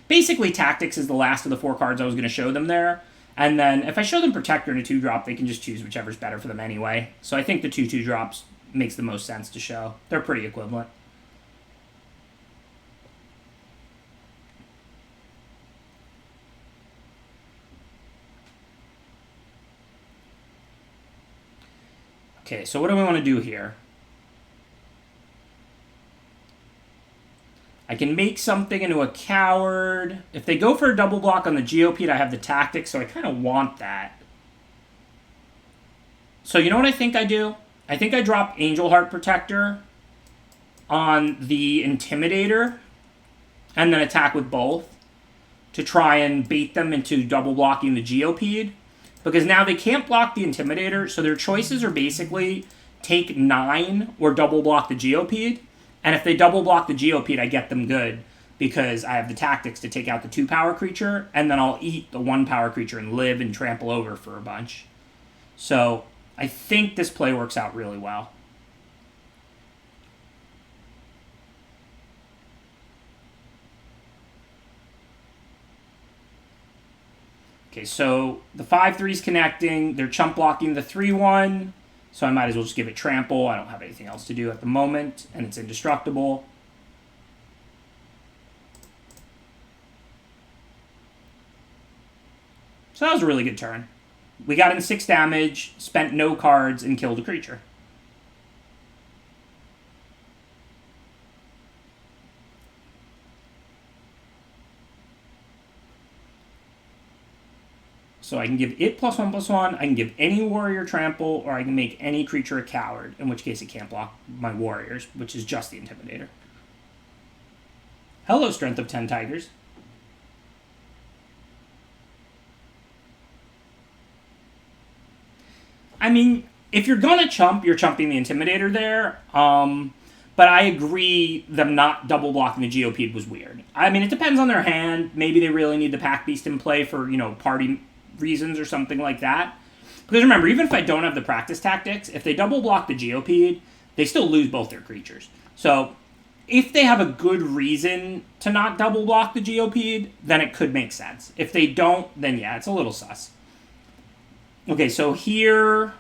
Basically, tactics is the last of the 4 cards I was going to show them there. And then if I show them Protector and a 2-drop, they can just choose whichever's better for them anyway. So I think the 2/2 drops makes the most sense to show. They're pretty equivalent. Okay, so what do we want to do here? I can make something into a coward. If they go for a double block on the Geopede, I have the tactics, so I kind of want that. So you know what I think I do? I think I drop Angel Heart Protector on the Intimidator and then attack with both to try and bait them into double blocking the Geopede. Because now they can't block the Intimidator, so their choices are basically take 9 or double block the Geopede. And if they double block the Geopede, I get them good because I have the tactics to take out the 2-power creature, and then I'll eat the 1-power creature and live and trample over for a bunch. So I think this play works out really well. Okay, so the 5/3's connecting. They're chump blocking the 3/1. So I might as well just give it trample. I don't have anything else to do at the moment, and it's indestructible. So that was a really good turn. We got in 6 damage, spent no cards, and killed a creature. So I can give it +1/+1, I can give any warrior trample, or I can make any creature a coward, in which case it can't block my warriors, which is just the Intimidator. Hello, Strength of 10 Tigers. I mean, if you're gonna chump, you're chumping the Intimidator there. But I agree them not double blocking the Geopede was weird. I mean, it depends on their hand. Maybe they really need the Pack Beast in play for, party reasons or something like that. Because remember, even if I don't have the practice tactics, if they double block the Geopede, they still lose both their creatures. So if they have a good reason to not double block the Geopede, then it could make sense. If they don't, then yeah, it's a little sus. Okay, so here,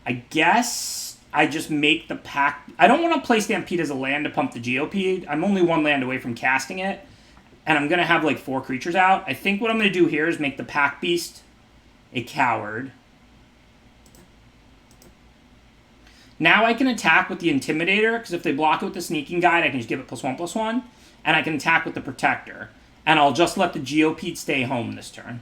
I guess I just make the pack. I don't want to play Stampede as a land to pump the Geopede. I'm only 1 land away from casting it. And I'm going to have like 4 creatures out. I think what I'm going to do here is make the Pack Beast a coward. Now I can attack with the Intimidator, because if they block it with the Sneaking Guide, I can just give it +1/+1. And I can attack with the Protector. And I'll just let the Geopede stay home this turn.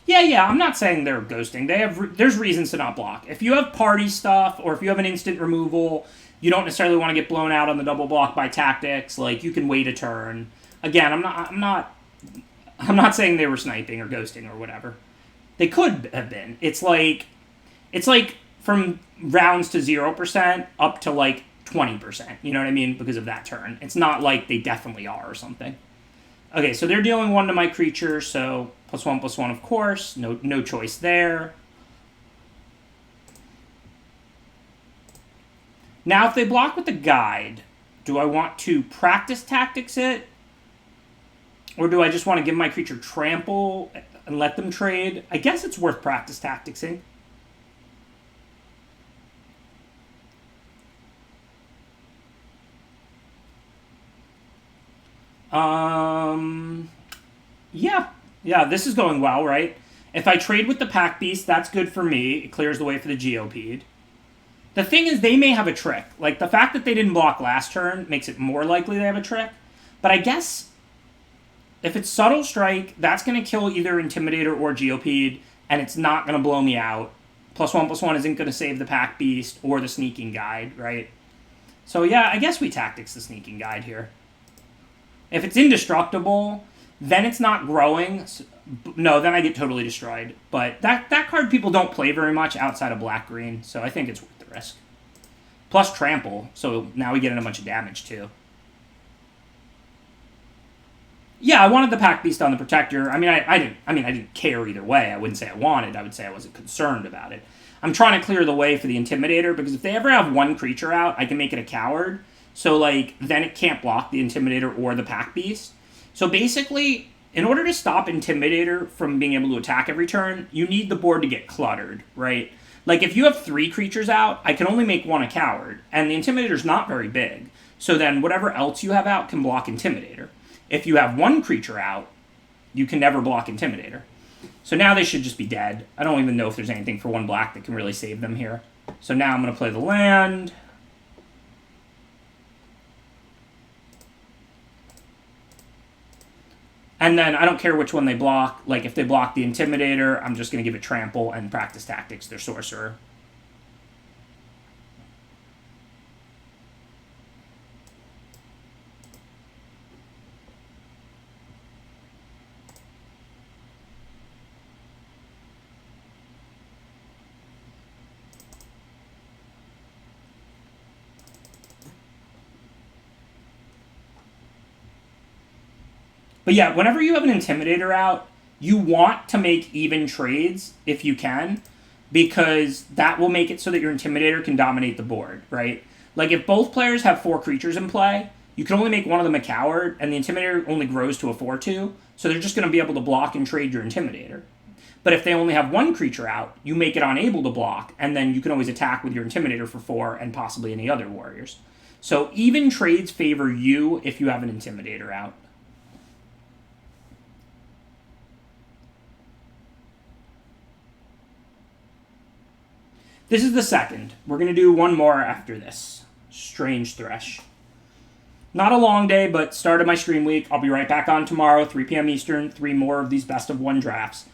Yeah, I'm not saying they're ghosting. There's reasons to not block. If you have party stuff, or if you have an instant removal, you don't necessarily want to get blown out on the double block by tactics. Like, you can wait a turn. Again, I'm not saying they were sniping or ghosting or whatever. They could have been. It's like from rounds to 0% up to like 20%. You know what I mean? Because of that turn. It's not like they definitely are or something. Okay, so they're dealing 1 to my creature, so +1/+1, of course. No choice there. Now, if they block with the guide, do I want to practice tactics it? Or do I just want to give my creature trample and let them trade? I guess it's worth practice tacticsing. Yeah, Yeah, this is going well, right? If I trade with the Pack Beast, that's good for me. It clears the way for the Geopede. The thing is, they may have a trick. Like, the fact that they didn't block last turn makes it more likely they have a trick. But I guess if it's Subtle Strike, that's going to kill either Intimidator or Geopede, and it's not going to blow me out. +1/+1 isn't going to save the Pack Beast or the Sneaking Guide, right? So yeah, I guess we Tactics the Sneaking Guide here. If it's indestructible, then it's not growing. No, then I get totally destroyed. But that card people don't play very much outside of black-green, so I think it's worth the risk. Plus Trample, so now we get in a bunch of damage too. Yeah, I wanted the Pack Beast on the Protector. I mean, I didn't care either way. I wouldn't say I wanted. I would say I wasn't concerned about it. I'm trying to clear the way for the Intimidator, because if they ever have one creature out, I can make it a Coward. So, like, then it can't block the Intimidator or the Pack Beast. So basically, in order to stop Intimidator from being able to attack every turn, you need the board to get cluttered, right? Like, if you have 3 creatures out, I can only make one a Coward, and the Intimidator's not very big. So then whatever else you have out can block Intimidator. If you have 1 creature out, you can never block Intimidator. So now they should just be dead. I don't even know if there's anything for 1 black that can really save them here. So now I'm going to play the land. And then I don't care which one they block. Like, if they block the Intimidator, I'm just going to give it Trample and practice Tactics, their Sorcerer. But yeah, whenever you have an Intimidator out, you want to make even trades if you can, because that will make it so that your Intimidator can dominate the board, right? Like, if both players have 4 creatures in play, you can only make one of them a Coward, and the Intimidator only grows to a 4/2, so they're just going to be able to block and trade your Intimidator. But if they only have 1 creature out, you make it unable to block, and then you can always attack with your Intimidator for 4 and possibly any other warriors. So even trades favor you if you have an Intimidator out. This is the second. We're going to do one more after this. Strange Thresh. Not a long day, but start of my stream week. I'll be right back on tomorrow, 3 p.m. Eastern, 3 more of these best of 1 drafts.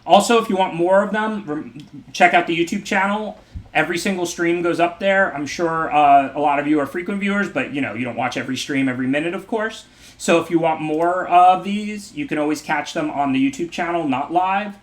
Also, if you want more of them, check out the YouTube channel. Every single stream goes up there. I'm sure a lot of you are frequent viewers, but you don't watch every stream every minute, of course. So if you want more of these, you can always catch them on the YouTube channel, not live.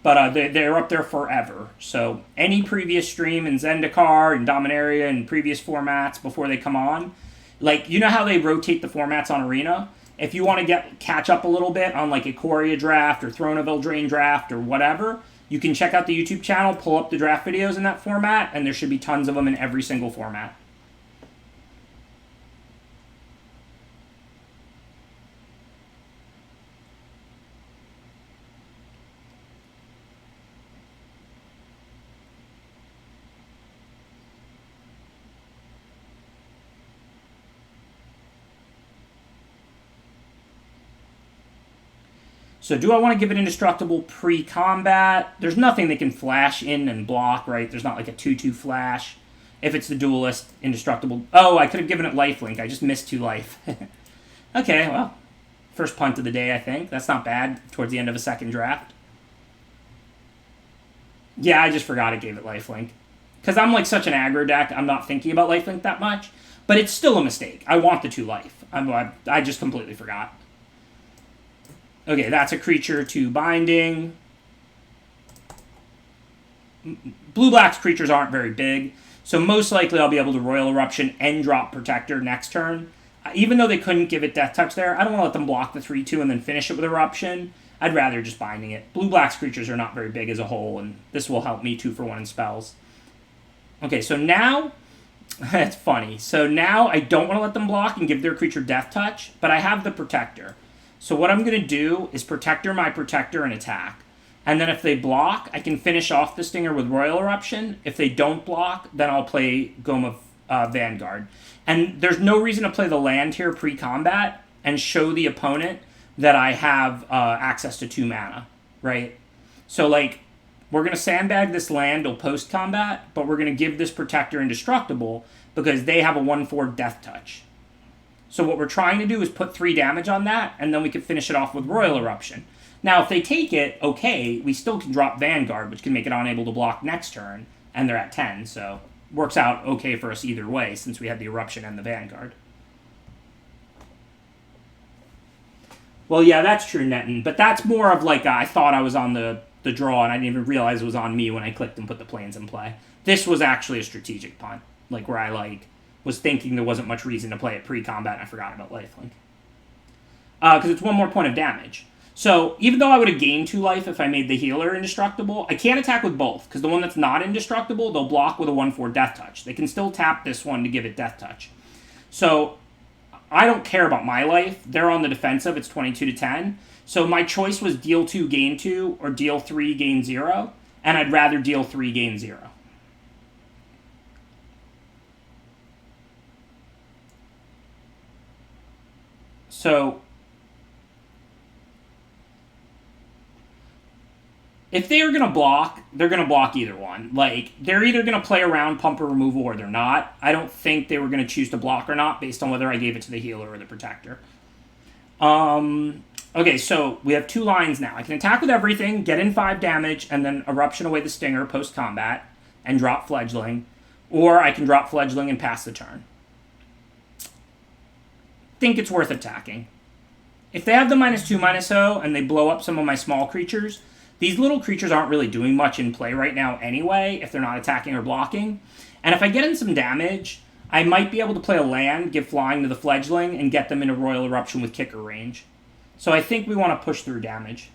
But they're up there forever. So any previous stream in Zendikar and Dominaria and previous formats before they come on, like, you know how they rotate the formats on Arena? If you want to catch up a little bit on like a Ikoria draft or Throne of Eldraine draft or whatever, you can check out the YouTube channel, pull up the draft videos in that format, and there should be tons of them in every single format. So do I want to give it indestructible pre-combat? There's nothing they can flash in and block, right? There's not like a 2/2 flash. If it's the duelist, indestructible. Oh, I could have given it lifelink. I just missed 2 life. Okay, well, first punt of the day, I think. That's not bad towards the end of a second draft. Yeah, I just forgot I gave it lifelink. Because I'm like such an aggro deck, I'm not thinking about lifelink that much. But it's still a mistake. I want the 2 life. I just completely forgot. Okay, that's a creature to binding. Blue-black's creatures aren't very big, so most likely I'll be able to Royal Eruption and drop Protector next turn. Even though they couldn't give it Death Touch there, I don't want to let them block the 3/2 and then finish it with Eruption. I'd rather just binding it. Blue-black's creatures are not very big as a whole, and this will help me 2 for 1 in spells. Okay, so now... It's funny. So now I don't want to let them block and give their creature Death Touch, but I have the Protector. So what I'm going to do is Protector my Protector and attack. And then if they block, I can finish off the Stinger with Royal Eruption. If they don't block, then I'll play Goma Vanguard. And there's no reason to play the land here pre-combat and show the opponent that I have access to 2 mana, right? So, like, we're going to sandbag this land till post-combat, but we're going to give this Protector Indestructible because they have a 1/4 Death Touch. So what we're trying to do is put 3 damage on that, and then we can finish it off with Royal Eruption. Now, if they take it, okay, we still can drop Vanguard, which can make it unable to block next turn, and they're at 10, so works out okay for us either way, since we had the Eruption and the Vanguard. Well, yeah, that's true, Netton, but that's more of like I thought I was on the draw, and I didn't even realize it was on me when I clicked and put the planes in play. This was actually a strategic punt, like where I was thinking there wasn't much reason to play it pre-combat, and I forgot about lifelink. Because it's 1 more point of damage. So even though I would have gained 2 life if I made the healer indestructible, I can't attack with both, because the one that's not indestructible, they'll block with a 1/4 Death Touch. They can still tap this one to give it Death Touch. So I don't care about my life. They're on the defensive. It's 22 to 10. So my choice was deal 2, gain 2, or deal 3, gain 0. And I'd rather deal 3, gain 0. So if they are going to block, they're going to block either one. Like, they're either going to play around pumper removal or they're not. I don't think they were going to choose to block or not based on whether I gave it to the healer or the protector. Okay, so we have 2 lines now. I can attack with everything, get in 5 damage, and then Eruption away the Stinger post-combat and drop Fledgling. Or I can drop Fledgling and pass the turn. Think it's worth attacking. If they have the -2/-0 and they blow up some of my small creatures, these little creatures aren't really doing much in play right now anyway, if they're not attacking or blocking. And if I get in some damage, I might be able to play a land, give flying to the Fledgling, and get them into Royal Eruption with kicker range. So I think we want to push through damage.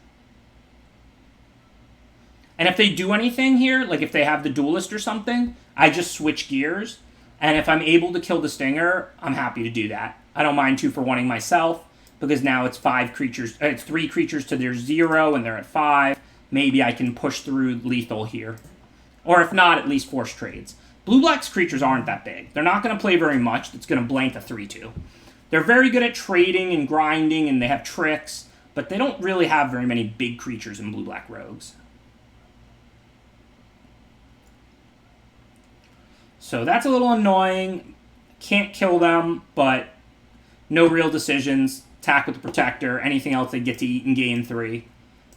And if they do anything here, like if they have the Duelist or something, I just switch gears. And if I'm able to kill the Stinger, I'm happy to do that. I don't mind 2-for-1ing myself, because now it's 5 creatures. It's 3 creatures to their 0, and they're at 5. Maybe I can push through lethal here. Or if not, at least force trades. Blue-Black's creatures aren't that big. They're not going to play very much. That's going to blank a 3/2. They're very good at trading and grinding, and they have tricks, but they don't really have very many big creatures in Blue-Black Rogues. So that's a little annoying. Can't kill them, but no real decisions. Attack with the Protector. Anything else they get to eat and gain 3.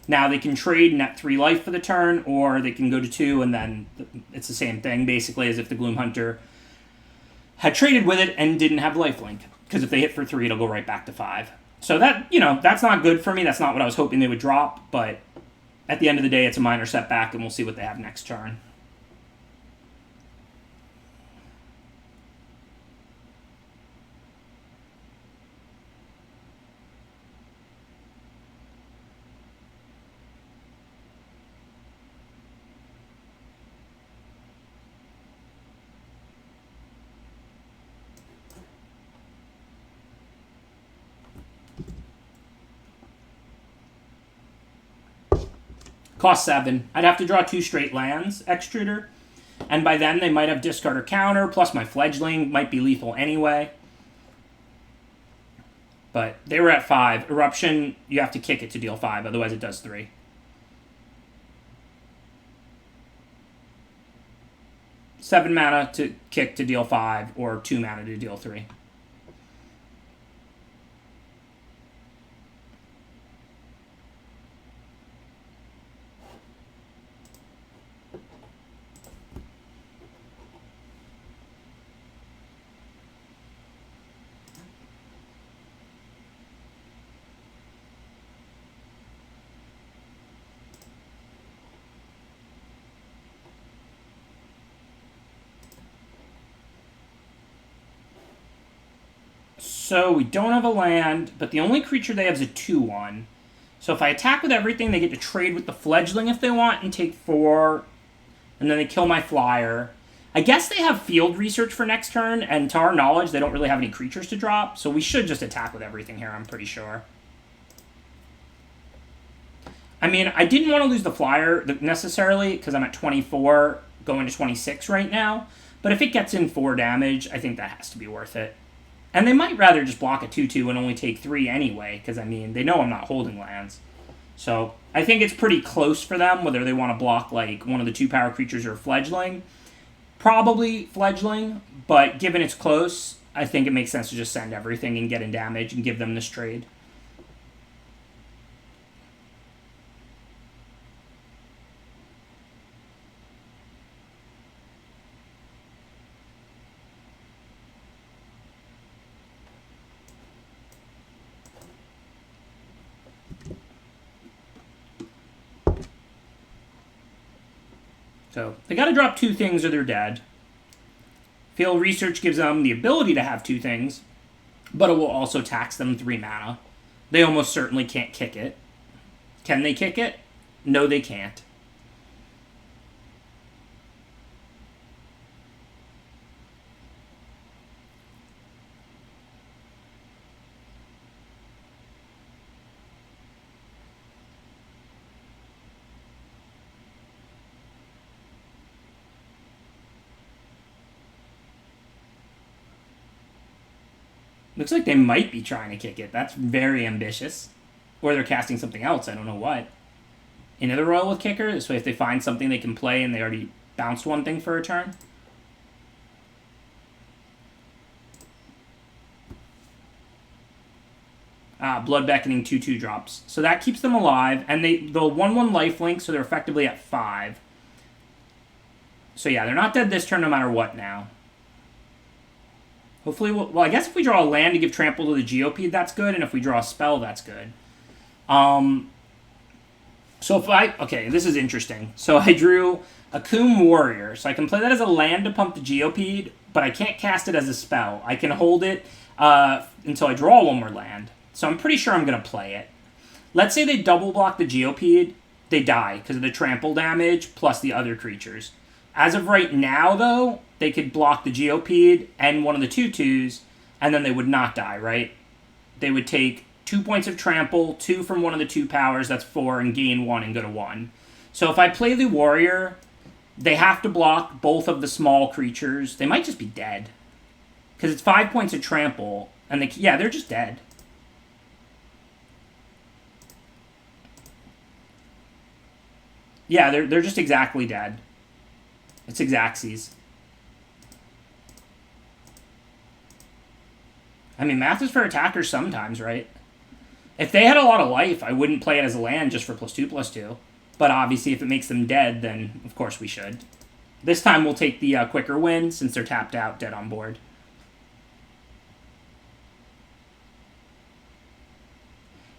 Now they can trade net 3 life for the turn, or they can go to 2, and then it's the same thing, basically, as if the Gloom Hunter had traded with it and didn't have lifelink. Because if they hit for 3, it'll go right back to 5. So that, that's not good for me. That's not what I was hoping they would drop, but at the end of the day, it's a minor setback, and we'll see what they have next turn. Cost 7. I'd have to draw 2 straight lands, Extruder. And by then, they might have discard or counter, plus my Fledgling might be lethal anyway. But they were at 5. Eruption, you have to kick it to deal 5, otherwise it does 3. Seven mana to kick to deal 5, or 2 mana to deal 3. So we don't have a land, but the only creature they have is a 2/1. So if I attack with everything, they get to trade with the Fledgling if they want and take 4. And then they kill my flyer. I guess they have field research for next turn, and to our knowledge, they don't really have any creatures to drop. So we should just attack with everything here, I'm pretty sure. I mean, I didn't want to lose the flyer necessarily, because I'm at 24, going to 26 right now. But if it gets in 4 damage, I think that has to be worth it. And they might rather just block a 2/2 and only take 3 anyway, because, I mean, they know I'm not holding lands. So I think it's pretty close for them, whether they want to block, like, one of the 2-power creatures or Fledgling. Probably Fledgling, but given it's close, I think it makes sense to just send everything and get in damage and give them this trade. So they got to drop 2 things or they're dead. Field Research gives them the ability to have 2 things, but it will also tax them 3 mana. They almost certainly can't kick it. Can they kick it? No, they can't. Looks like they might be trying to kick it. That's very ambitious. Or they're casting something else. I don't know what. Another Royal with Kicker. This way if they find something they can play and they already bounced one thing for a turn. Blood Beckoning 2/2 drops. So that keeps them alive. And they'll 1/1 lifelink, so they're effectively at 5. So yeah, they're not dead this turn no matter what now. Hopefully, well, I guess if we draw a land to give trample to the Geopede, that's good, and if we draw a spell, that's good. So if okay, this is interesting. So I drew a Coom Warrior, so I can play that as a land to pump the Geopede, but I can't cast it as a spell. I can hold it until I draw one more land. So I'm pretty sure I'm going to play it. Let's say they double block the Geopede, they die because of the trample damage plus the other creatures. As of right now, though, they could block the Geopede and one of the 2/2s, and then they would not die, right? They would take 2 points of trample, 2 from one of the 2 powers, that's 4, and gain 1 and go to 1. So if I play the Warrior, they have to block both of the small creatures. They might just be dead. Because it's 5 points of trample, and they're just dead. Yeah, they're just exactly dead. It's Xaxes. I mean, math is for attackers sometimes, right? If they had a lot of life, I wouldn't play it as a land just for +2/+2. But obviously, if it makes them dead, then of course we should. This time we'll take the quicker win since they're tapped out, dead on board.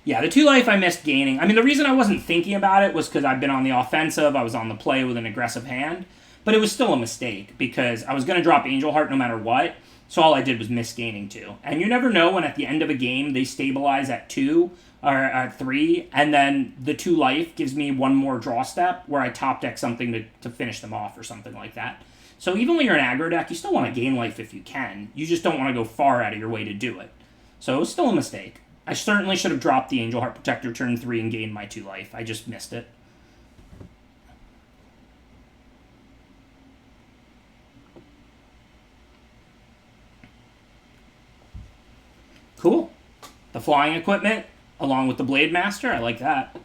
Yeah, the 2 life I missed gaining. I mean, the reason I wasn't thinking about it was because I've been on the offensive. I was on the play with an aggressive hand. But it was still a mistake because I was going to drop Angel Heart no matter what. So all I did was miss gaining 2. And you never know when at the end of a game they stabilize at 2 or at 3. And then the 2 life gives me one more draw step where I top deck something to finish them off or something like that. So even when you're an aggro deck, you still want to gain life if you can. You just don't want to go far out of your way to do it. So it was still a mistake. I certainly should have dropped the Angel Heart Protector turn 3 and gained my 2 life. I just missed it. Cool. The flying equipment, along with the Blade Master, I like that.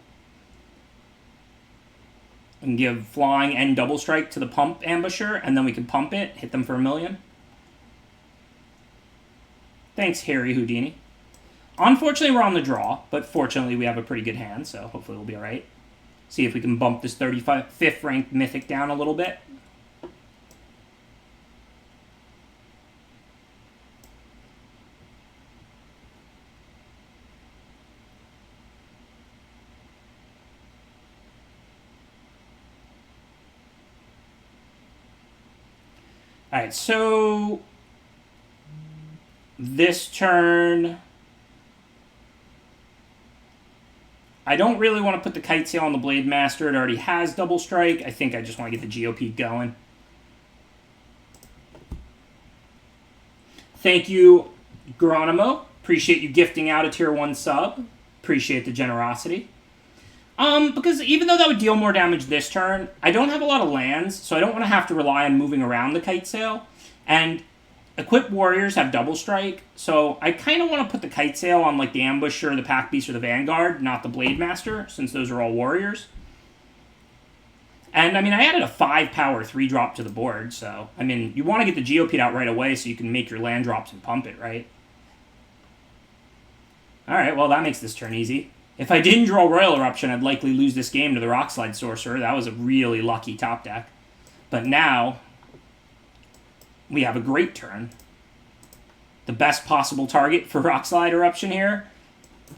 And give flying and double strike to the pump ambusher, and then we can pump it, hit them for 1,000,000. Thanks, Harry Houdini. Unfortunately, we're on the draw, but fortunately we have a pretty good hand, so hopefully we'll be alright. See if we can bump this 35th ranked Mythic down a little bit. Alright, so this turn, I don't really want to put the Kite Sail on the Blade Master. It already has double strike. I think I just want to get the GOP going. Thank you, Geronimo. Appreciate you gifting out a tier 1 sub. Appreciate the generosity. Because even though that would deal more damage this turn, I don't have a lot of lands, so I don't want to have to rely on moving around the Kite Sail. And Equipped warriors have double strike, so I kind of want to put the kite sail on like the ambusher, the pack beast, or the vanguard, not the blade master, since those are all warriors. And I mean, I added a 5 power 3-drop to the board, so I mean, you want to get the Geopede out right away so you can make your land drops and pump it, right? All right, well that makes this turn easy. If I didn't draw Royal Eruption, I'd likely lose this game to the Rockslide Sorcerer. That was a really lucky top deck. But now we have a great turn. The best possible target for Rockslide Eruption here.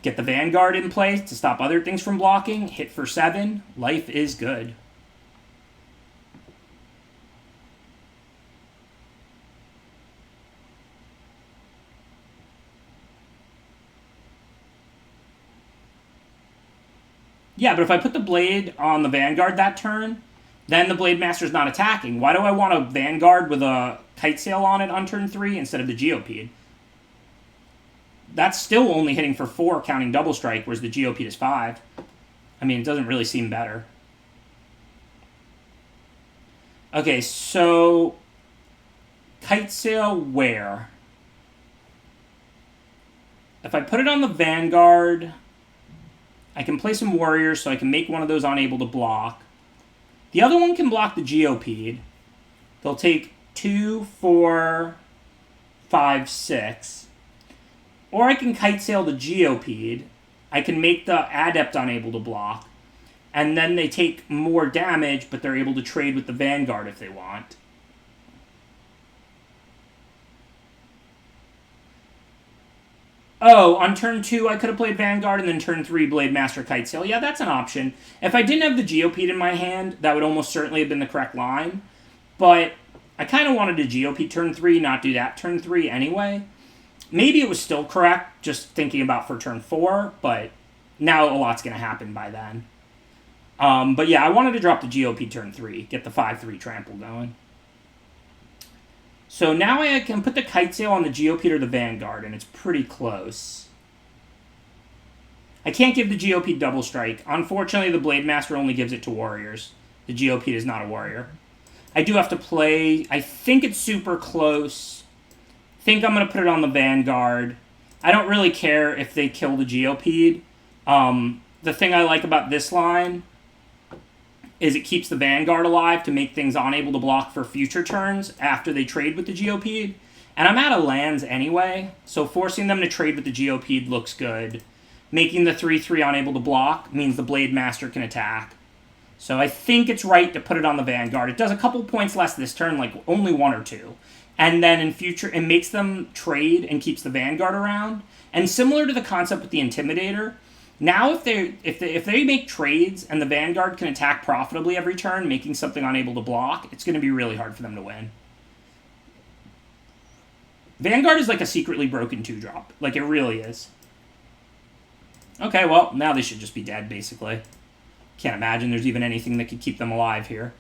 Get the Vanguard in play to stop other things from blocking. Hit for 7. Life is good. Yeah, but if I put the Blade on the Vanguard that turn, then the Blade Master's not attacking. Why do I want a Vanguard with a Kite Sail on it on turn 3 instead of the Geopede? That's still only hitting for 4 counting double strike, whereas the Geopede is 5. I mean, it doesn't really seem better. Okay, so Kite Sail where? If I put it on the Vanguard, I can play some warriors so I can make one of those unable to block. The other one can block the Geopede. They'll take 2, 4, 5, 6. Or I can kite sail the Geopede. I can make the Adept unable to block. And then they take more damage, but they're able to trade with the Vanguard if they want. Oh, on turn 2, I could have played Vanguard, and then turn 3, Blade Master Kite Sail. Yeah, that's an option. If I didn't have the Geopede in my hand, that would almost certainly have been the correct line. But I kind of wanted a Geopede turn 3, not do that turn 3 anyway. Maybe it was still correct, just thinking about for turn 4, but now a lot's going to happen by then. But yeah, I wanted to drop the Geopede turn 3, get the 5-3 trample going. So now I can put the Kite Sail on the Geopede or the Vanguard, and it's pretty close. I can't give the Geopede double strike. Unfortunately, the Blade Master only gives it to warriors. The Geopede is not a warrior. I do have to play. I think it's super close. I think I'm going to put it on the Vanguard. I don't really care if they kill the Geopede. The thing I like about this line is it keeps the Vanguard alive to make things unable to block for future turns after they trade with the Geopede. And I'm out of lands anyway, so forcing them to trade with the Geopede looks good. Making the 3-3 unable to block means the Blade Master can attack. So I think it's right to put it on the Vanguard. It does a couple points less this turn, like only 1 or 2. And then in future, it makes them trade and keeps the Vanguard around. And similar to the concept with the Intimidator, now if they make trades and the Vanguard can attack profitably every turn, making something unable to block, it's going to be really hard for them to win. Vanguard is like a secretly broken 2-drop. Like, it really is. Okay, well, now they should just be dead, basically. Can't imagine there's even anything that could keep them alive here.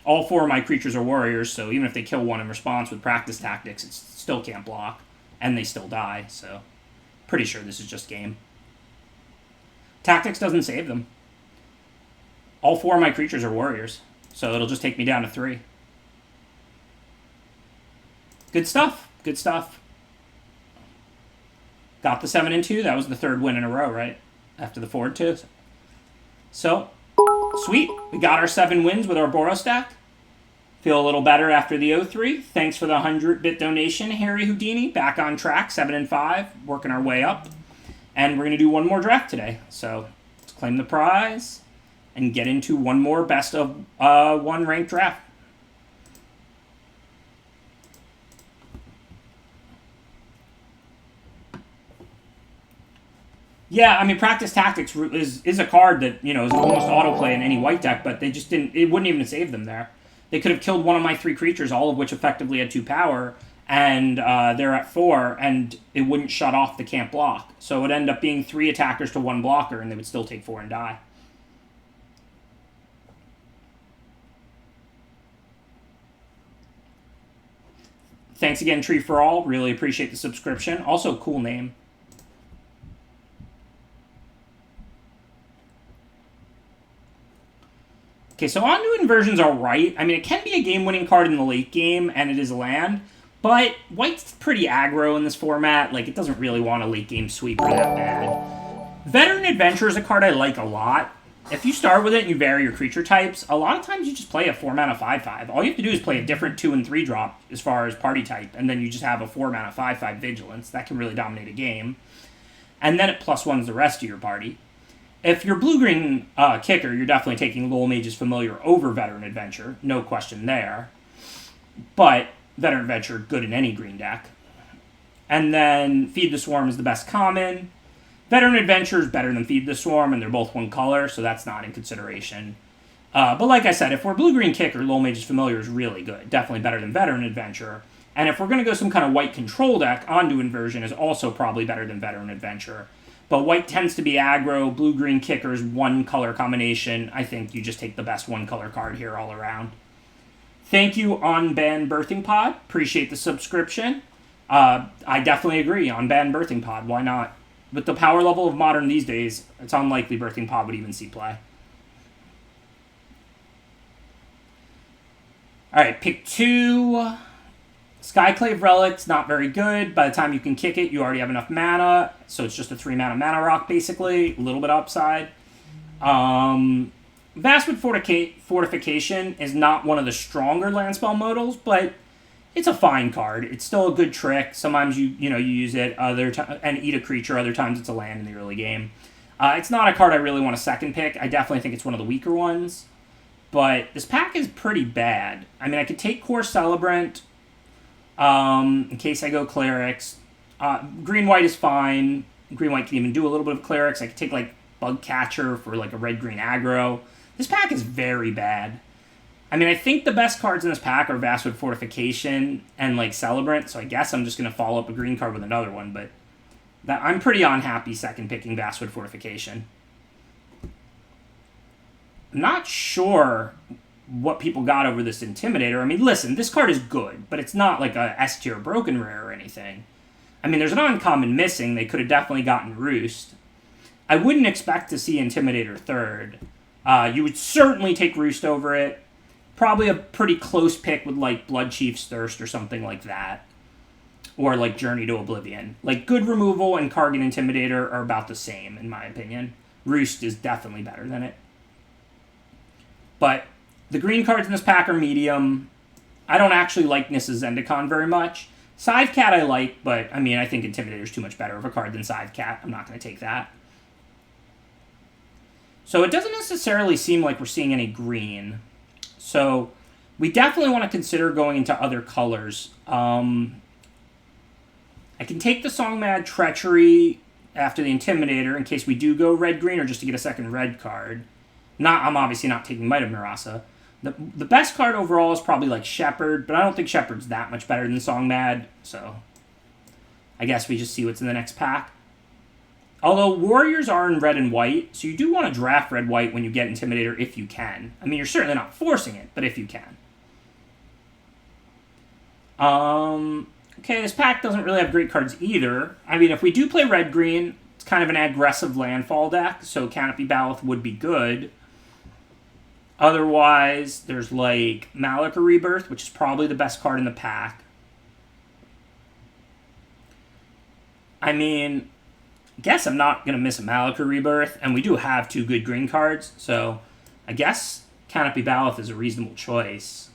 All 4 of my creatures are warriors, so even if they kill one in response with practice tactics, it still can't block. And they still die, so pretty sure this is just game. Tactics doesn't save them. All 4 of my creatures are warriors, so it'll just take me down to 3. Good stuff. Good stuff. Got the 7 and 2. That was the 3rd win in a row, right? After the 4-2. So, sweet. We got our 7 wins with our Boros stack. Feel a little better after the 0-3. Thanks for the 100-bit donation, Harry Houdini. Back on track, 7 and 5. Working our way up. And we're going to do one more draft today. So, let's claim the prize and get into one more best of 1 ranked draft. Yeah, I mean, Practice Tactics is a card that, you know, is almost autoplay in any white deck, but they just didn't, it wouldn't even save them there. They could have killed one of my 3 creatures, all of which effectively had 2 power, and they're at 4, and it wouldn't shut off the can't block. So it would end up being 3 attackers to 1 blocker, and they would still take 4 and die. Thanks again, Tree for All. Really appreciate the subscription. Also, cool name. Okay, so Ondu Inversion's alright. I mean, it can be a game-winning card in the late game, and it is a land, but white's pretty aggro in this format. Like, it doesn't really want a late-game sweeper that bad. Veteran Adventure is a card I like a lot. If you start with it and you vary your creature types, a lot of times you just play a 4-mana 5/5. All you have to do is play a different 2 and 3 drop as far as party type, and then you just have a 4-mana 5/5 Vigilance. That can really dominate a game. And then it +1s the rest of your party. If you're blue-green kicker, you're definitely taking Lowell Mage's Familiar over Veteran Adventure. No question there. But Veteran Adventure, good in any green deck. And then Feed the Swarm is the best common. Veteran Adventure is better than Feed the Swarm, and they're both one color, so that's not in consideration. But like I said, if we're blue-green kicker, Lowell Mage's Familiar is really good. Definitely better than Veteran Adventure. And if we're going to go some kind of white control deck, Ondu Inversion is also probably better than Veteran Adventure. But white tends to be aggro, blue-green kickers, one color combination. I think you just take the best one color card here all around. Thank you, On-Ban Birthing Pod. Appreciate the subscription. I definitely agree, On-Ban Birthing Pod. Why not? With the power level of Modern these days, it's unlikely Birthing Pod would even see play. Alright, pick 2. Skyclave Relic's not very good. By the time you can kick it, you already have enough mana. So it's just a 3-mana mana rock, basically. A little bit upside. Vastwood Fortification is not one of the stronger land spell modals, but it's a fine card. It's still a good trick. Sometimes you use it and eat a creature. Other times it's a land in the early game. It's not a card I really want to second pick. I definitely think it's one of the weaker ones. But this pack is pretty bad. I mean, I could take Core Celebrant in case I go Clerics. Green-white is fine. Green-white can even do a little bit of Clerics. I could take, like, Bug Catcher for, like, a red-green aggro. This pack is very bad. I mean, I think the best cards in this pack are Vastwood Fortification and, like, Celebrant, so I guess I'm just going to follow up a green card with another one, but I'm pretty unhappy second picking Vastwood Fortification. I'm not sure what people got over this Intimidator. I mean, listen, this card is good, but it's not like a S-tier broken rare or anything. I mean, there's an uncommon missing. They could have definitely gotten Roost. I wouldn't expect to see Intimidator third. You would certainly take Roost over it. Probably a pretty close pick with, like, Blood Chief's Thirst or something like that. Or, like, Journey to Oblivion. Like, good removal and Kargan Intimidator are about the same, in my opinion. Roost is definitely better than it. But the green cards in this pack are medium. I don't actually like Nissa Zendikar very much. Scythecat I like, but, I mean, I think Intimidator is too much better of a card than Scythecat. I'm not going to take that. So it doesn't necessarily seem like we're seeing any green. So we definitely want to consider going into other colors. I can take the Songmad Treachery after the Intimidator in case we do go red-green or just to get a second red card. I'm obviously not taking Might of Mirasa. The best card overall is probably like Shepherd, but I don't think Shepherd's that much better than Songmad, so I guess we just see what's in the next pack. Although Warriors are in red and white, so you do want to draft red-white when you get Intimidator if you can. I mean, you're certainly not forcing it, but if you can. Okay, this pack doesn't really have great cards either. I mean, if we do play red-green, it's kind of an aggressive landfall deck, so Canopy Baloth would be good. Otherwise, there's like Malika Rebirth, which is probably the best card in the pack. I mean, I guess I'm not going to miss a Malika Rebirth, and we do have 2 good green cards, so I guess Canopy Baloth is a reasonable choice.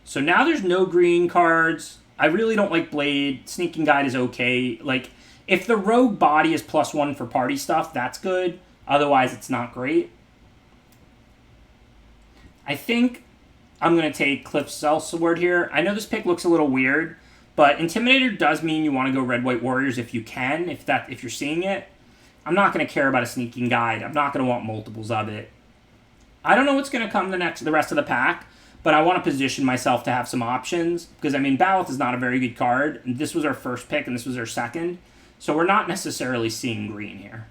So now there's no green cards. I really don't like Blade. Sneaking Guide is okay. Like, if the Rogue Body is +1 for party stuff, that's good. Otherwise, it's not great. I think I'm going to take Cliff's Sellsword here. I know this pick looks a little weird, but Intimidator does mean you want to go red-white Warriors if you can, if you're seeing it. I'm not going to care about a Sneaking Guide. I'm not going to want multiples of it. I don't know what's going to come the rest of the pack, but I want to position myself to have some options, because, I mean, Baloth is not a very good card. This was our first pick, and this was our second, so we're not necessarily seeing green here.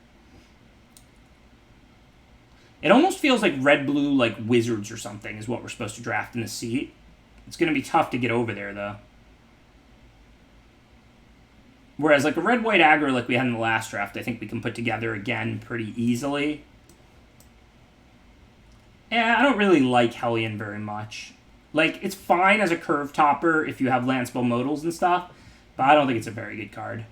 It almost feels like red-blue, like Wizards or something, is what we're supposed to draft in the seat. It's going to be tough to get over there, though. Whereas, like, a red-white aggro like we had in the last draft, I think we can put together again pretty easily. I don't really like Hellion very much. Like, it's fine as a curve topper if you have land spell modals and stuff, but I don't think it's a very good card.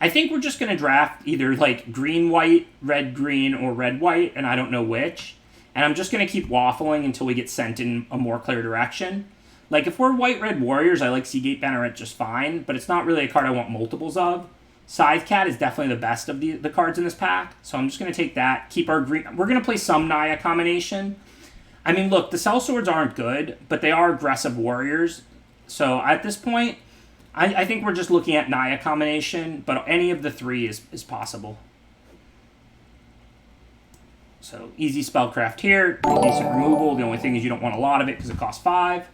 I think we're just going to draft either, like, green-white, red-green, or red-white, and I don't know which. And I'm just going to keep waffling until we get sent in a more clear direction. Like, if we're white-red warriors, I like Seagate Banneret just fine, but it's not really a card I want multiples of. Scythe Cat is definitely the best of the cards in this pack, so I'm just going to take that, keep our green... We're going to play some Naya combination. I mean, look, the sellswords aren't good, but they are aggressive warriors. So at this point, I think we're just looking at Naya combination, but any of the three is possible. So easy spellcraft here, pretty decent removal. The only thing is you don't want a lot of it because it costs 5.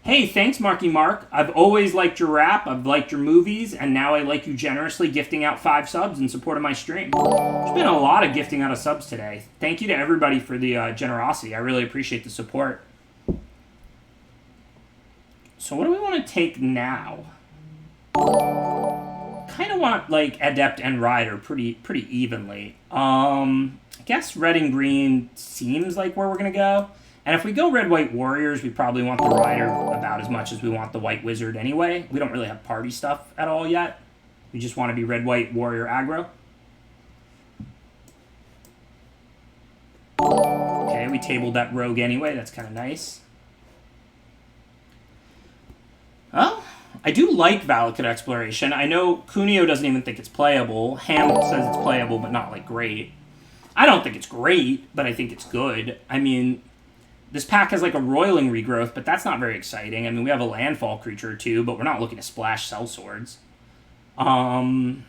Hey, thanks, Marky Mark. I've always liked your rap, I've liked your movies, and now I like you generously gifting out 5 subs in support of my stream. There's been a lot of gifting out of subs today. Thank you to everybody for the generosity. I really appreciate the support. So what do we want to take now? Kind of want, like, Adept and Rider pretty evenly. I guess red and green seems like where we're going to go. And if we go red-white warriors, we probably want the rider about as much as we want the white wizard anyway. We don't really have party stuff at all yet. We just want to be red-white warrior aggro. Okay, we tabled that rogue anyway. That's kind of nice. Well, I do like Valakut Exploration. I know Kunio doesn't even think it's playable. Ham says it's playable, but not, like, great. I don't think it's great, but I think it's good. I mean... This pack has like a Roiling Regrowth, but that's not very exciting. I mean, we have a landfall creature too, but we're not looking to splash sellswords. I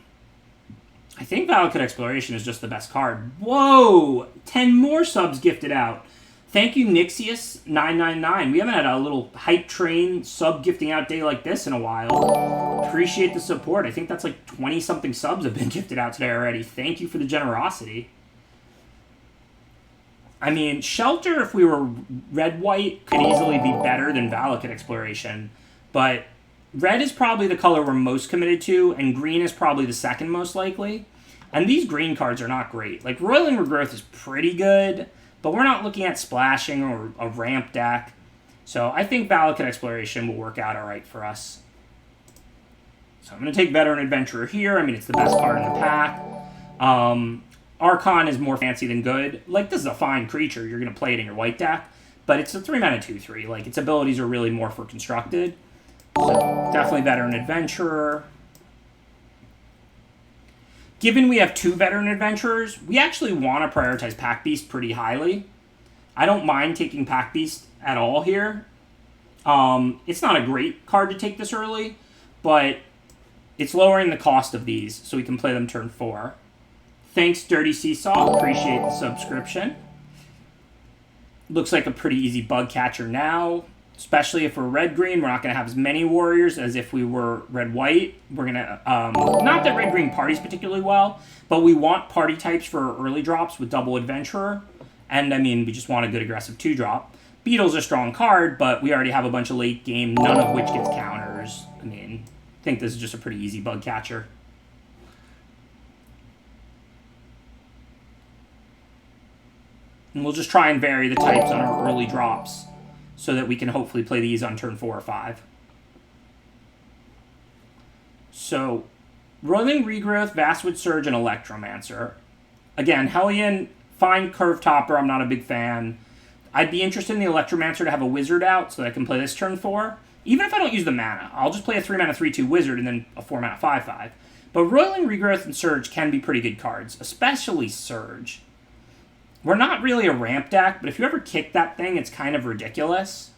think Valakut Exploration is just the best card. Whoa! 10 more subs gifted out. Thank you, Nixius999. We haven't had a little hype train sub gifting out day like this in a while. Appreciate the support. I think that's like 20-something subs have been gifted out today already. Thank you for the generosity. I mean, Shelter, if we were red-white, could easily be better than Valakut Exploration. But red is probably the color we're most committed to, and green is probably the second most likely. And these green cards are not great. Like, Roiling Regrowth is pretty good, but we're not looking at splashing or a ramp deck. So I think Valakut Exploration will work out all right for us. So I'm going to take Veteran Adventurer here. I mean, it's the best card in the pack. Archon is more fancy than good. Like, this is a fine creature. You're going to play it in your white deck. But it's a 3-mana 2/3. Like, its abilities are really more for constructed. So, definitely Veteran Adventurer. Given we have 2 Veteran Adventurers, we actually want to prioritize Pack Beast pretty highly. I don't mind taking Pack Beast at all here. It's not a great card to take this early, but it's lowering the cost of these, so we can play them turn 4. Thanks, Dirty Seesaw. Appreciate the subscription. Looks like a pretty easy bug catcher now. Especially if we're red-green, we're not going to have as many warriors as if we were red-white. We're going to... not that red-green parties particularly well, but we want party types for early drops with double Adventurer. And, I mean, we just want a good aggressive 2-drop. Beetle's a strong card, but we already have a bunch of late game, none of which gets counters. I mean, I think this is just a pretty easy bug catcher. And we'll just try and vary the types on our early drops so that we can hopefully play these on turn 4 or 5. So, Roiling Regrowth, Vastwood Surge, and Electromancer. Again, Hellion, fine curve topper, I'm not a big fan. I'd be interested in the Electromancer to have a wizard out so that I can play this turn 4. Even if I don't use the mana, I'll just play a 3-mana 3/2 wizard and then a 4-mana 5/5. But Roiling Regrowth and Surge can be pretty good cards, especially Surge. We're not really a ramp deck, but if you ever kick that thing, it's kind of ridiculous.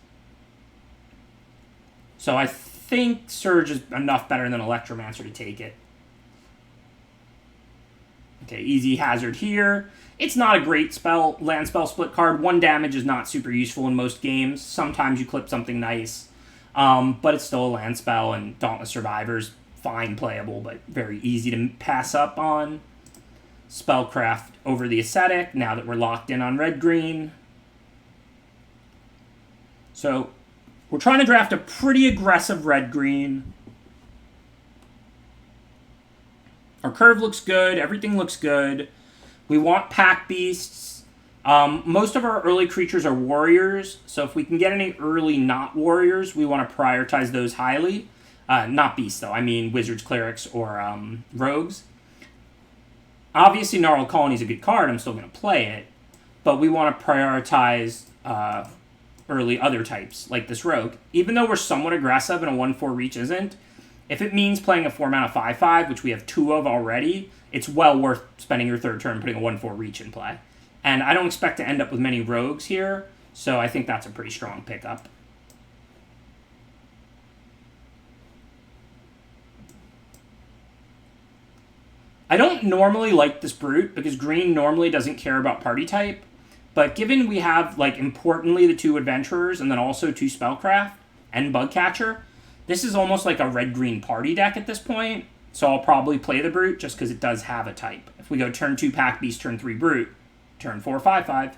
So I think Surge is enough better than Electromancer to take it. Okay, easy hazard here. It's not a great land spell split card. 1 damage is not super useful in most games. Sometimes you clip something nice. But it's still a land spell, and Dauntless Survivor's fine playable, but very easy to pass up on. Spellcraft over the Ascetic, now that we're locked in on red-green. So, we're trying to draft a pretty aggressive red-green. Our curve looks good, everything looks good. We want pack beasts. Most of our early creatures are warriors, so if we can get any early not warriors, we want to prioritize those highly. Not beasts, though. I mean wizards, clerics, or rogues. Obviously, Gnarled Colony is a good card. I'm still going to play it. But we want to prioritize early other types, like this rogue. Even though we're somewhat aggressive and a 1/4 reach isn't, if it means playing a 4-mana 5/5, which we have 2 of already, it's well worth spending your third turn putting a 1/4 reach in play. And I don't expect to end up with many rogues here, so I think that's a pretty strong pickup. I don't normally like this Brute, because green normally doesn't care about party type, but given we have, like, importantly the 2 Adventurers and then also 2 Spellcraft and Bugcatcher, this is almost like a red-green party deck at this point, so I'll probably play the Brute just because it does have a type. If we go turn 2 Pack Beast, turn 3 Brute, turn 4 5/5.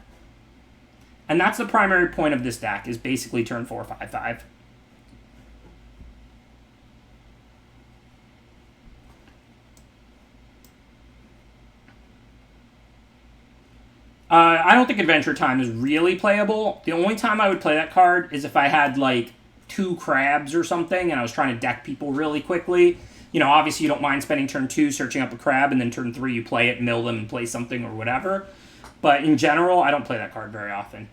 And that's the primary point of this deck, is basically turn 4 5/5. I don't think Adventure Time is really playable. The only time I would play that card is if I had, like, 2 crabs or something and I was trying to deck people really quickly. You know, obviously you don't mind spending turn 2 searching up a crab, and then turn 3 you play it, mill them, and play something or whatever. But in general, I don't play that card very often.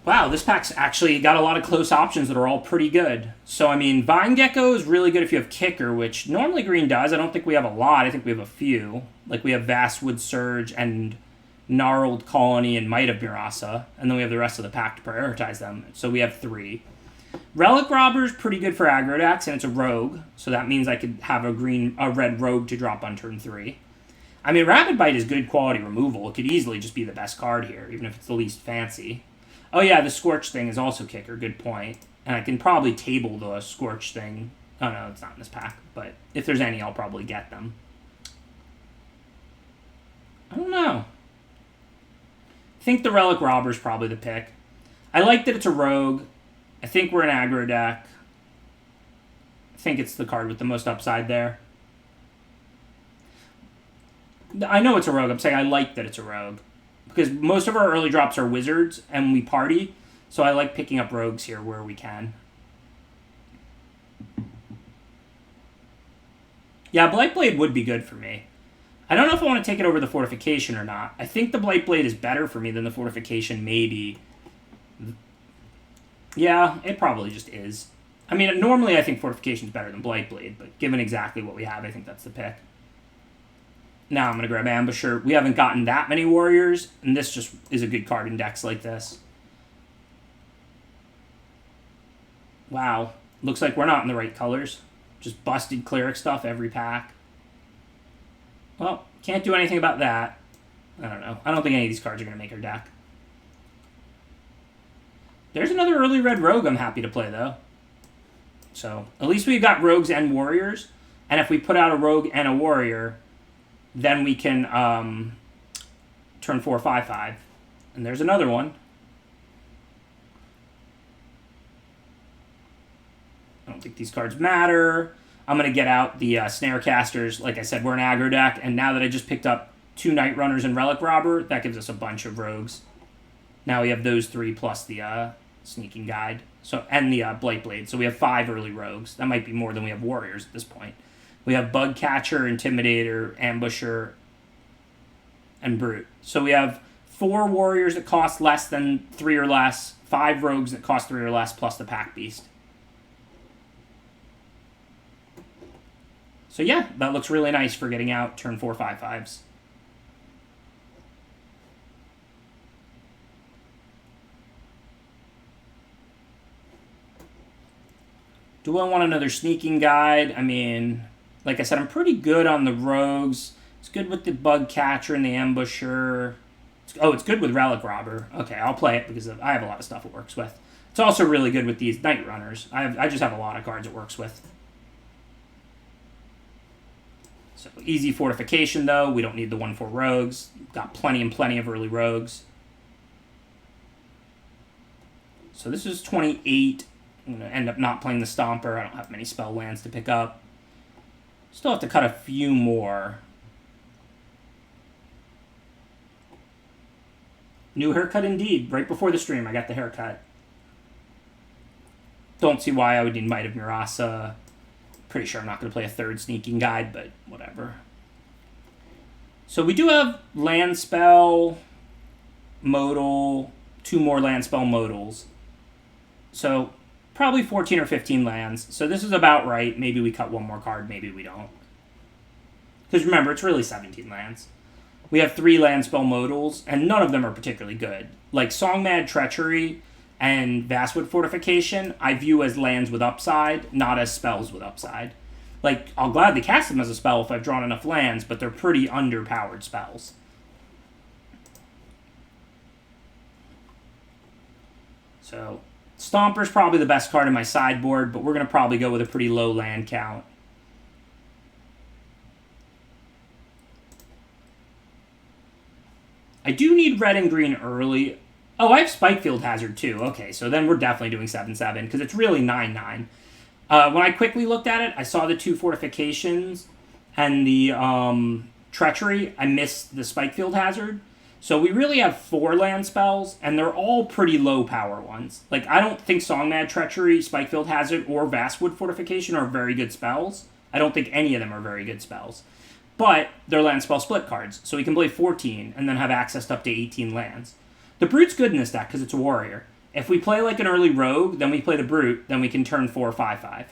Wow, this pack's actually got a lot of close options that are all pretty good. So, I mean, Vine Gecko is really good if you have Kicker, which normally green does. I don't think we have a lot. I think we have a few. Like, we have Vastwood Surge and Gnarled Colony and Might of Murasa. And then we have the rest of the pack to prioritize them. So we have 3. Relic Robber is pretty good for aggro decks, and it's a rogue. So that means I could have a red rogue to drop on turn 3. I mean, Rapid Bite is good quality removal. It could easily just be the best card here, even if it's the least fancy. Oh yeah, the Scorch thing is also Kicker. Good point. And I can probably table the Scorch thing. Oh no, it's not in this pack. But if there's any, I'll probably get them. I don't know. I think the Relic Robber is probably the pick. I like that it's a rogue. I think we're an aggro deck. I think it's the card with the most upside there. I know it's a rogue. I'm saying I like that it's a rogue. Because most of our early drops are wizards, and we party, so I like picking up rogues here where we can. Yeah, Blightblade would be good for me. I don't know if I want to take it over the Fortification or not. I think the Blightblade is better for me than the Fortification, maybe. Yeah, it probably just is. I mean, normally I think Fortification is better than Blightblade, but given exactly what we have, I think that's the pick. Now I'm going to grab Ambusher. We haven't gotten that many warriors, and this just is a good card in decks like this. Wow. Looks like we're not in the right colors. Just busted cleric stuff every pack. Well, can't do anything about that. I don't know. I don't think any of these cards are going to make our deck. There's another early red rogue I'm happy to play, though. So, at least we've got rogues and warriors. And if we put out a rogue and a warrior, then we can turn 4 5/5. And there's another one. I don't think these cards matter. I'm going to get out the Snarecasters. Like I said, we're an aggro deck. And now that I just picked up 2 Night Runners and Relic Robber, that gives us a bunch of rogues. Now we have those 3 plus the Sneaking Guide. And the Blightblade. So we have 5 early rogues. That might be more than we have warriors at this point. We have Bugcatcher, Intimidator, Ambusher, and Brute. So we have 4 warriors that cost less than 3 or less, 5 rogues that cost 3 or less, plus the Pack Beast. So yeah, that looks really nice for getting out turn 4 5/5s. Do I want another Sneaking Guide? I mean, like I said, I'm pretty good on the rogues. It's good with the Bugcatcher and the Ambusher. It's good with Relic Robber. Okay, I'll play it because I have a lot of stuff it works with. It's also really good with these Night Runners. I just have a lot of cards it works with. So easy Fortification, though. We don't need the 1/4 rogues. Got plenty and plenty of early rogues. So this is 28. I'm going to end up not playing the Stomper. I don't have many spell lands to pick up. Still have to cut a few more. New haircut indeed. Right before the stream, I got the haircut. Don't see why I would need Might of Murasa. Pretty sure I'm not going to play a third Sneaking Guide, but whatever. So we do have land spell, modal, 2 more land spell modals. So probably 14 or 15 lands. So this is about right. Maybe we cut one more card, maybe we don't. Because remember, it's really 17 lands. We have 3 land spell modals, and none of them are particularly good. Like Songmad Treachery and Vastwood Fortification, I view as lands with upside, not as spells with upside. Like, I'll gladly cast them as a spell if I've drawn enough lands, but they're pretty underpowered spells. So, Stomper's probably the best card in my sideboard, but we're going to probably go with a pretty low land count. I do need red and green early. Oh, I have Spikefield Hazard too. Okay, so then we're definitely doing 7/7 because it's really 9/9. When I quickly looked at it, I saw the 2 fortifications and the treachery. I missed the Spikefield Hazard. So we really have 4 land spells, and they're all pretty low power ones. Like, I don't think Songmad Treachery, Spikefield Hazard, or Vastwood Fortification are very good spells. I don't think any of them are very good spells. But they're land spell split cards, so we can play 14 and then have access to up to 18 lands. The Brute's good in this deck because it's a warrior. If we play like an early rogue, then we play the Brute, then we can turn 4 5/5.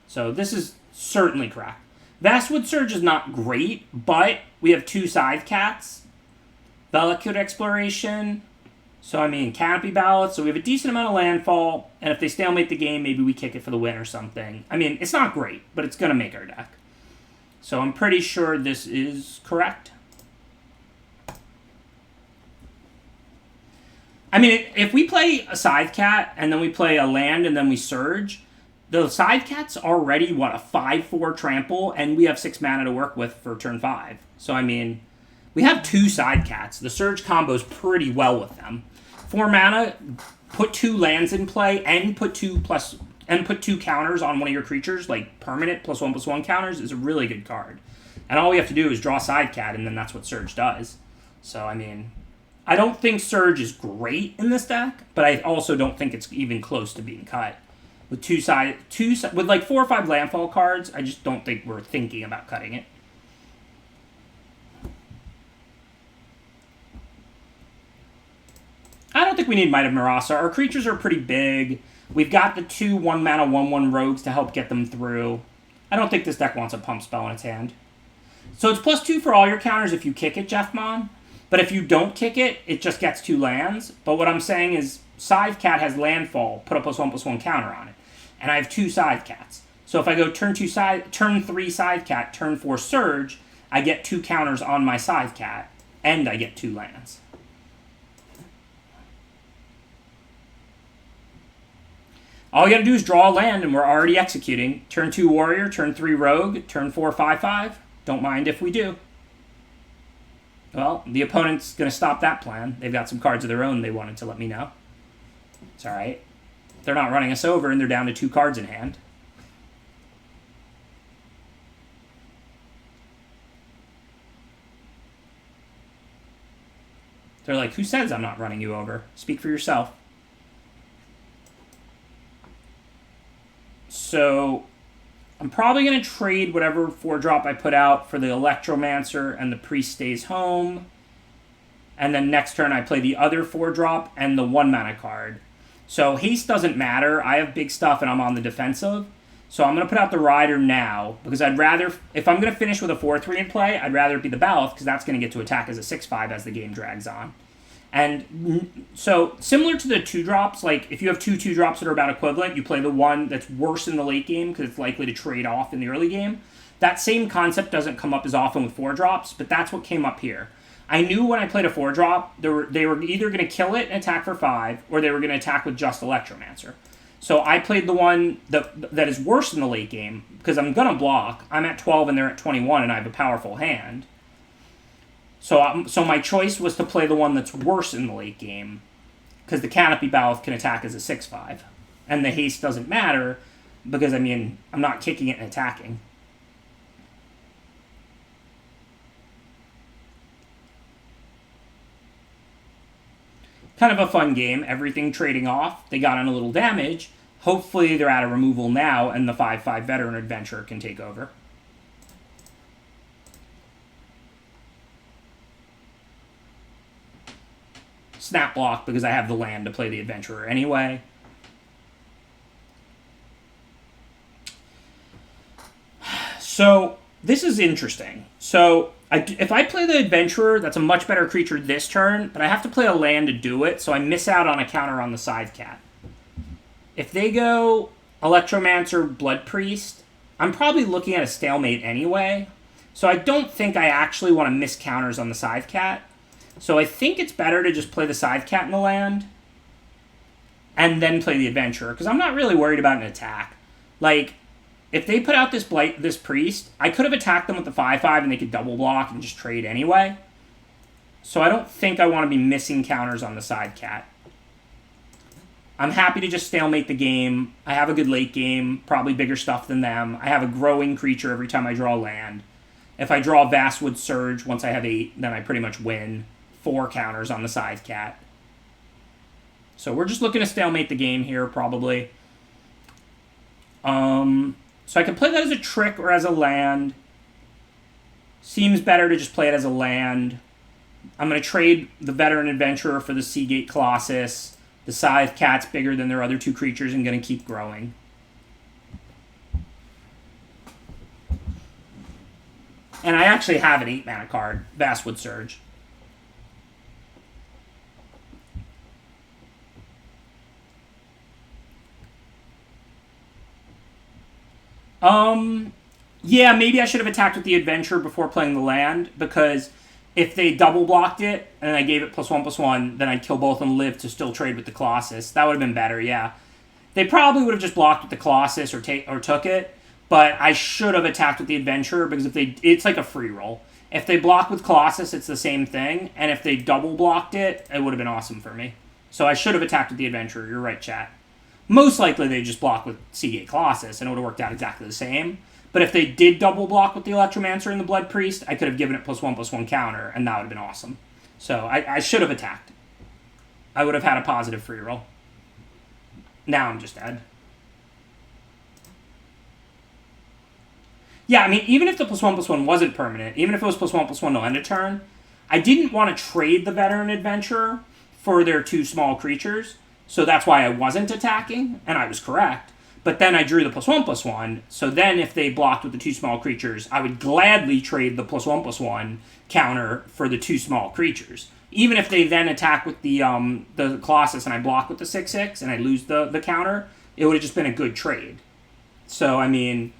So this is certainly correct. Vastwood Surge is not great, but we have 2 Scythe Cats, Velocute Exploration, so I mean Canopy Ballot, so we have a decent amount of landfall, and if they stalemate the game, maybe we kick it for the win or something. I mean, it's not great, but it's going to make our deck. So I'm pretty sure this is correct. I mean, if we play a Scythe Cat, and then we play a land, and then we Surge, the Scythe Cat's already, what, a 5/4 trample, and we have 6 mana to work with for turn 5. So, I mean, we have 2 Scythe Cats. The Surge combo's pretty well with them. 4 mana, put 2 lands in play, and put 2 counters on one of your creatures, like permanent +1/+1 counters, is a really good card. And all we have to do is draw Scythe Cat, and then that's what Surge does. So, I mean, I don't think Surge is great in this deck, but I also don't think it's even close to being cut. With with like 4 or 5 landfall cards, I just don't think we're thinking about cutting it. I don't think we need Might of Murasa. Our creatures are pretty big. We've got the 2 1-mana 1/1 rogues to help get them through. I don't think this deck wants a pump spell in its hand. So it's +2 for all your counters if you kick it, Jeffmon. But if you don't kick it, it just gets 2 lands. But what I'm saying is Scythe Cat has landfall, put a +1/+1 counter on it. And I have 2 Scythe Cats. So if I go turn 3 Scythe Cat, turn 4 Surge, I get 2 counters on my Scythe Cat, and I get 2 lands. All you gotta do is draw a land, and we're already executing. Turn 2 Warrior, turn 3 Rogue, turn 4 5/5. Don't mind if we do. Well, the opponent's going to stop that plan. They've got some cards of their own they wanted to let me know. It's alright. They're not running us over, and they're down to 2 cards in hand. They're like, who says I'm not running you over? Speak for yourself. So, I'm probably going to trade whatever 4-drop I put out for the Electromancer and the Priest Stays Home. And then next turn I play the other 4-drop and the 1-mana card. So haste doesn't matter. I have big stuff and I'm on the defensive. So I'm going to put out the Rider now because I'd rather, if I'm going to finish with a 4/3 in play, I'd rather it be the Baloth because that's going to get to attack as a 6/5 as the game drags on. And so, similar to the 2-drops, like, if you have 2 2-drops that are about equivalent, you play the one that's worse in the late game because it's likely to trade off in the early game. That same concept doesn't come up as often with 4-drops, but that's what came up here. I knew when I played a 4-drop, they were either going to kill it and attack for 5, or they were going to attack with just Electromancer. So I played the one that is worse in the late game, because I'm going to block. I'm at 12 and they're at 21, and I have a powerful hand. So my choice was to play the one that's worse in the late game, because the Canopy Baloth can attack as a 6/5. And the haste doesn't matter because, I mean, I'm not kicking it and attacking. Kind of a fun game. Everything trading off. They got on a little damage. Hopefully they're out of removal now and the 5/5 Veteran Adventurer can take over. Snap block because I have the land to play the Adventurer anyway. So this is interesting. So if I play the Adventurer, that's a much better creature this turn, but I have to play a land to do it, so I miss out on a counter on the Scythe Cat. If they go Electromancer, Blood Priest, I'm probably looking at a stalemate anyway, so I don't think I actually want to miss counters on the Scythe Cat. So I think it's better to just play the Scythe Cat in the land and then play the Adventurer, because I'm not really worried about an attack. Like, if they put out this Priest, I could have attacked them with the 5/5 and they could double block and just trade anyway. So I don't think I want to be missing counters on the Scythe Cat. I'm happy to just stalemate the game. I have a good late game, probably bigger stuff than them. I have a growing creature every time I draw land. If I draw Vastwood Surge once I have 8, then I pretty much win. 4 counters on the Scythe Cat. So we're just looking to stalemate the game here, probably. So I can play that as a trick or as a land. Seems better to just play it as a land. I'm going to trade the Veteran Adventurer for the Seagate Colossus. The Scythe Cat's bigger than their other 2 creatures and going to keep growing. And I actually have an 8-mana card, Vastwood Surge. Yeah, maybe I should have attacked with the Adventure before playing the land, because if they double blocked it and I gave it +1/+1, then I'd kill both and live to still trade with the Colossus. That would have been better, yeah. They probably would have just blocked with the Colossus or took it, but I should have attacked with the Adventurer, because it's like a free roll. If they block with Colossus, it's the same thing, and if they double blocked it, it would have been awesome for me. So I should have attacked with the Adventurer. You're right, chat. Most likely they just block with Seagate Colossus, and it would have worked out exactly the same. But if they did double block with the Electromancer and the Blood Priest, I could have given it +1/+1 counter, and that would have been awesome. So I should have attacked. I would have had a positive free roll. Now I'm just dead. Yeah, I mean, even if the +1/+1 wasn't permanent, even if it was +1/+1 to end a turn, I didn't want to trade the Veteran Adventurer for their 2 small creatures, so that's why I wasn't attacking, and I was correct. But then I drew the +1/+1, so then if they blocked with the 2 small creatures, I would gladly trade the +1/+1 counter for the 2 small creatures. Even if they then attack with the Colossus and I block with the 6/6 and I lose the counter, it would have just been a good trade. So, I mean,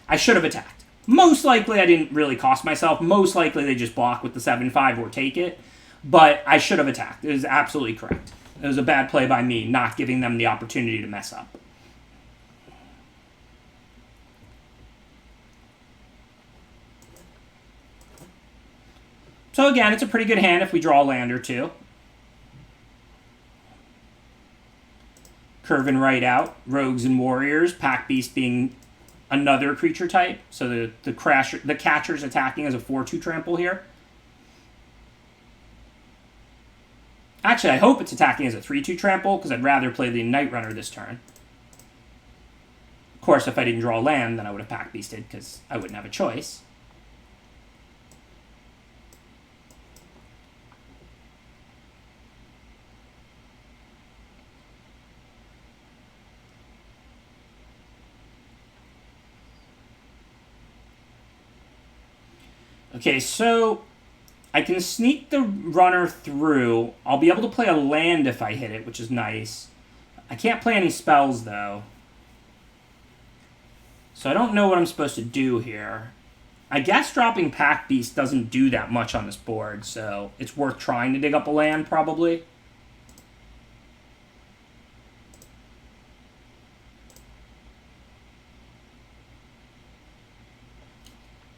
I should have attacked. Most likely I didn't really cost myself. Most likely they just block with the 7/5 or take it. But I should have attacked. It was absolutely correct. It was a bad play by me, not giving them the opportunity to mess up. So again, it's a pretty good hand if we draw a land or 2. Curving right out. Rogues and Warriors. Pack Beast being another creature type. So the Catcher's attacking as a 4/2 trample here. Actually, I hope it's attacking as a 3/2 trample, because I'd rather play the Night Runner this turn. Of course, if I didn't draw a land, then I would have Pack Beasted, because I wouldn't have a choice. Okay, so I can sneak the runner through. I'll be able to play a land if I hit it, which is nice. I can't play any spells, though. So I don't know what I'm supposed to do here. I guess dropping Pack Beast doesn't do that much on this board, so it's worth trying to dig up a land, probably.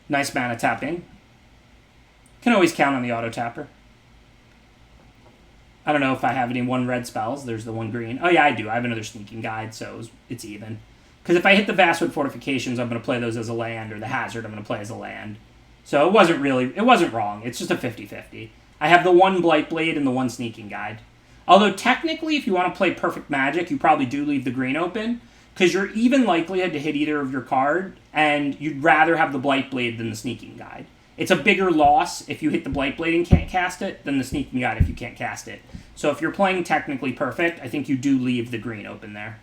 Nice mana tapping. Can always count on the auto tapper. I don't know if I have any 1 red spells. There's the 1 green. Oh, yeah, I do. I have another Sneaking Guide, so it's even. Because if I hit the Vastwood Fortifications, I'm going to play those as a land, or the Hazard I'm going to play as a land. So it wasn't wrong. It's just a 50-50. I have the 1 Blightblade and the 1 Sneaking Guide. Although technically, if you want to play Perfect Magic, you probably do leave the green open, because you're even likelihood to hit either of your card, and you'd rather have the Blightblade than the Sneaking Guide. It's a bigger loss if you hit the Blightblade and can't cast it than the Sneaking Guide if you can't cast it. So if you're playing technically perfect, I think you do leave the green open there.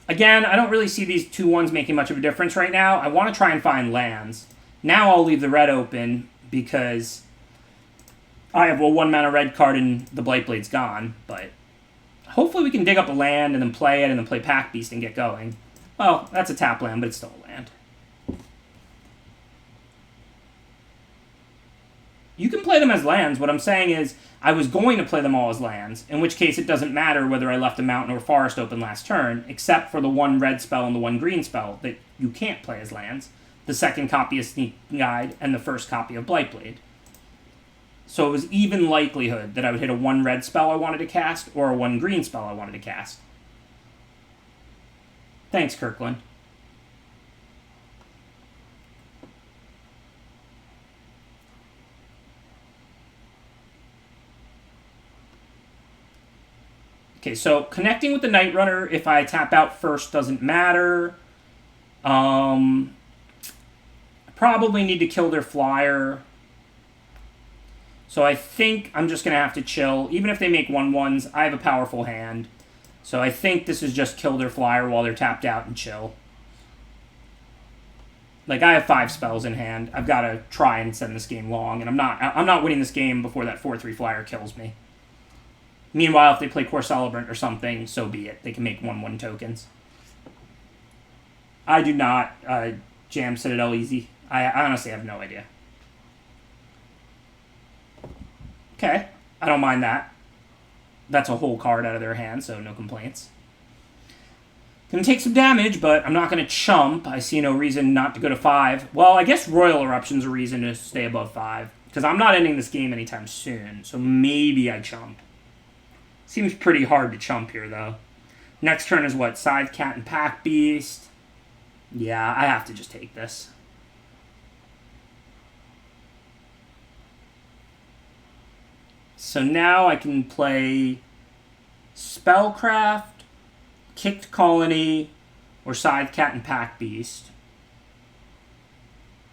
Again, I don't really see these 2-1s making much of a difference right now. I want to try and find lands. Now I'll leave the red open because I have a 1-mana red card and the Blightblade's gone. But hopefully we can dig up a land and then play it and then play Pack Beast and get going. Well, that's a tap land, but it's still a land. You can play them as lands. What I'm saying is I was going to play them all as lands, in which case it doesn't matter whether I left a mountain or forest open last turn, except for the 1 red spell and the 1 green spell that you can't play as lands, the 2nd copy of Sneaking Guide, and the 1st copy of Blightblade. So it was even likelihood that I would hit a 1 red spell I wanted to cast or a 1 green spell I wanted to cast. Thanks, Kirkland. Okay, so connecting with the Night Runner, if I tap out first, doesn't matter. I probably need to kill their flyer. So I think I'm just going to have to chill. Even if they make 1/1s, I have a powerful hand. So I think this is just kill their flyer while they're tapped out and chill. Like, I have 5 spells in hand. I've got to try and send this game long, and I'm not winning this game before that 4/3 flyer kills me. Meanwhile, if they play Core Celebrant or something, so be it. They can make 1/1 tokens. I do not jam Citadel easy. I honestly have no idea. Okay, I don't mind that. That's a whole card out of their hand, so no complaints. Gonna take some damage, but I'm not gonna chump. I see no reason not to go to 5. Well, I guess Royal Eruption's a reason to stay above 5, because I'm not ending this game anytime soon, so maybe I chump. Seems pretty hard to chump here, though. Next turn is what? Scythe Cat and Pack Beast. Yeah, I have to just take this. So now I can play Spellcraft, Kicked Colony, or Scythe Cat and Pack Beast.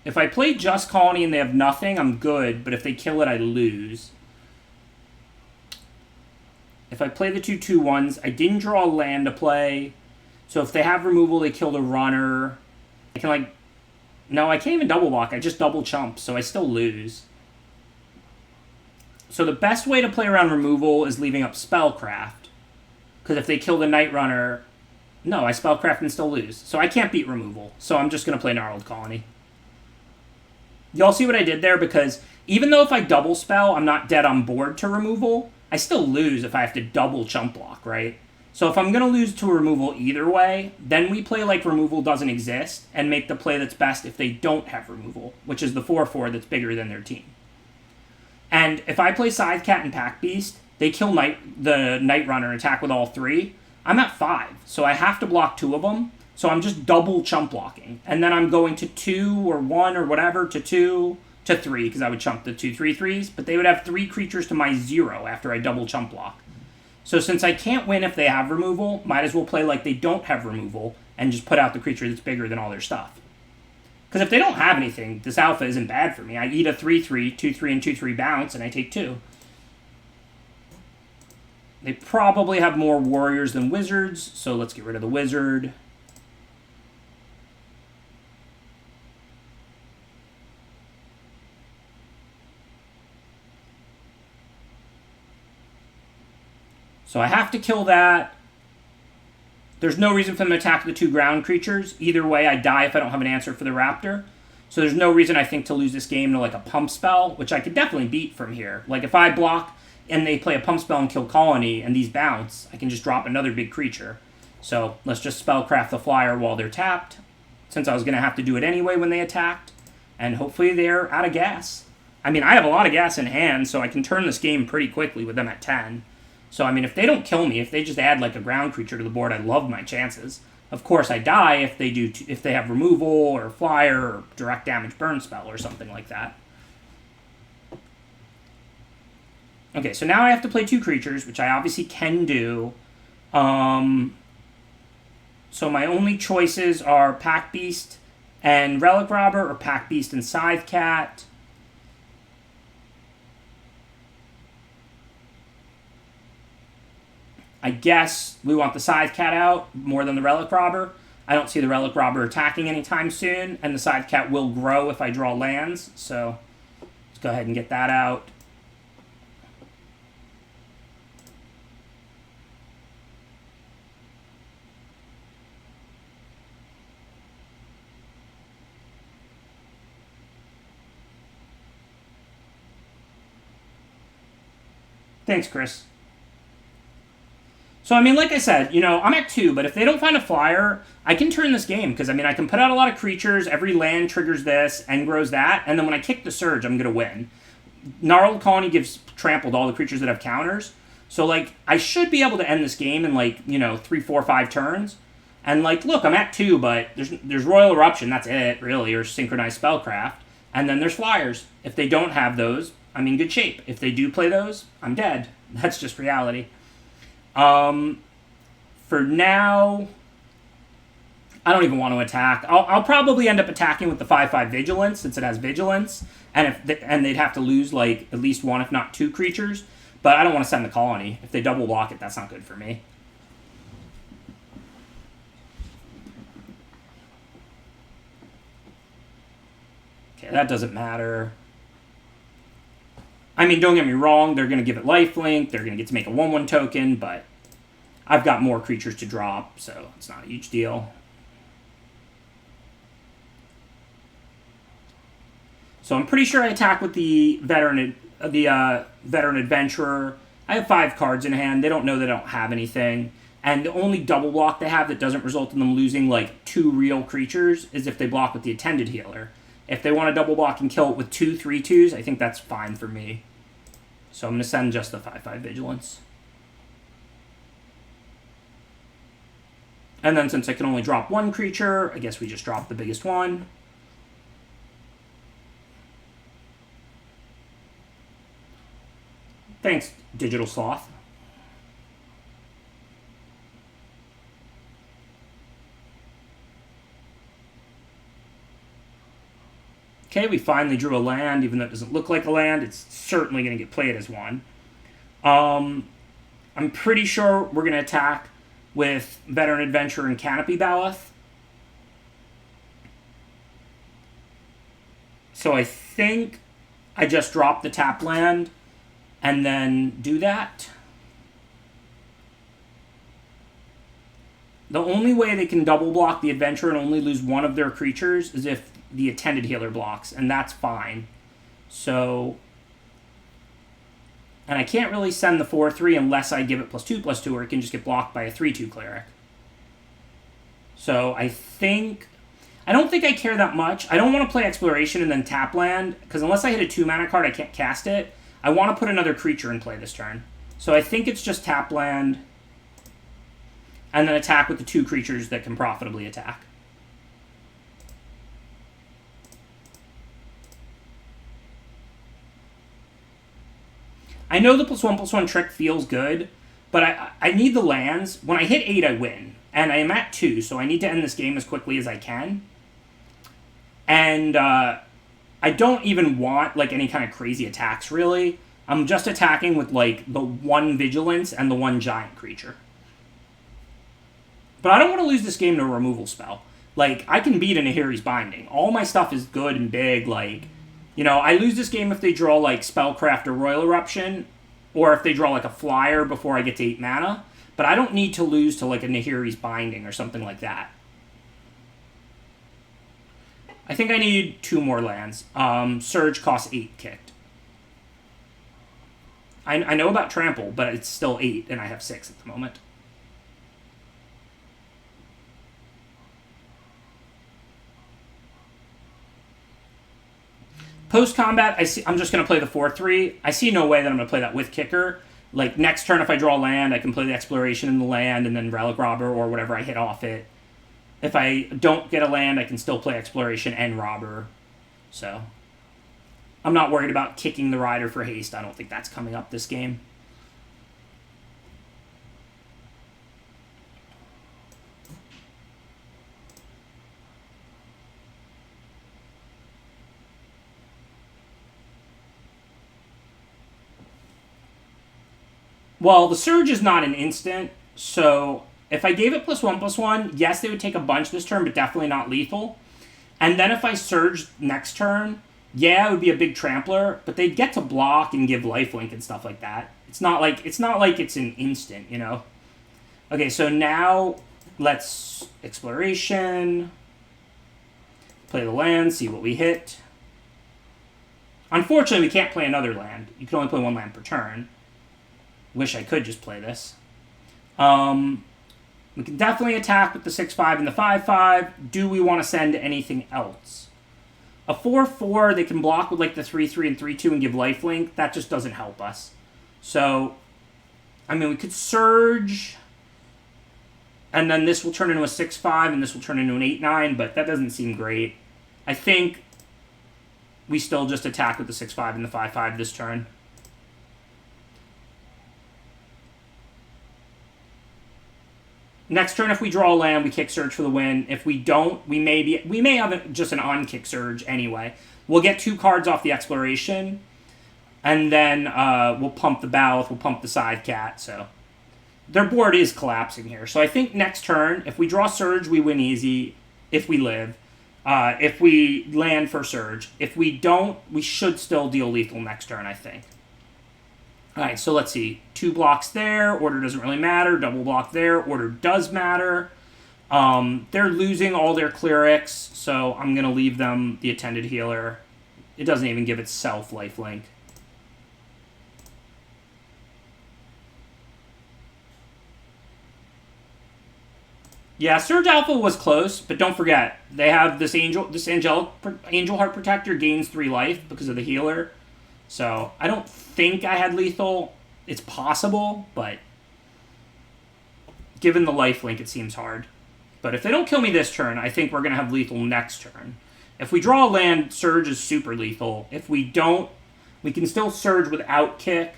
If I play just Colony and they have nothing, I'm good, but if they kill it, I lose. If I play the 2/2/1s, I didn't draw a land to play. So if they have removal, they kill the runner. I can, no, I can't even double block. I just double chump, so I still lose. So the best way to play around removal is leaving up Spellcraft. Because if they kill the Night Runner, no, I Spellcraft and still lose. So I can't beat removal. So I'm just going to play Gnarled Colony. Y'all see what I did there? Because even though if I double spell, I'm not dead on board to removal, I still lose if I have to double chump block, right? So if I'm going to lose to a removal either way, then we play like removal doesn't exist and make the play that's best if they don't have removal, which is the 4/4 that's bigger than their team. And if I play Scythe Cat and Pack Beast, they kill the Night Runner and attack with all 3. I'm at 5, so I have to block 2 of them. So I'm just double chump blocking. And then I'm going to 2 or 1 or whatever to 2 to 3, because I would chump the 2/3/3s, but they would have 3 creatures to my 0 after I double chump block. So since I can't win if they have removal, might as well play like they don't have removal and just put out the creature that's bigger than all their stuff. Because if they don't have anything, this alpha isn't bad for me. I eat a 3/3, 2/3, and 2/3 bounce, and I take 2. They probably have more warriors than wizards, so let's get rid of the wizard. So I have to kill that. There's no reason for them to attack the 2 ground creatures. Either way, I die if I don't have an answer for the raptor. So there's no reason, I think, to lose this game to like a pump spell, which I could definitely beat from here. Like if I block and they play a pump spell and kill Colony and these bounce, I can just drop another big creature. So let's just Spellcraft the flyer while they're tapped. since I was going to have to do it anyway when they attacked. And hopefully they're out of gas. I mean, I have a lot of gas in hand, so I can turn this game pretty quickly with them at 10. So, I mean, if they don't kill me, if they just add, like, a ground creature to the board, I love my chances. Of course, I die if they do if they have removal or flyer or direct damage burn spell or something like that. Okay, so now I have to play 2 creatures, which I obviously can do. So my only choices are Pack Beast and Relic Robber, or Pack Beast and Scythe Cat. I guess we want the Scythe Cat out more than the Relic Robber. I don't see the Relic Robber attacking anytime soon, and the Scythe Cat will grow if I draw lands, so let's go ahead and get that out. Thanks, Chris. So, I mean, like I said, you know, I'm at 2, but if they don't find a flyer, I can turn this game, because, I mean, I can put out a lot of creatures, every land triggers this, and grows that, and then when I kick the Surge, I'm going to win. Gnarled Colony gives Trampled all the creatures that have counters, so, like, I should be able to end this game in, like, you know, 3, 4, 5 turns. And, like, look, I'm at 2, but there's Royal Eruption, that's it, really, or Synchronized Spellcraft. And then there's flyers. If they don't have those, I'm in good shape. If they do play those, I'm dead. That's just reality. For now, I don't even want to attack. I'll probably end up attacking with the 5/5 Vigilance, since it has Vigilance, and they'd have to lose like at least 1, if not 2 creatures. But I don't want to send the Colony. If they double block it, that's not good for me. Okay, that doesn't matter. I mean, don't get me wrong, they're going to give it lifelink, they're going to get to make a 1/1 token, but I've got more creatures to drop, so it's not a huge deal. So I'm pretty sure I attack with the Veteran Adventurer. I have 5 cards in hand, they don't know they don't have anything, and the only double block they have that doesn't result in them losing like 2 real creatures is if they block with the Attended Healer. If they want to double block and kill it with 2 3/2s, I think that's fine for me. So I'm going to send just the 5/5 Vigilance. And then since I can only drop 1 creature, I guess we just drop the biggest one. Thanks, Digital Sloth. Okay, we finally drew a land, even though it doesn't look like a land. It's certainly going to get played as one. I'm pretty sure we're going to attack with Veteran Adventurer and Canopy Baloth. So I think I just drop the tap land and then do that. The only way they can double block the Adventurer and only lose 1 of their creatures is if the Attended Healer blocks, and that's fine. So, and I can't really send the 4/3 unless I give it +2/2, or it can just get blocked by a 3/2 Cleric. So I don't think I care that much. I don't want to play Exploration and then tap land, because unless I hit a 2-mana card, I can't cast it. I want to put another creature in play this turn. So I think it's just tap land, and then attack with the 2 creatures that can profitably attack. I know the +1/+1 trick feels good, but I need the lands. When I hit 8, I win. And I am at 2, so I need to end this game as quickly as I can. And I don't even want like any kind of crazy attacks, really. I'm just attacking with like the 1 Vigilance and the 1 Giant creature. But I don't want to lose this game to a removal spell. Like, I can beat a Nahiri's Binding. All my stuff is good and big, like... You know, I lose this game if they draw, like, Spellcraft or Royal Eruption, or if they draw, like, a flyer before I get to 8 mana. But I don't need to lose to, like, a Nahiri's Binding or something like that. I think I need 2 more lands. Surge costs 8 kicked. I know about Trample, but it's still 8, and I have 6 at the moment. Post-combat, I'm just going to play the 4-3. I see no way that I'm going to play that with kicker. Like, next turn, if I draw land, I can play the exploration in the land and then Relic Robber or whatever I hit off it. If I don't get a land, I can still play exploration and robber. So, I'm not worried about kicking the rider for haste. I don't think that's coming up this game. Well, the Surge is not an instant, so if I gave it +1/+1, yes, they would take a bunch this turn, but definitely not lethal. And then if I Surged next turn, yeah, it would be a big trampler, but they'd get to block and give lifelink and stuff like that. It's not like it's an instant, you know? Okay, so now let's exploration, play the land, see what we hit. Unfortunately, we can't play another land. You can only play one land per turn. Wish I could just play this. We can definitely attack with the 6-5 and the 5-5. Do we want to send anything else? A 4-4, they can block with like the 3-3 and 3-2 and give lifelink. That just doesn't help us. So, I mean, we could Surge, and then this will turn into a 6-5, and this will turn into an 8-9, but that doesn't seem great. I think we still just attack with the 6-5 and the 5-5 this turn. Next turn, if we draw a land, we kick Surge for the win. If we don't, we may have just an on-kick Surge anyway. We'll get 2 cards off the exploration, and then we'll pump the Baloth, we'll pump the Scythe Cat. So their board is collapsing here. So I think next turn, if we draw Surge, we win easy if we live. If we land for Surge. If we don't, we should still deal lethal next turn, I think. Alright, so let's see. 2 blocks there. Order doesn't really matter. Double block there. Order does matter. They're losing all their clerics, so I'm going to leave them the Attended Healer. It doesn't even give itself lifelink. Yeah, Surge Alpha was close, but don't forget, they have this Angel Heart Protector gains 3 life because of the healer. So, I don't think I had lethal. It's possible, but given the lifelink, it seems hard. But if they don't kill me this turn, I think we're going to have lethal next turn. If we draw a land, Surge is super lethal. If we don't, we can still Surge without kick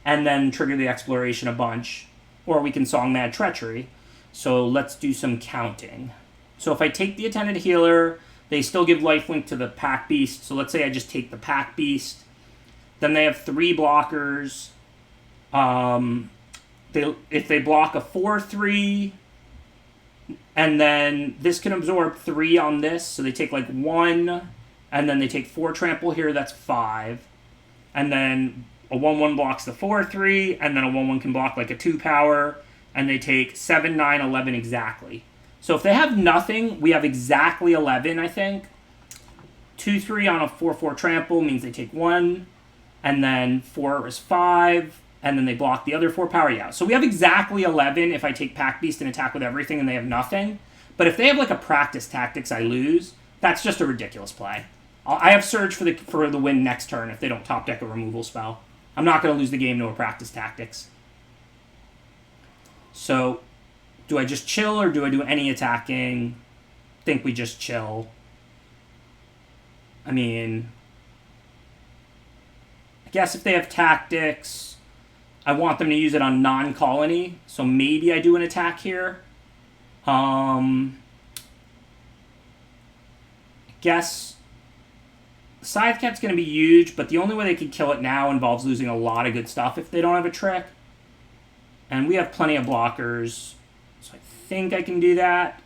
and then trigger the exploration a bunch. Or we can Song Mad Treachery. So let's do some counting. So if I take the Attended Healer, they still give lifelink to the Pack Beast. So let's say I just take the Pack Beast. Then they have 3 blockers. If they block a 4-3, and then this can absorb 3 on this, so they take like 1, and then they take 4 trample here, that's 5. And then a 1-1 blocks the 4-3, and then a 1-1 can block like a 2 power, and they take 7, 9, 11 exactly. So if they have nothing, we have exactly 11, I think. 2-3 on a 4-4 trample means they take 1. And then 4 is 5, and then they block the other 4 power. Yeah, so we have exactly 11 if I take Pack Beast and attack with everything and they have nothing. But if they have like a practice tactics I lose, that's just a ridiculous play. I have Surge for the win next turn if they don't top deck a removal spell. I'm not going to lose the game to a practice tactics. So, do I just chill or do I do any attacking? I think we just chill. I mean, I guess if they have tactics, I want them to use it on non-colony, so maybe I do an attack here. I guess Scythe Cat's going to be huge, but the only way they could kill it now involves losing a lot of good stuff if they don't have a trick. And we have plenty of blockers, so I think I can do that.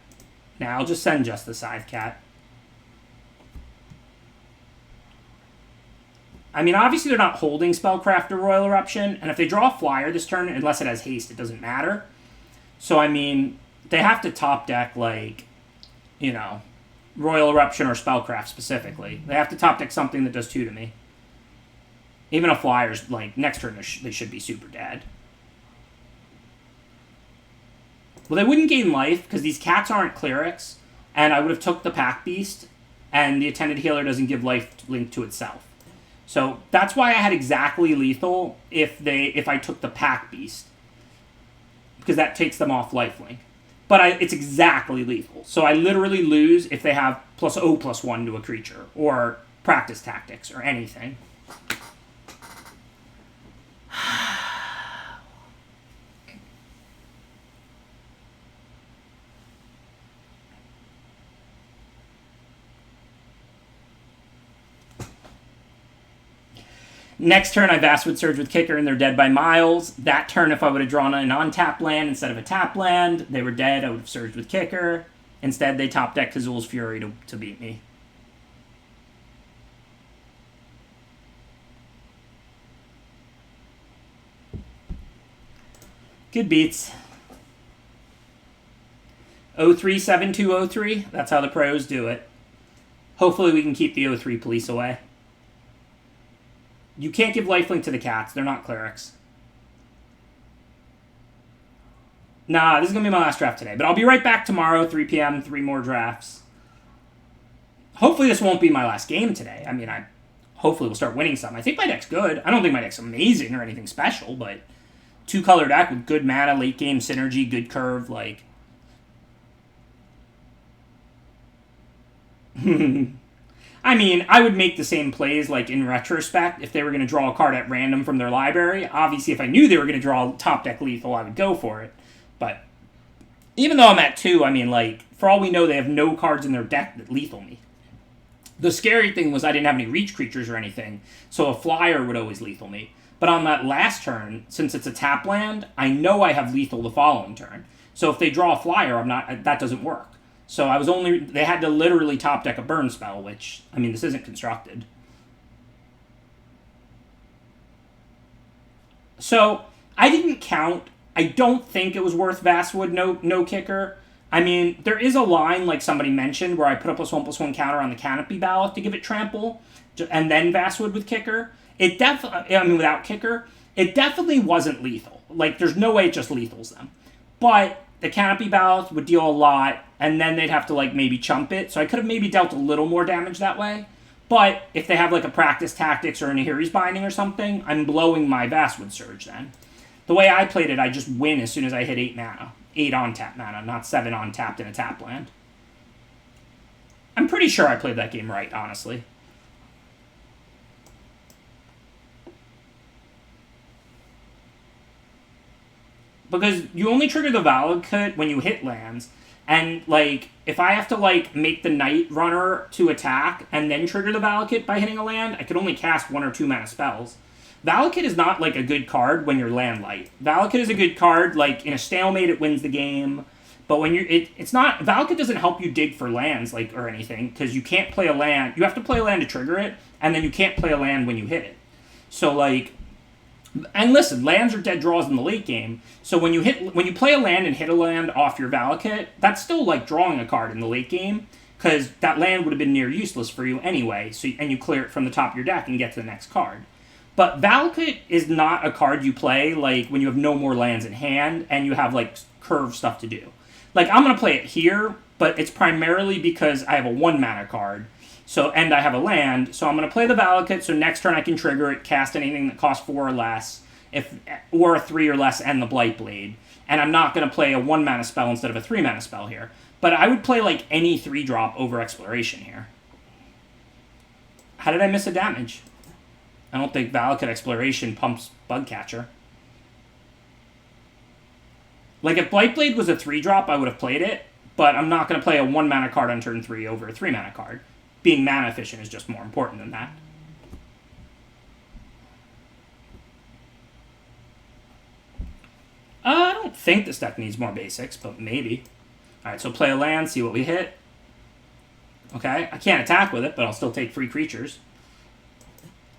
Now I'll just send just the Scythe Cat. I mean, obviously they're not holding Spellcraft or Royal Eruption, and if they draw a flyer this turn, unless it has haste, it doesn't matter. So, I mean, they have to top deck, like, you know, Royal Eruption or Spellcraft specifically. They have to top deck something that does 2 to me. Even a flyer's, like, next turn they should be super dead. Well, they wouldn't gain life, because these cats aren't clerics, and I would have took the Pack Beast, and the attended healer doesn't give life link to itself. So that's why I had exactly lethal if I took the pack beast, because that takes them off lifelink. But it's exactly lethal. So I literally lose if they have +0/+1 to a creature, or practice tactics, or anything. Next turn, I Vastwood Surge with Kicker, and they're dead by miles. That turn, if I would have drawn an on-tap land instead of a tap land, they were dead. I would have surged with Kicker. Instead, they top deck Kazul's Fury to beat me. Good beats. 037203. That's how the pros do it. Hopefully we can keep the 03 police away. You can't give lifelink to the cats. They're not clerics. Nah, this is going to be my last draft today. But I'll be right back tomorrow, 3 p.m., 3 more drafts. Hopefully this won't be my last game today. I mean, hopefully we'll start winning some. I think my deck's good. I don't think my deck's amazing or anything special, but 2-color deck with good mana, late game synergy, good curve, like... I mean, I would make the same plays, like, in retrospect, if they were going to draw a card at random from their library. Obviously, if I knew they were going to draw top deck lethal, I would go for it. But even though I'm at 2, I mean, like, for all we know, they have no cards in their deck that lethal me. The scary thing was I didn't have any reach creatures or anything, so a flyer would always lethal me. But on that last turn, since it's a tap land, I know I have lethal the following turn. So if they draw a flyer, that doesn't work. So they had to literally top deck a burn spell, which, I mean, this isn't constructed. So, I didn't count. I don't think it was worth Vastwood, no kicker. I mean, there is a line, like somebody mentioned, where I put a +1/+1 counter on the Canopy Ballot to give it trample, and then Vastwood with kicker. It definitely, I mean, without kicker, it definitely wasn't lethal. Like, there's no way it just lethals them. But the Canopy Ballot would deal a lot, and then they'd have to, like, maybe chump it. So I could have maybe dealt a little more damage that way. But if they have, like, a Practice Tactics or a Nahiri's Binding or something, I'm blowing my Vastwood Surge then. The way I played it, I just win as soon as I hit 8 mana. 8 on-tap mana, not 7 on-tapped in a tap land. I'm pretty sure I played that game right, honestly. Because you only trigger the Valakut when you hit lands. And, like, if I have to, like, make the Night Runner to attack and then trigger the Valakut by hitting a land, I could only cast 1 or 2 mana spells. Valakut is not, like, a good card when you're land light. Valakut is a good card, like, in a stalemate it wins the game. But when it's not... Valakut doesn't help you dig for lands, like, or anything, because you can't play a land... You have to play a land to trigger it, and then you can't play a land when you hit it. So, like... And listen, lands are dead draws in the late game. So when you play a land and hit a land off your Valakut, that's still like drawing a card in the late game, because that land would have been near useless for you anyway. And you clear it from the top of your deck and get to the next card. But Valakut is not a card you play like when you have no more lands in hand and you have like curve stuff to do. Like I'm gonna play it here, but it's primarily because I have a 1 mana card. So, and I have a land, so I'm going to play the Valakut, so next turn I can trigger it, cast anything that costs 4 or less, or a 3 or less, and the Blightblade. And I'm not going to play a 1 mana spell instead of a 3 mana spell here. But I would play, like, any 3-drop over Exploration here. How did I miss a damage? I don't think Valakut Exploration pumps Bugcatcher. Like, if Blightblade was a 3-drop, I would have played it, but I'm not going to play a 1 mana card on turn 3 over a 3 mana card. Being mana efficient is just more important than that. I don't think this deck needs more basics, but maybe. Alright, so play a land, see what we hit. Okay, I can't attack with it, but I'll still take free creatures.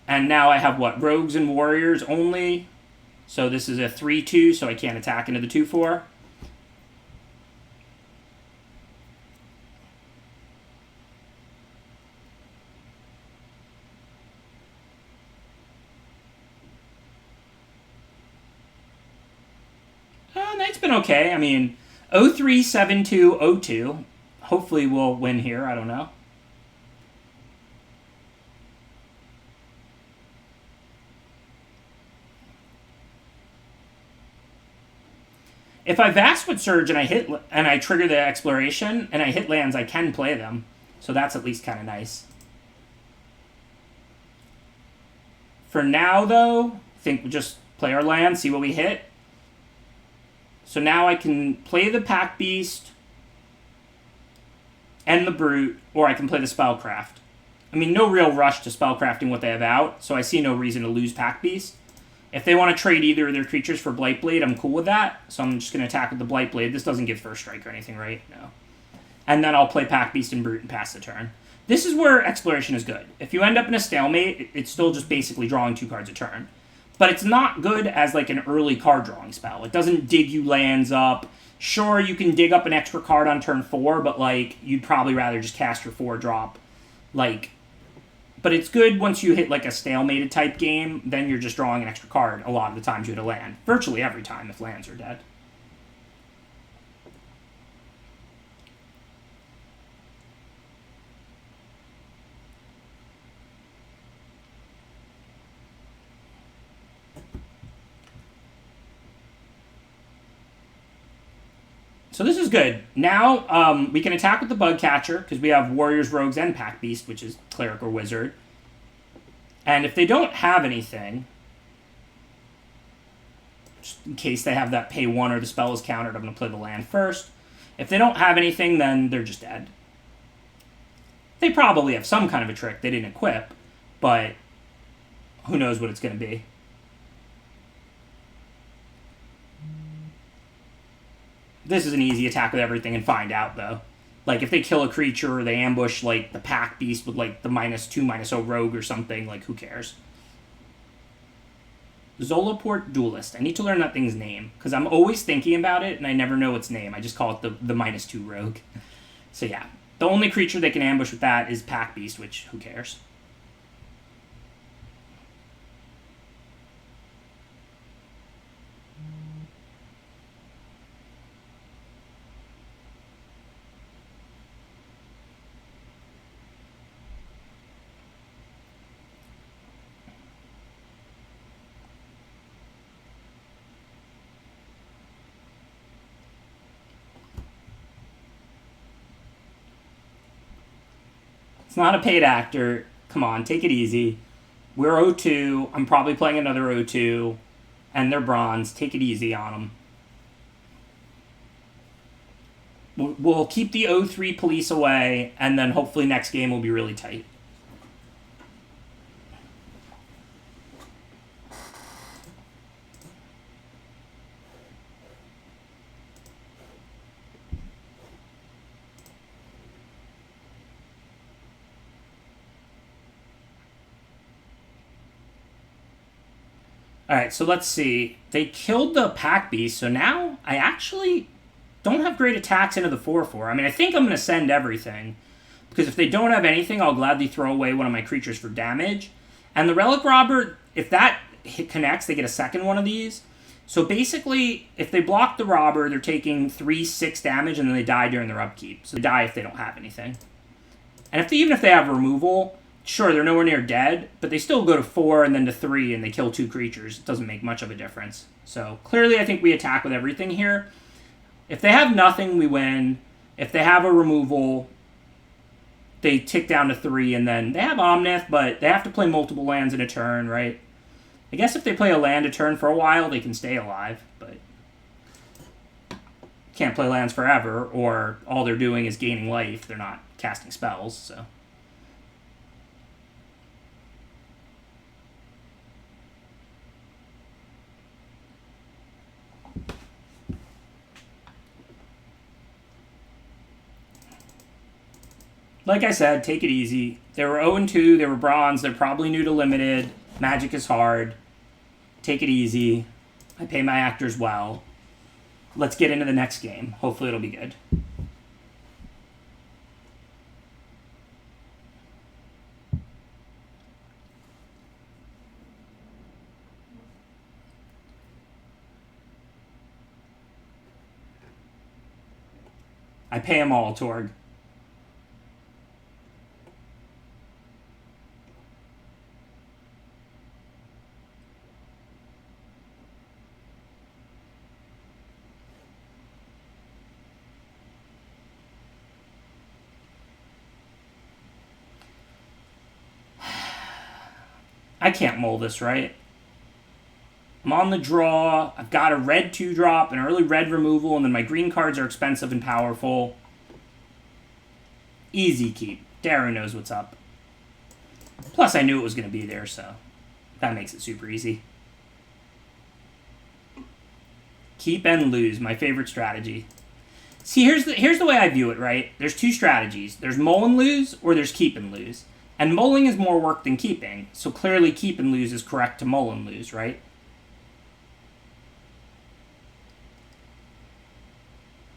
And now I have, what, Rogues and Warriors only. So this is a 3/2, so I can't attack into the 2/4. Night's been okay. I mean, 037202. Hopefully we'll win here. I don't know. If I Vastwood Surge and I trigger the exploration and I hit lands, I can play them. So that's at least kind of nice. For now, though, I think we'll just play our land, see what we hit. So now I can play the Pack Beast and the Brute, or I can play the Spellcraft. I mean, no real rush to Spellcrafting what they have out, so I see no reason to lose Pack Beast. If they want to trade either of their creatures for Blightblade, I'm cool with that. So I'm just going to attack with the Blightblade. This doesn't give first strike or anything, right? No. And then I'll play Pack Beast and Brute and pass the turn. This is where Exploration is good. If you end up in a stalemate, it's still just basically drawing 2 cards a turn. But it's not good as like an early card drawing spell. It doesn't dig you lands up. Sure, you can dig up an extra card on turn 4, but like you'd probably rather just cast your 4-drop. But it's good once you hit like a stalemated type game, then you're just drawing an extra card a lot of the times you hit a land. Virtually every time if lands are dead. So this is good. Now we can attack with the Bug Catcher because we have Warriors, Rogues, and Pack Beast, which is Cleric or Wizard. And if they don't have anything, just in case they have that pay 1 or the spell is countered, I'm going to play the land first. If they don't have anything, then they're just dead. They probably have some kind of a trick they didn't equip, but who knows what it's going to be. This is an easy attack with everything and find out, though. Like, if they kill a creature or they ambush, like, the Pack Beast with, like, the -2/-0 Rogue or something, like, who cares? Zolaport Duelist. I need to learn that thing's name, because I'm always thinking about it, and I never know its name. I just call it the -2 Rogue. So, yeah. The only creature they can ambush with that is Pack Beast, which, who cares? It's not a paid actor. Come on, take it easy. We're 0-2. I'm probably playing another 0-2. And they're bronze. Take it easy on them. We'll keep the 0-3 police away, and then hopefully next game will be really tight. Alright, so let's see. They killed the Pack Beast, so now I actually don't have great attacks into the 4-4. I mean, I think I'm going to send everything. Because if they don't have anything, I'll gladly throw away one of my creatures for damage. And the Relic Robber, if that connects, they get a second one of these. So basically, if they block the Robber, they're taking 3-6 damage, and then they die during their upkeep. So they die if they don't have anything. And even if they have removal, sure, they're nowhere near dead, but they still go to 4 and then to 3, and they kill 2 creatures. It doesn't make much of a difference. So clearly, I think we attack with everything here. If they have nothing, we win. If they have a removal, they tick down to 3, and then they have Omnith, but they have to play multiple lands in a turn, right? I guess if they play a land a turn for a while, they can stay alive, but can't play lands forever, or all they're doing is gaining life. They're not casting spells, so... Like I said, take it easy. They were 0-2, they were bronze, they're probably new to limited. Magic is hard. Take it easy. I pay my actors well. Let's get into the next game. Hopefully it'll be good. I pay them all, Torg. I can't mull this, right? I'm on the draw. I've got a red 2-drop, an early red removal, and then my green cards are expensive and powerful. Easy keep. Daru knows what's up. Plus, I knew it was going to be there, so that makes it super easy. Keep and lose, my favorite strategy. See, here's the way I view it, right? There's two strategies. There's mull and lose, or there's keep and lose. And mulling is more work than keeping, so clearly keep and lose is correct to mull and lose, right?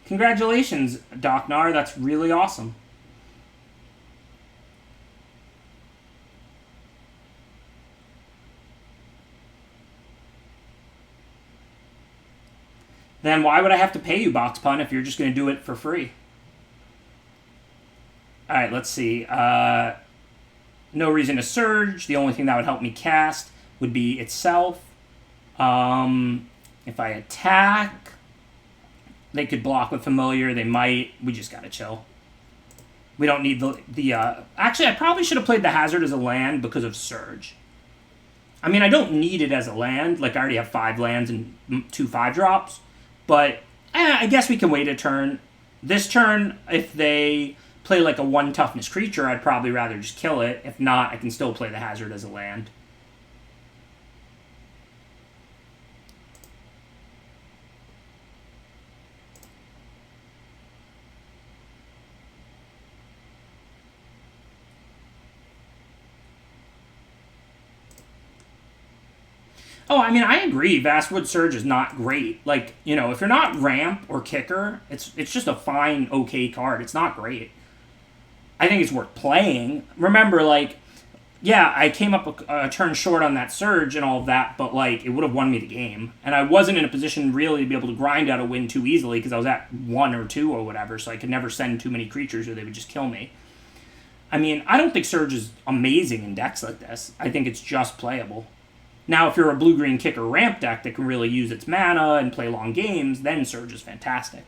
Congratulations, Docnar. That's really awesome. Then why would I have to pay you, Box Pun, if you're just going to do it for free? All right, let's see. No reason to surge. The only thing that would help me cast would be itself. If I attack, they could block with familiar. They might. We just got to chill. We don't need the actually, I probably should have played the hazard as a land because of surge. I mean, I don't need it as a land. Like, I already have 5 lands and 2 5-drops. But I guess we can wait a turn. This turn, if they play like a 1 toughness creature, I'd probably rather just kill it. If not, I can still play the hazard as a land. Oh, I mean, I agree. Vastwood Surge is not great. Like, you know, if you're not ramp or kicker, it's just a fine, okay card. It's not great. I think it's worth playing. Remember, like, yeah, I came up a turn short on that Surge and all of that, but, like, it would have won me the game. And I wasn't in a position really to be able to grind out a win too easily because I was at 1 or 2 or whatever, so I could never send too many creatures or they would just kill me. I mean, I don't think Surge is amazing in decks like this. I think it's just playable. Now, if you're a blue-green kicker ramp deck that can really use its mana and play long games, then Surge is fantastic.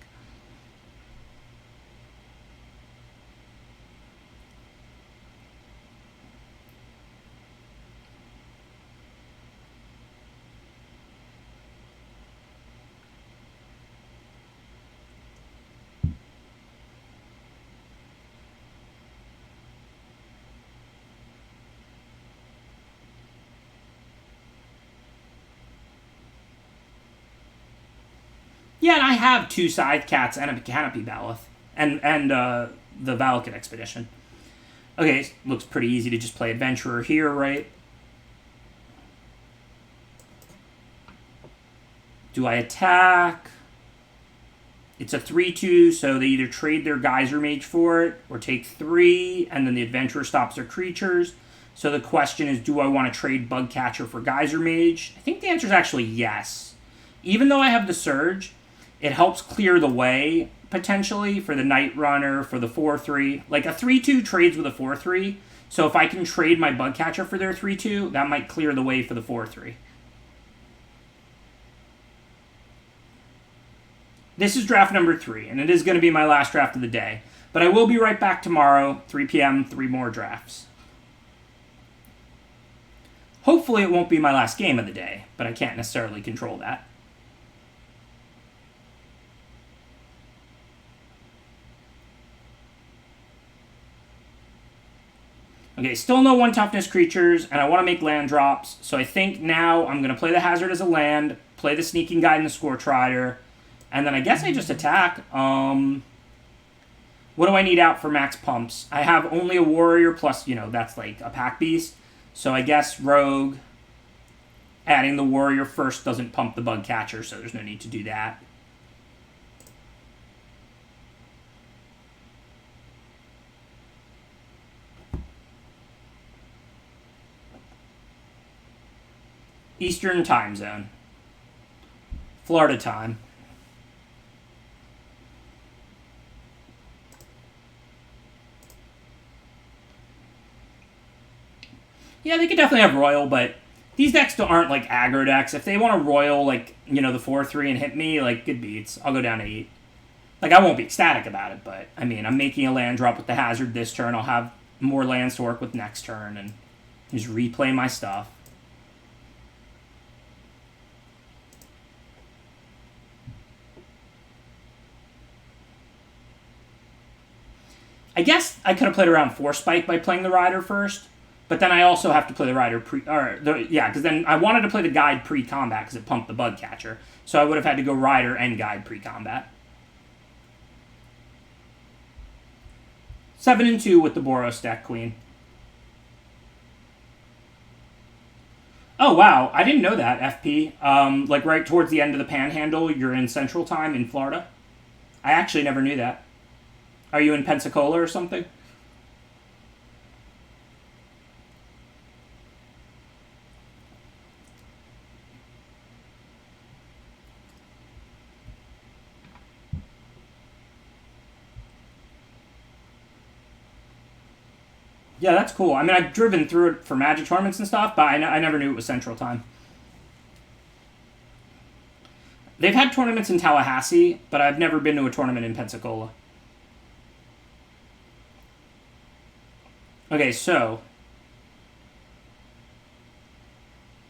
Yeah, and I have 2 Scythe Cats and a Canopy Baloth. And the Valakut Expedition. Okay, looks pretty easy to just play Adventurer here, right? Do I attack? It's a 3/2, so they either trade their Geyser Mage for it, or take 3, and then the Adventurer stops their creatures. So the question is, do I want to trade Bugcatcher for Geyser Mage? I think the answer is actually yes. Even though I have the Surge, it helps clear the way, potentially, for the Night Runner, for the 4/3. Like, a 3/2 trades with a 4/3, so if I can trade my Bugcatcher for their 3/2, that might clear the way for the 4/3. This is draft number 3, and it is going to be my last draft of the day. But I will be right back tomorrow, 3 p.m., 3 more drafts. Hopefully it won't be my last game of the day, but I can't necessarily control that. Okay, still no 1 toughness creatures, and I want to make land drops, so I think now I'm going to play the hazard as a land, play the Sneaking Guide and the Scorch Rider, and then I guess I just attack. What do I need out for max pumps? I have only a warrior plus, you know, that's like a pack beast. So I guess rogue. Adding the warrior first doesn't pump the bug catcher, so there's no need to do that. Eastern time zone. Florida time. Yeah, they could definitely have Royal, but these decks aren't like aggro decks. If they want to Royal, like, you know, the 4/3 and hit me, like, good beats. I'll go down to 8. Like, I won't be ecstatic about it, but, I mean, I'm making a land drop with the hazard this turn. I'll have more lands to work with next turn and just replay my stuff. I guess I could have played around Force Spike by playing the Rider first, but then I also have to play the Rider because then I wanted to play the Guide pre-combat because it pumped the Bug Catcher. So I would have had to go Rider and Guide pre-combat. 7-2 with the Boros deck, Queen. Oh, wow. I didn't know that, FP. Like right towards the end of the Panhandle, you're in Central Time in Florida. I actually never knew that. Are you in Pensacola or something? Yeah, that's cool. I mean, I've driven through it for Magic tournaments and stuff, but I never knew it was Central Time. They've had tournaments in Tallahassee, but I've never been to a tournament in Pensacola. Okay, so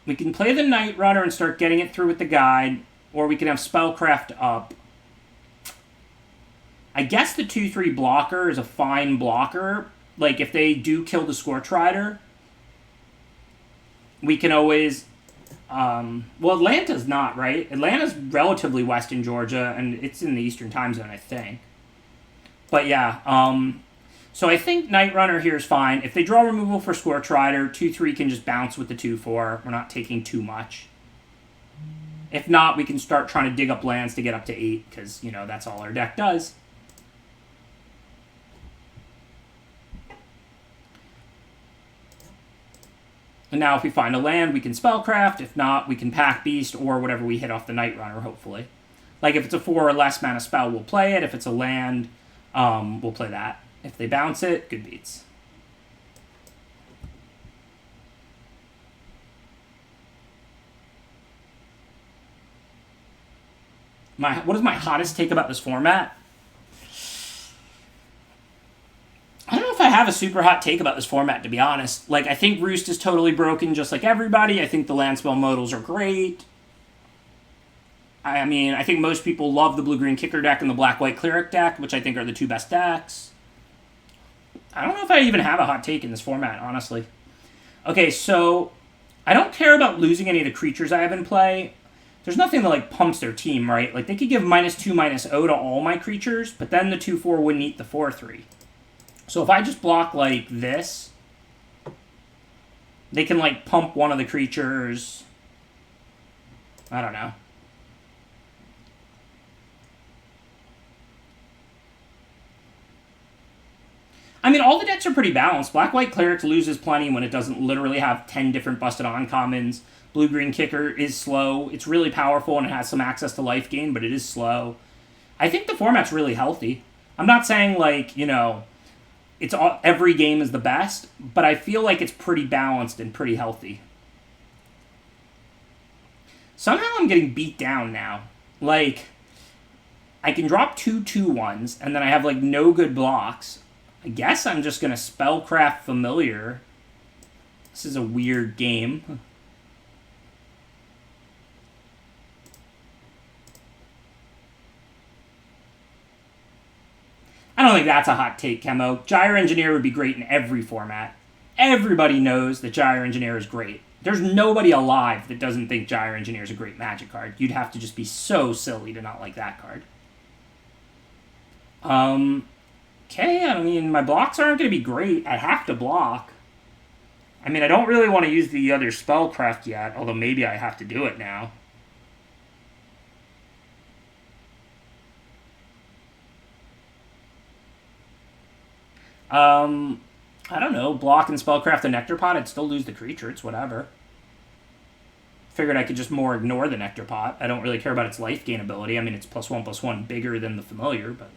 we can play the Night Runner and start getting it through with the Guide, or we can have Spellcraft up. I guess the 2/3 blocker is a fine blocker. Like, if they do kill the Scorch Rider, we can always... well, Atlanta's not, right? Atlanta's relatively west in Georgia, and it's in the Eastern time zone, I think. But yeah, so I think Night Runner here is fine. If they draw removal for Scorch Rider, 2/3 can just bounce with the 2/4. We're not taking too much. If not, we can start trying to dig up lands to get up to 8, because, you know, that's all our deck does. And now if we find a land, we can Spellcraft. If not, we can Pack Beast or whatever we hit off the Night Runner, hopefully. Like, if it's a 4 or less mana spell, we'll play it. If it's a land, we'll play that. If they bounce it, good beats. What is my hottest take about this format? I don't know if I have a super hot take about this format, to be honest. Like, I think Roost is totally broken, just like everybody. I think the land spell modals are great. I mean, I think most people love the blue-green kicker deck and the black-white cleric deck, which I think are the two best decks. I don't know if I even have a hot take in this format, honestly. Okay, so I don't care about losing any of the creatures I have in play. There's nothing that, like, pumps their team, right? Like, they could give -2/-0 to all my creatures, but then the 2/4 wouldn't eat the 4/3. So if I just block like this, they can like pump one of the creatures. I don't know. I mean, all the decks are pretty balanced. Black-White Cleric loses plenty when it doesn't literally have 10 different busted uncommons. Blue-Green Kicker is slow. It's really powerful and it has some access to life gain, but it is slow. I think the format's really healthy. I'm not saying, like, you know... every game is the best, but I feel like it's pretty balanced and pretty healthy. Somehow I'm getting beat down now. Like, I can drop 2/2/1s, and then I have, like, no good blocks. I guess I'm just going to Spellcraft Familiar. This is a weird game. I don't think that's a hot take, Chemo. Gyre Engineer would be great in every format. Everybody knows that Gyre Engineer is great. There's nobody alive that doesn't think Gyre Engineer is a great Magic card. You'd have to just be so silly to not like that card. Okay, I mean, my blocks aren't going to be great. I have to block. I mean, I don't really want to use the other Spellcraft yet, although maybe I have to do it now. I don't know, block and Spellcraft the Nectar Pot, I'd still lose the creature, it's whatever. Figured I could just more ignore the Nectar Pot. I don't really care about its life gain ability. I mean, it's +1/+1 bigger than the Familiar, but...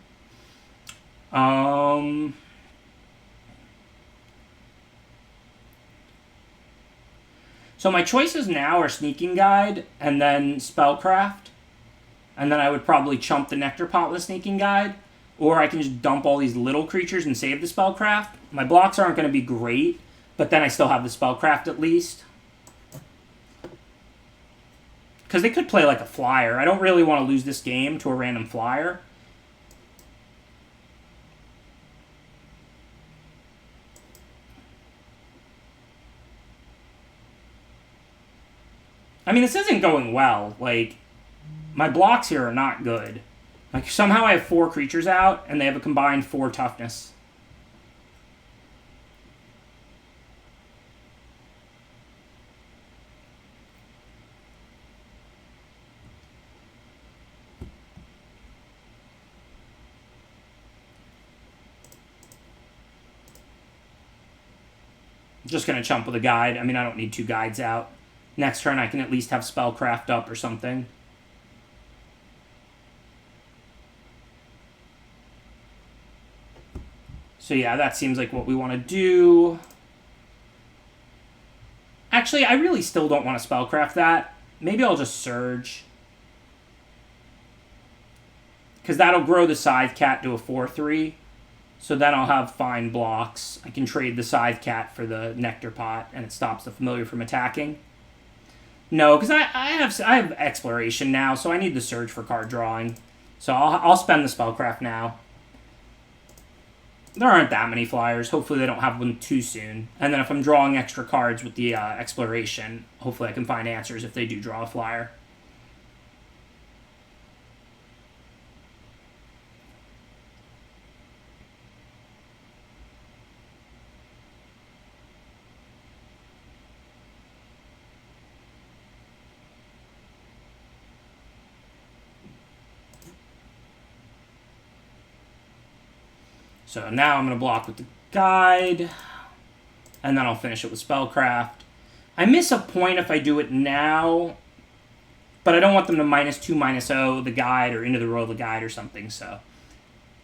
So my choices now are Sneaking Guide, and then Spellcraft. And then I would probably chump the Nectar Pot with Sneaking Guide. Or I can just dump all these little creatures and save the Spellcraft. My blocks aren't going to be great, but then I still have the Spellcraft at least. Because they could play like a flyer. I don't really want to lose this game to a random flyer. I mean, this isn't going well. Like, my blocks here are not good. Like, somehow I have 4 creatures out, and they have a combined 4 toughness. Just going to chump with a guide. I mean, I don't need 2 guides out. Next turn, I can at least have Spellcraft up or something. So yeah, that seems like what we want to do. Actually, I really still don't want to Spellcraft that. Maybe I'll just Surge. Because that'll grow the Scythe Cat to a 4/3. So then I'll have fine blocks. I can trade the Scythe Cat for the Nectar Pot, and it stops the Familiar from attacking. No, because I have Exploration now, so I need the Surge for card drawing. So I'll spend the Spellcraft now. There aren't that many flyers. Hopefully they don't have one too soon. And then if I'm drawing extra cards with the Exploration, hopefully I can find answers if they do draw a flyer. So now I'm going to block with the guide, and then I'll finish it with Spellcraft. I miss a point if I do it now, but I don't want them to -2/-0 the guide or into the row of the guide or something, so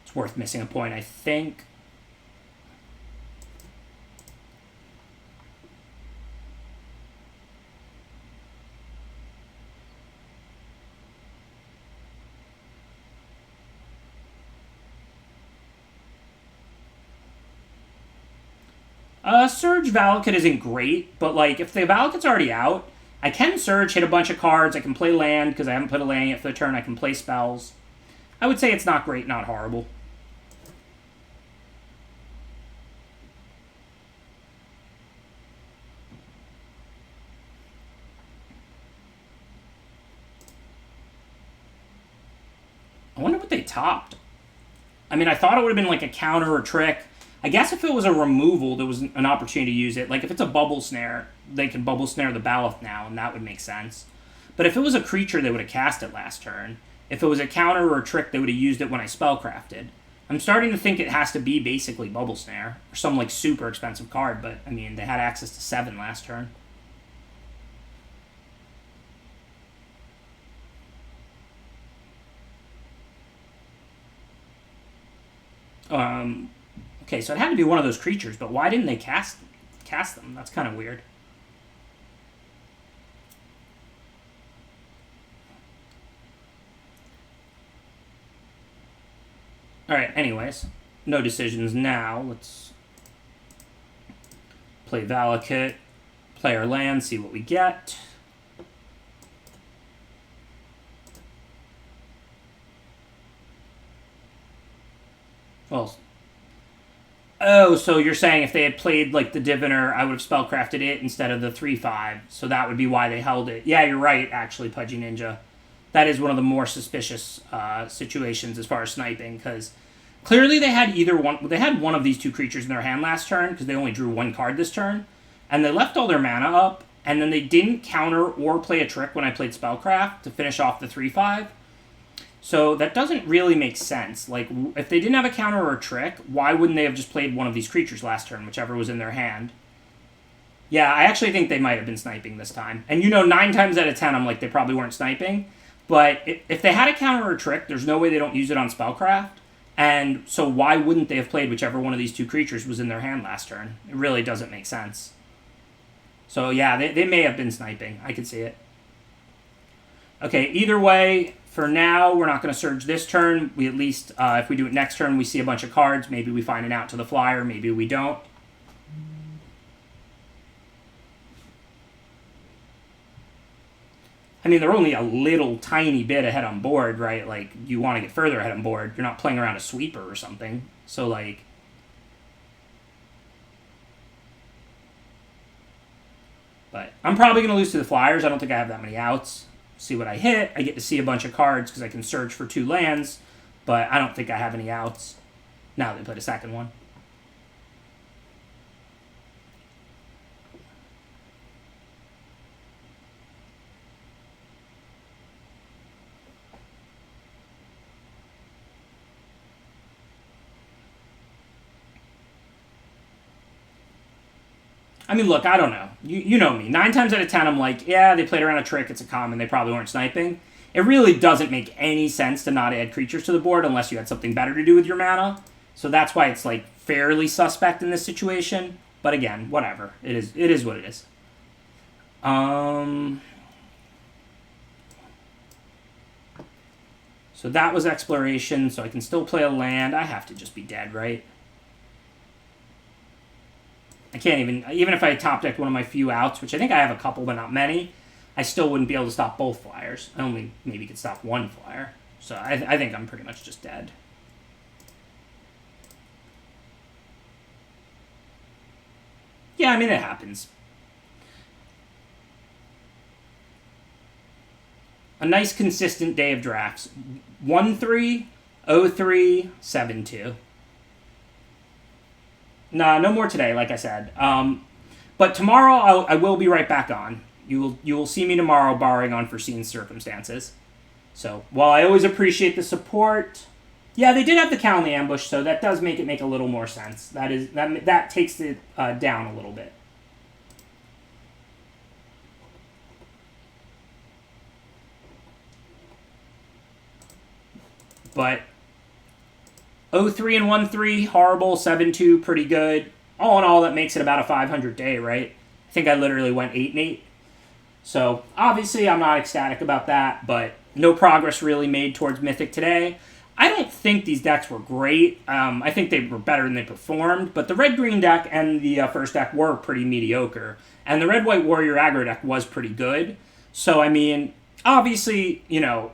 it's worth missing a point, I think. Surge Valakut isn't great, but like if the Valakut's already out, I can Surge, hit a bunch of cards, I can play land because I haven't put a land yet for the turn, I can play spells. I would say it's not great, not horrible. I wonder what they topped. I mean, I thought it would have been like a counter or trick. I guess if it was a removal, there was an opportunity to use it. Like, if it's a Bubble Snare, they can Bubble Snare the Baloth now, and that would make sense. But if it was a creature, they would have cast it last turn. If it was a counter or a trick, they would have used it when I Spellcrafted. I'm starting to think it has to be basically Bubble Snare, or some, like, super expensive card, but, I mean, they had access to 7 last turn. Okay, so it had to be one of those creatures, but why didn't they cast them? That's kind of weird. Alright, anyways. No decisions now. Let's play Valakut, play our land, see what we get. Well, oh, so you're saying if they had played, like, the Diviner, I would have Spellcrafted it instead of the 3/5, so that would be why they held it. Yeah, you're right, actually, Pudgy Ninja. That is one of the more suspicious situations as far as sniping, because clearly they had one of these 2 creatures in their hand last turn, because they only drew 1 card this turn, and they left all their mana up, and then they didn't counter or play a trick when I played Spellcraft to finish off the 3/5. So that doesn't really make sense. Like, if they didn't have a counter or a trick, why wouldn't they have just played one of these creatures last turn, whichever was in their hand? Yeah, I actually think they might have been sniping this time. And 9 times out of 10, I'm like, they probably weren't sniping. But if they had a counter or a trick, there's no way they don't use it on Spellcraft. And so why wouldn't they have played whichever one of these 2 creatures was in their hand last turn? It really doesn't make sense. So yeah, they may have been sniping. I could see it. Okay, either way, for now, we're not going to Surge this turn. We at least, if we do it next turn, we see a bunch of cards. Maybe we find an out to the flyer. Maybe we don't. I mean, they're only a little tiny bit ahead on board, right? Like, you want to get further ahead on board. You're not playing around a sweeper or something. So, like, But I'm probably going to lose to the Flyers. I don't think I have that many outs. See what I hit. I get to see a bunch of cards because I can search for 2 lands, but I don't think I have any outs. Now they put a second one. I mean, look, I don't know. You know me. 9 times out of 10, I'm like, yeah, they played around a trick. It's a common. They probably weren't sniping. It really doesn't make any sense to not add creatures to the board unless you had something better to do with your mana. So that's why it's like fairly suspect in this situation. But again, whatever. It is what it is. So that was exploration. So I can still play a land. I have to just be dead, right? I can't even if I top decked one of my few outs, which I think I have a couple, but not many, I still wouldn't be able to stop both Flyers. I only maybe could stop one Flyer. So I think I'm pretty much just dead. Yeah, I mean, it happens. A nice consistent day of drafts. 1-3, 0-3, 7-2. Nah, no more today, like I said. But tomorrow I will be right back on. You will see me tomorrow, barring unforeseen circumstances. So while I always appreciate the support, yeah, they did have the Calendly ambush, so that does make it make a little more sense. That takes it down a little bit. But 0-3 and 1-3, horrible. 7-2, pretty good. All in all, that makes it about a 500 day, right? I think I literally went 8-8. So, obviously, I'm not ecstatic about that, but no progress really made towards Mythic today. I don't think these decks were great. I think they were better than they performed, but the red-green deck and the first deck were pretty mediocre, and the red-white warrior aggro deck was pretty good. So, I mean, obviously, you know,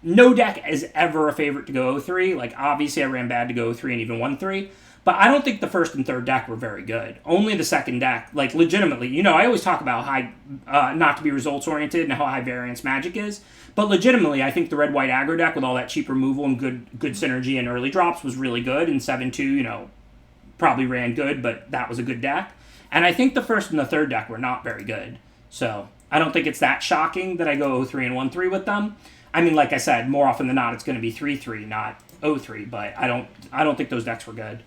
no deck is ever a favorite to go 0-3. Like, obviously, I ran bad to go 0-3 and even 1-3. But I don't think the first and third deck were very good. Only the second deck, like, legitimately. You know, I always talk about how not to be results-oriented and how high variance Magic is. But legitimately, I think the red-white aggro deck with all that cheap removal and good synergy and early drops was really good. And 7-2, you know, probably ran good, but that was a good deck. And I think the first and the third deck were not very good. So I don't think it's that shocking that I go 0-3 and 1-3 with them. I mean, like I said, more often than not, it's going to be 3-3, not 0-3. But I don't think those decks were good.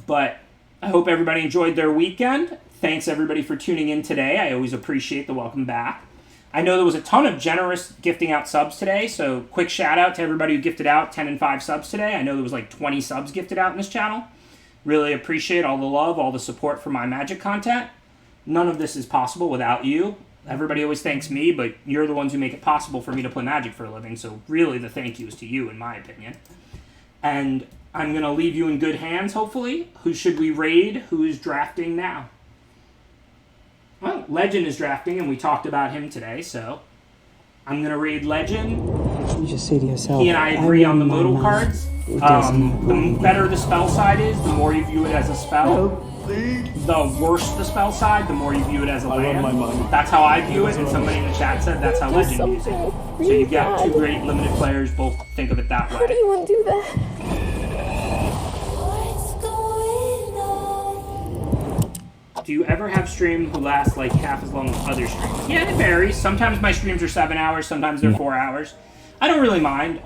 But I hope everybody enjoyed their weekend. Thanks, everybody, for tuning in today. I always appreciate the welcome back. I know there was a ton of generous gifting out subs today, so quick shout-out to everybody who gifted out 10 and 5 subs today. I know there was like 20 subs gifted out in this channel. Really appreciate all the love, all the support for my Magic content. None of this is possible without you. Everybody always thanks me, but you're the ones who make it possible for me to play Magic for a living, so really the thank you is to you, in my opinion. And I'm going to leave you in good hands, hopefully. Who should we raid? Who's drafting now? Well, Legend is drafting, and we talked about him today, so I'm going to raid Legend. You just say to yourself, he and I agree on the modal cards. The better the spell side is, the more you view it as a spell. The worse the spell side, the more you view it as a land. That's how I view it, and somebody in the chat said that's how Legend views it. So you've got 2 great limited players, both think of it that way. How do you want to do that? Do you ever have stream who lasts like half as long as other streams? Yeah, it varies. Sometimes my streams are 7 hours, sometimes they're 4 hours. I don't really mind.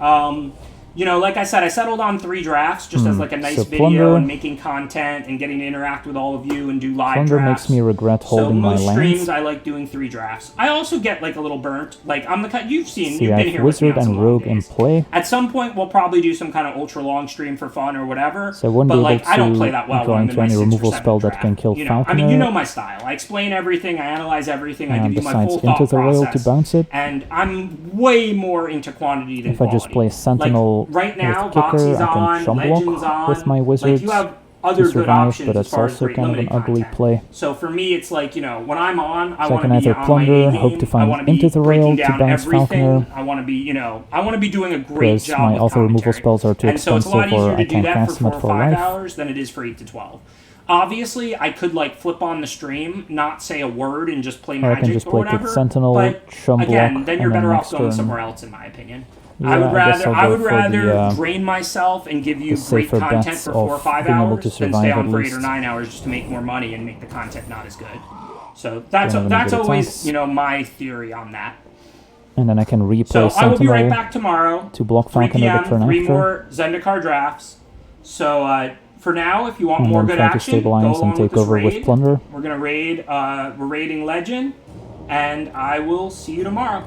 You know, like I said, I settled on 3 drafts just as like a nice video and making content and getting to interact with all of you and do live drafts. Makes me regret holding my lands. So most streams I like doing 3 drafts. I also get like a little burnt. Like I'm the you've been here with me on some long days. At some point we'll probably do some kind of ultra long stream for fun or whatever. So I but like I don't play that well when I'm in my 6 or 7 spell draft. That can kill I mean, you know my style. I explain everything. I analyze everything. I give you my full thought process. To bounce it. And I'm way more into quantity than quality. If I just play Sentinel like, right now, with Kicker, Boxy's I can on, jump Legend's on. with my wizards. Like you have other good survive, options but as it's far as also great kind of an limited ugly content. play. So for me, it's like, you know, when I'm on, I So I want can to be either on my A plunder, game. hope to I find want to be into the breaking rail to down bounce everything. Falconer, I want to be, you know, I want to be doing a great because job my with auto removal commentary. spells are too And so it's a lot expensive, or easier to I do can't that for cast them 4 at or full 5 life. hours than it is for 8 to 12. Obviously, I could like flip on the stream, not say a word, and just play Or I can Magic just or play whatever. Kick Sentinel, But Chum again, Block, then you're and then better off next going turn. somewhere else, in my opinion. Yeah, I I'll would go for rather drain myself and give you the great safer content bets for 4 or of 5 being able to hours than stay survive on at for 8 or least. 9 hours just to make more money and make the content not as good. So that's Don't have any good always, attacks. you know, my theory on that. And then I can replay So Sentinel I will be right back tomorrow. to block 3 Falconer the p.m., turn 3 after. more Zendikar drafts. So for now, if you want And more then good try to action, go stabilize and along with take this over raid. with Plunder. We're gonna raid. We're raiding Legend, and I will see you tomorrow.